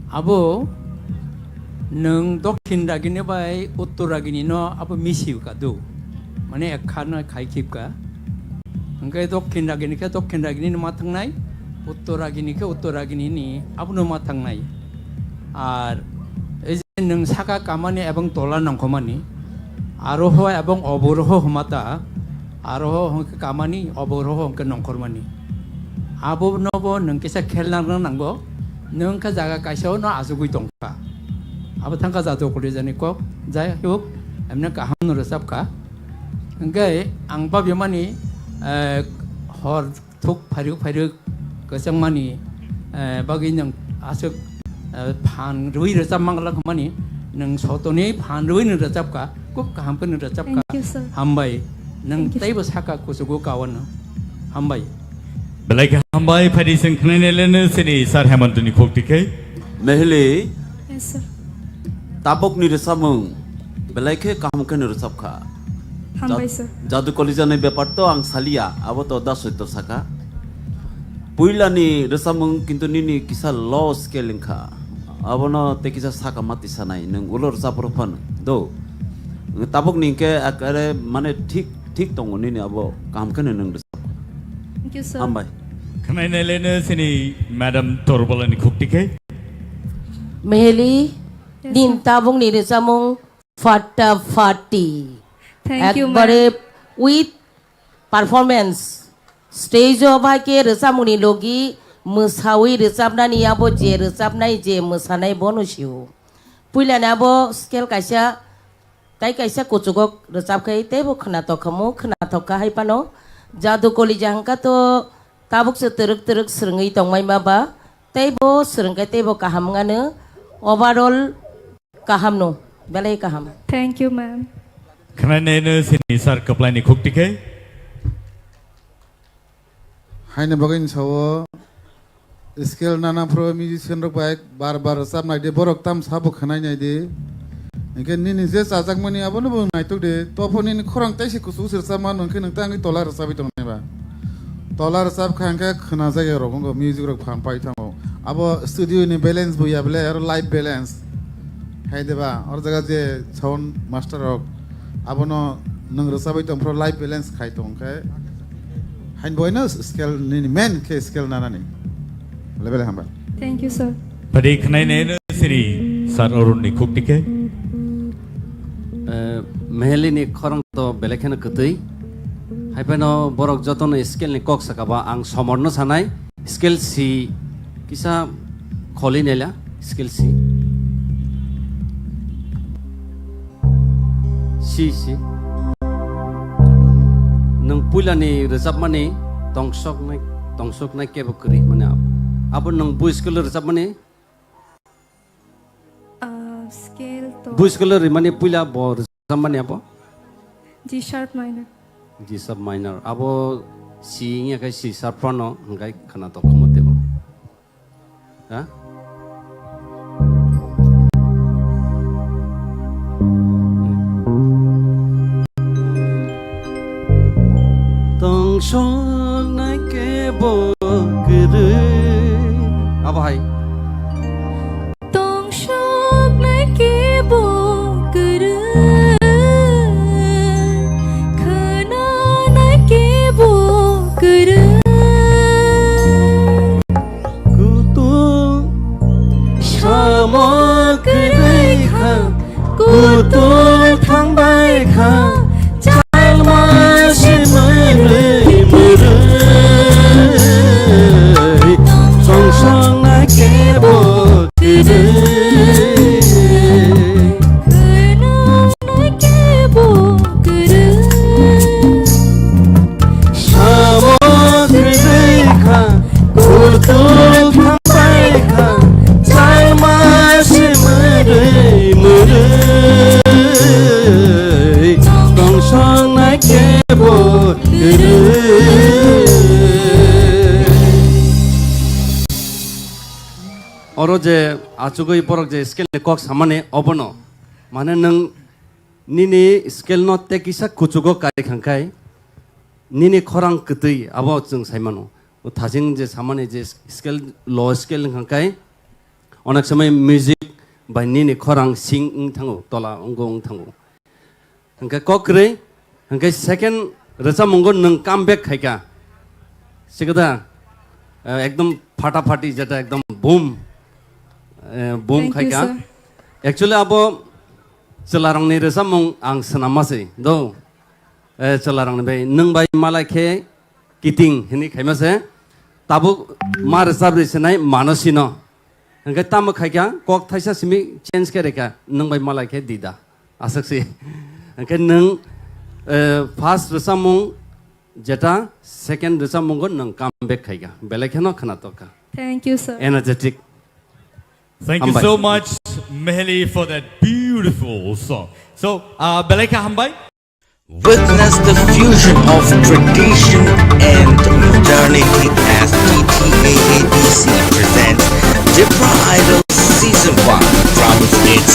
아버 능 독힌다기네 바이 우토라기니노 아버 미시우가도 만에 칸나 가이킵가 그러니까 독힌다기니까 독힌다기니 마탕나이 우토라기니까 우토라기니니 아버는 마탕나이 아 이제 능 사가 까마니 에봉 돌라는 거마니 아로호 에봉 어보로호 험았다 아로 까마니 어버로 그 농kormani 아보 너보 능께서 켈랑랑 난거 능가 자가 가셔 너 아주고 동가 아버 탕가 자도 그러자니까 자이 육 엠나 까함노를 쌉까 그러니까 앙바비만이 허툭 파륙 그 정만이 바기는 아주 반 루이를 쌉망을 그만이 능 소돈이 반 루이는 쌉까 꼭 까함끈을 쌉까 한바이 nang tay basaka kusugo kawan hambai belai ke hambai parising khnane lene sini sar hemantuni khoktike mehli Yes, sir. tabok ni resamung belai ke kaham ke resap kha Hambai, sir. jadu kolija ne byapar to ang salia abo to das hoito saka puila ni resamung kintu nini kisa low scale kha abo no te kisa saka mati sanai nang ulor sapro phan do tabok ni ke akare mane ठीक दङ नि अब काम खने नंग Thank you, sir. हामबाय खनाई ने लेने सिनी मैडम तोरबलनि खुक्टिके मेहली दिन ताबुंग नि रेसामुंग फाटाफाटी Thank you, एकबारे with performance stage of के रेसामुंग नि लोगी मोसावी रेसाबनानि आबो जे रेसाबनाय जे मोसानाय बनसिउ पुइलाना आबो स्केल काइसा ताई कैसा कुचुगो रचाब खाई ते वो खनातो खमो खनातो का है पानो जादू कोली जहाँका तो ताबुक से तरक सरंगी तंगमाई माबा ते वो सरंगे ते वो काहमगाने ओवरऑल काहमनो बेले काहम Thank you, ma'am. खनाई ने सिनी सर कपलानी खुक्टिके हाइने बगैन सावो स्केल नाना प्रो म्यूजिशियन रक बाइक बार साब नाइदे बरक ताम साबो खनाई नाइदे इनके निनी जे साजाक मनी आबो नो नाइतोक दे तोफोनि खरंग ताइसे कुसु सिरसा मान नोंखे नोंतांनि तलार साबि दं नायबा तलार साब खांका खना जाय रगंगो म्यूजिक रक फाम पाइ थामो आबो स्टूडियो नि बैलेंस बुया बले आरो लाइव बैलेंस हाय देबा और जगह जे साउंड मास्टर रक आबो नो नों रसाबि दं प्रो लाइव बैलेंस खाइ दंखे हाइन बयनो स्केल नि मेन के स्केल नानानि लेबेल हामबा Thank you, sir. परि खनाई ने सिनी सर अरुणनि खुक्टिके मेहलिनी खरं तो बेलेखेन कतै हाइपेनो बरक जतन स्केल नि कक सकाबा आं समर्न सानाय स्केल सी किसा खलि नेला स्केल सी नों पुइलानि रोजाब माने तंसक नाय केबो करि माने abo nang bu skill resap mani Scale to bu skill mani pula bo resap mani abo G sharp minor. G sub minor abo C nya kai C sharp no ngai khana to khamote bo ha tong song nai ke bo kere abo hai tong shok na ke bo kere khana na ke bo kere kutu shamo kere kha kutu thang bai kha chal ma se mai re mure tong song nai ke bo kere Oro je achugo iporok je skill ne kok samane obono mane nang nini skill no te kisa kuchugo kai khangkai nini khorang kutui abo chung saimano thajing je samane je skill low skill khangkai onak samay music by nini khorang sing thango tola ongong thango hangkai kokre hangkai second rasa mongo nang comeback khaika sigada ekdom ফাটাফাটি যেটা একদম broom Bum खायका actually अब चलारंगनि रोजामं आं सोनामासै दो चलारंगनि बे नों bye मालाखे किटिं हिनि खायमासे ताबु मा रोजाब रिसनाय मानसिनो हंगे ताम खायका कक थाइसा सिमि चेंज करेका नों बाय मालाखे दिदा आसक्सि हंगे नों फार्स्ट रोजामं जेटा सेकेंड रोजामंगो नों कामबेक खायका बेलेखेनो खनातका Thank you, sir. Energetic. Thank you so much, Mehli, for that beautiful song. So, Beleka Hambai. Witness the fusion of tradition and modernity as TTAADC presents TIPRA Idol Season 1 crowns its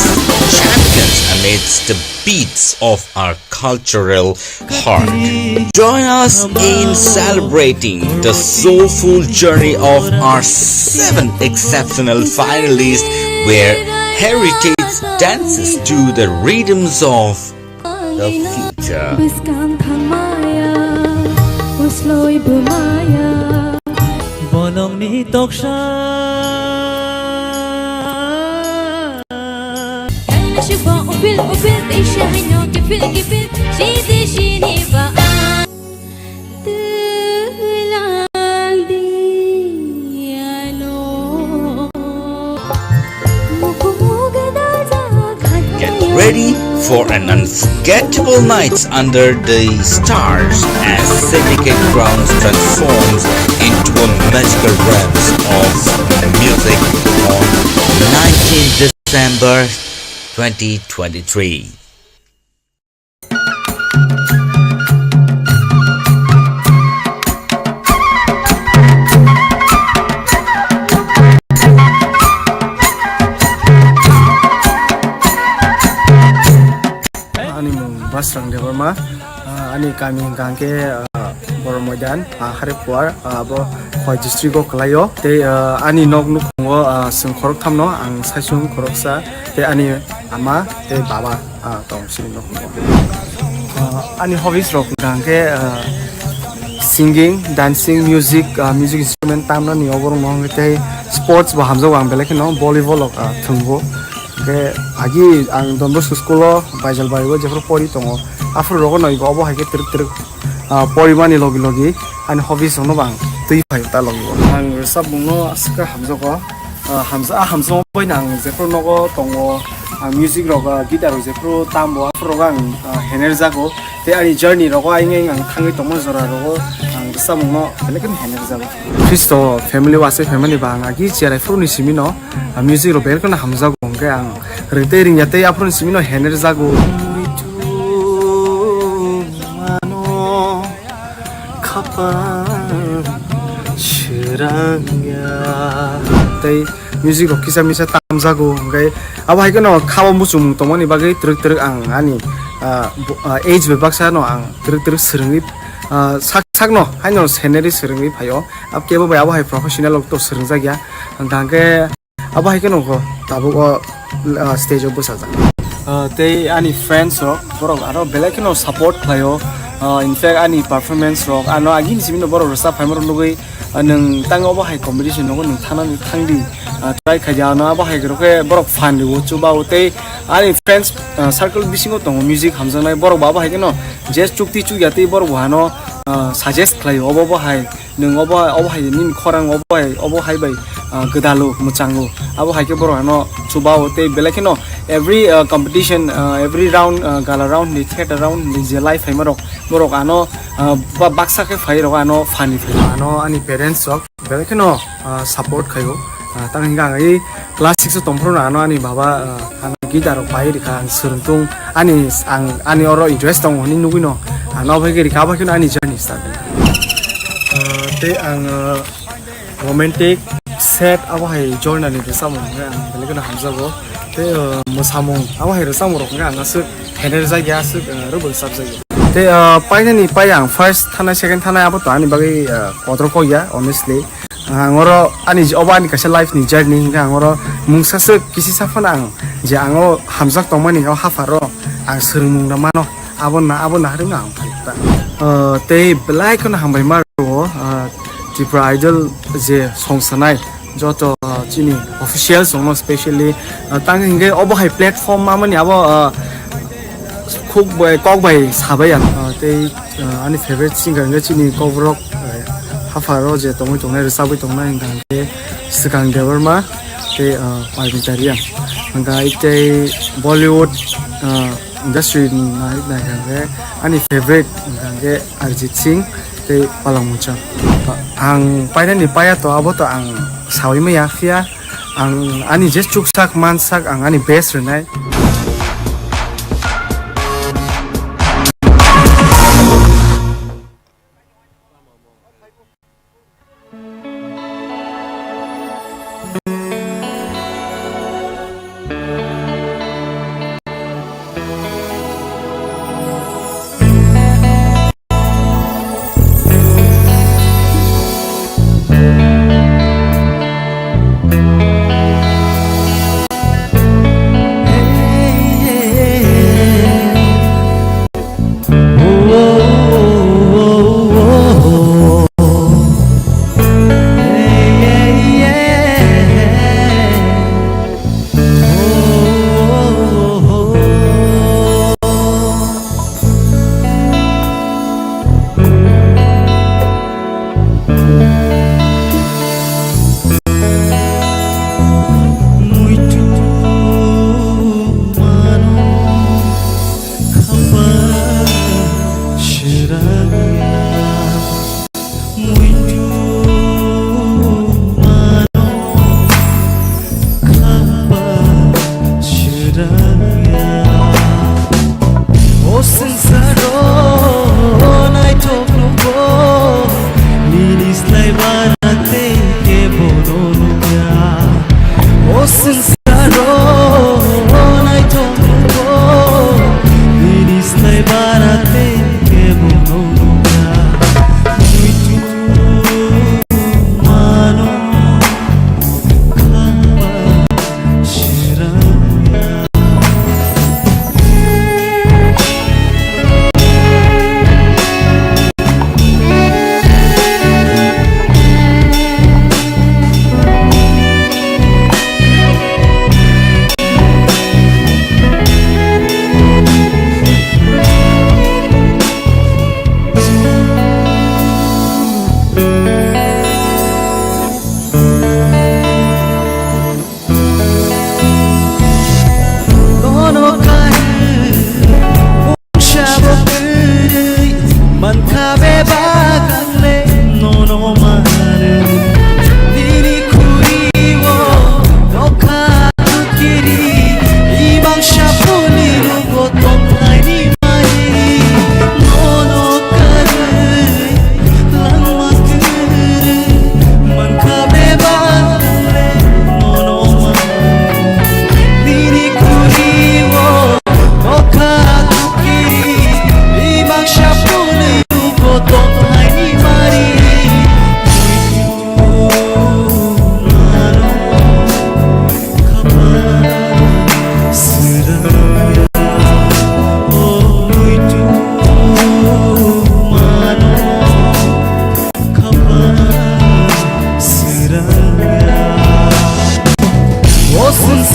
champions amidst the beats of our cultural heart. Join us in celebrating the soulful journey of our 7 exceptional finalists where heritage dances to the rhythms of the future. Bolong ni toksha Shiba upil upil isha hanyo kipil kipil shidi shini ba tulang diano Get ready for an unforgettable nights under the stars as Syndicate Grounds transforms into a magical realms of music on 19th December 2023. Ani mung basrang Debbarma ani kami gangke boromodan hari puar abo khoi district ko klayo te ani nok nuk ngo sing khorok thamno ang saisung khoroksa te ani ama te baba tong sing nok ani hobbies rok gangke singing dancing music instrument tamno ni oborong mong te sports ba hamjo ang belek no volleyball ok thungbo ke agi ang dombo school baijal baibo jefro pori tongo afro rogo noi bobo haike trik porimani logi logi ani hobbies no bang tui phai ta logi ang sab no aska hamjo ko hamza boy nang jefro nogo tongo music roga guitar je pro tambo proga hener jago te ani journey roga aing ang thangi tomo jora rogo ang samungno belekin hener jago Kristo family wase family bang agi chiara pro ni simino music ro belkon hamza gongke ang rete ring yate apron simino hener jago mano kapan shirangya te music rock kisa misa tamjago ngai abo hai kono khabo musum tomoni bagai truk truk ang ani age bebaksa no ang truk truk srungi sakno haino scenery srungi phayo ab kebo bai abo hai professional lok to srungja gya dangke abo hai kono ko tabu ko stage obo saja te ani friends rock borok aro belekino support phayo in fact ani performance rock ano agin simino borok rosa phaimor lugui nung tango ba hai competition no nung thana ni thangdi try khaja no ba hai groke borok fan ru chuba ute ani friends circle bisingo tong music hamjanai borok ba hai no just chukti chu yati borok hano suggest khlai obo ba hai nung obo hai nin khorang obo hai bai gdalu muchangu abo hai ke borok hano chuba ute belakino every competition every round gala round ni theater round ni je life hai marok borok ano baksa ke phai ro ano fani ano ani parents sok belakino support khayo tang hinga ngai class 6 tompro na ano ani baba ana guitar pai ri kan suruntung ani oro interest tong ni nugino ano bhai ke ri ka ba kino ani journey start te ang romantic set abo hai journal ni samung ang belakino hamjago te mosamung abo hai samung rok nga su hener ja ya su rubul subject te painani payang first thana second thana abo to ani bagai kodro ko ya honestly angoro ani oba ani kasa life ni journey nga angoro mungsa se kisi safana ang je ango hamjak tongmani nga hafaro ang srumung na mano abo na harim ang phita te black na hambai maro TIPRA idol je songsanai joto chini official song especially tang hinge obo hai platform mamani abo KOKBOROK sabayan te ani favorite singer nga chini KOKBOROK hafaro je tongai tongai sabai tongai ngangke sikang Debbarma te parmitarian anga ite Bollywood industry na ngangke ani favorite ngangke Arjit Singh te palangmucha ang painani paya to abo to ang sawi ma yafia ang ani je chuksak mansak ang ani best renai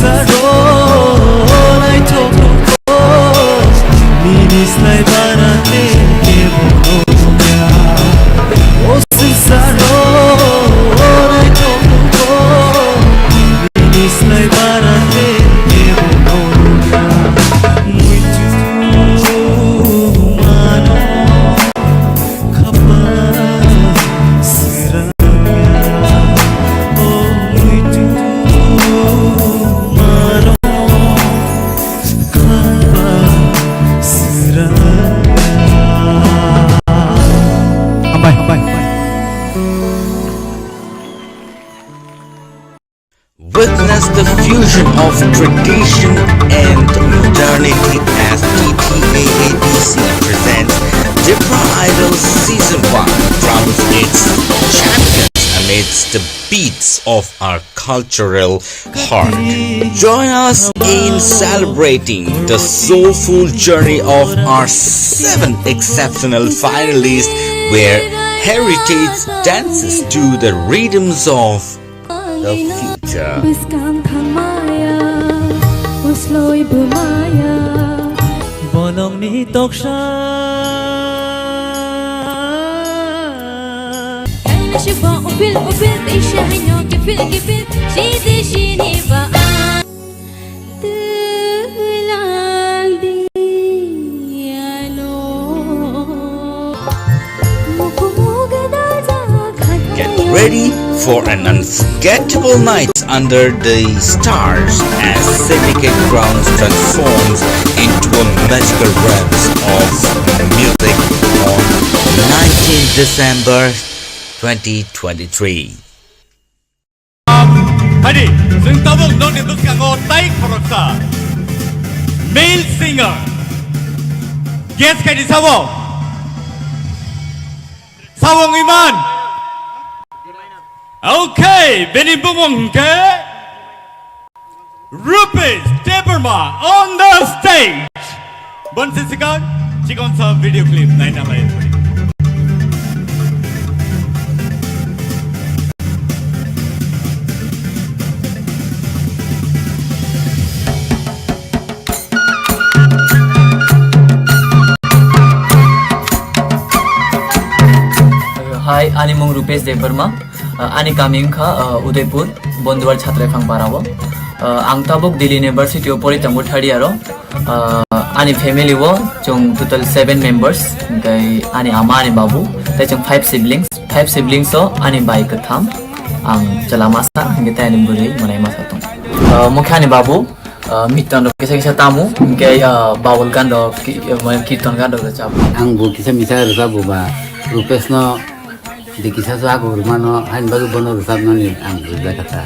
saro nai thokno ko minis nai barate ke bono ya o saro nai thokno ko minis nai barate ke bono ya muito mano khapa Witness the fusion of tradition and modernity as TTAADC presents TIPRA Idol Season 1 crowns its champions amidst the beats of our cultural heart. Join us in celebrating the soulful journey of our 7 exceptional finalists where heritage dances to the rhythms of the future. Bonong ni toksha Get ready for an unforgettable night under the stars as Syndicate Grounds transforms into a magical realms of music on 19th December 2023. Hadi, sing tabok non itu kango taik peroksa. Male singer. Guess kadi sawo. Sawong Iman. Okay, Benny Bumong ke Rupesh Debbarma on the stage. Bon sisikan, cikon sa video clip naik nama itu. Hi, ani mong Rupesh Debbarma. Ani kami ka Udaipur Bondwar Chhatra Phang Parawo. Ang tabok Delhi University of Political third year. Ani family wo chung total 7 members. Kai ani ama ani babu. Tai chung 5 siblings. 5 siblings so ani bai katham. Ang chalamasa hingga tai ani buri manai masa tung. Mukha ani babu. Mitan kisa tamu. Kai bawul gando kirtan gando chabu. Ang bu kisa misa rusabu ba. Rupesh no di kisah tu aku rumah no hain baru bono rusab no ni ang sudah kata.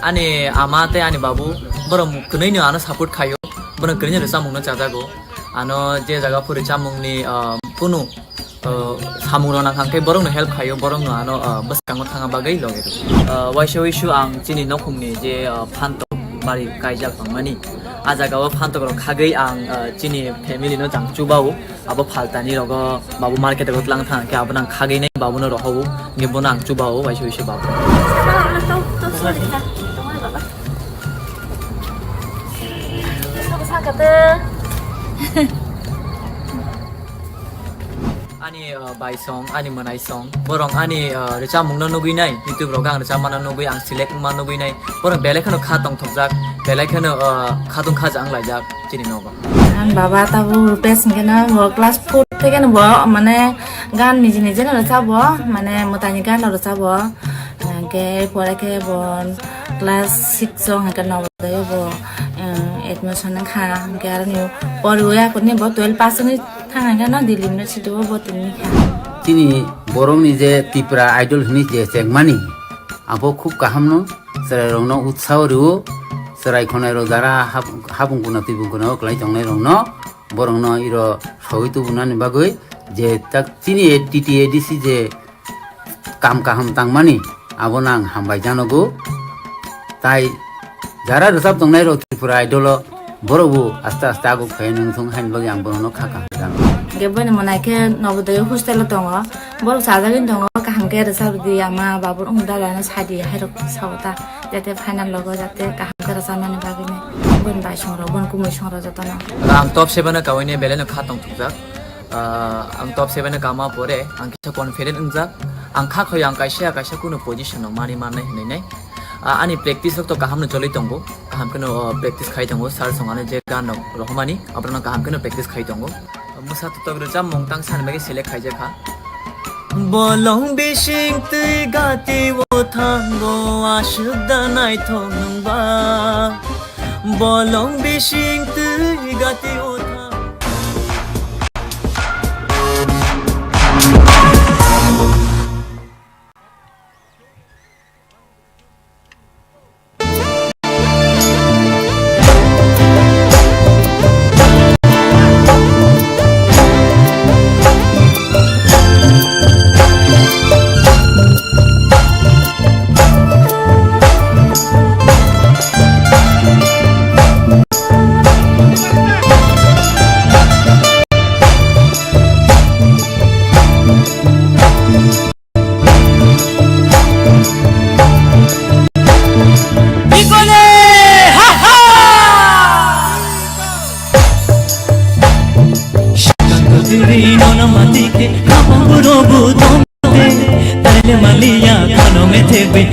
Ani amate ani babu baru kenai ni anu support kayo baru kenai rusab mungkin cajago anu je jaga puri camung ni punu samung nang kangke borong no help kayo borong no ano bas kangot thanga bagai lo gitu waishu ang chini nokhum ni je phanto bari kaijak pangmani ajaga wa phanto ro khagai ang chini family no jang chubau abo phaltani rogo babu market ro tlang thang ke abnang khagai nei babu no rohu ngi bonang chubau waishu babu ani by song ani manai song borong ani recha mungna nugui nai youtube ro gang recha mana nugui ang select ma nugui nai borong belai khano khatong thokjak belai khano khatung khajang laijak chini nogo an baba tabu Rupesh ngena wo class 4 থেকে ন মানে গান নিজে নিজে ন চাবো মানে মতানি গান ন চাবো কে পরে কে বন ক্লাস 6 জং হাকা ন দেবো এডমিশন খা কে আর নিউ পড়ুয়া কোনি ব 12 পাস নি থাঙ্গা গান দিল্লি ইউনিভার্সিটি ব বতনি খা তিনি বরং নিজে ত্রিপুরা আইডল হনি যে চেকমানি আবো খুব কাহামনো সেরাই রং উৎসাহ Rio serai khonai ro dara habung kuna tibung kuna klai jongnai rong no borong no iro soi tu bunani bagoi je tak tini TTADC je kam kaham tangmani abonang hambai janogo tai jara resap jongnai ro Tripura idol borok asta asta aku kaya nungtung hain bagi ang borono kaka dan gebane monaike nobodoy hostel tongo bor sajagin tongo kaham ke resab di ama babur ungdala na sadi hairok sawta jate final logo jate kaham ke rasamane bagine bon bai songro bon kumoi songro jatana ang top 7 na kawine belena khatong tukjak ang top 7 na kama pore ang kisa confident ungjak ang kha khoy ang kaisa kuno position no mani manai hinai ani practice to kaham no choli tongo kaham keno practice khai tongo sar songane je gan rohmani abrana kaham keno practice khai tongo musa to togro jam mongtang san bagi select khai je kha bolong bishing tui gati wo thango ashudda nai thong ba bolong bishing tui gati wo Malia, no me te ve,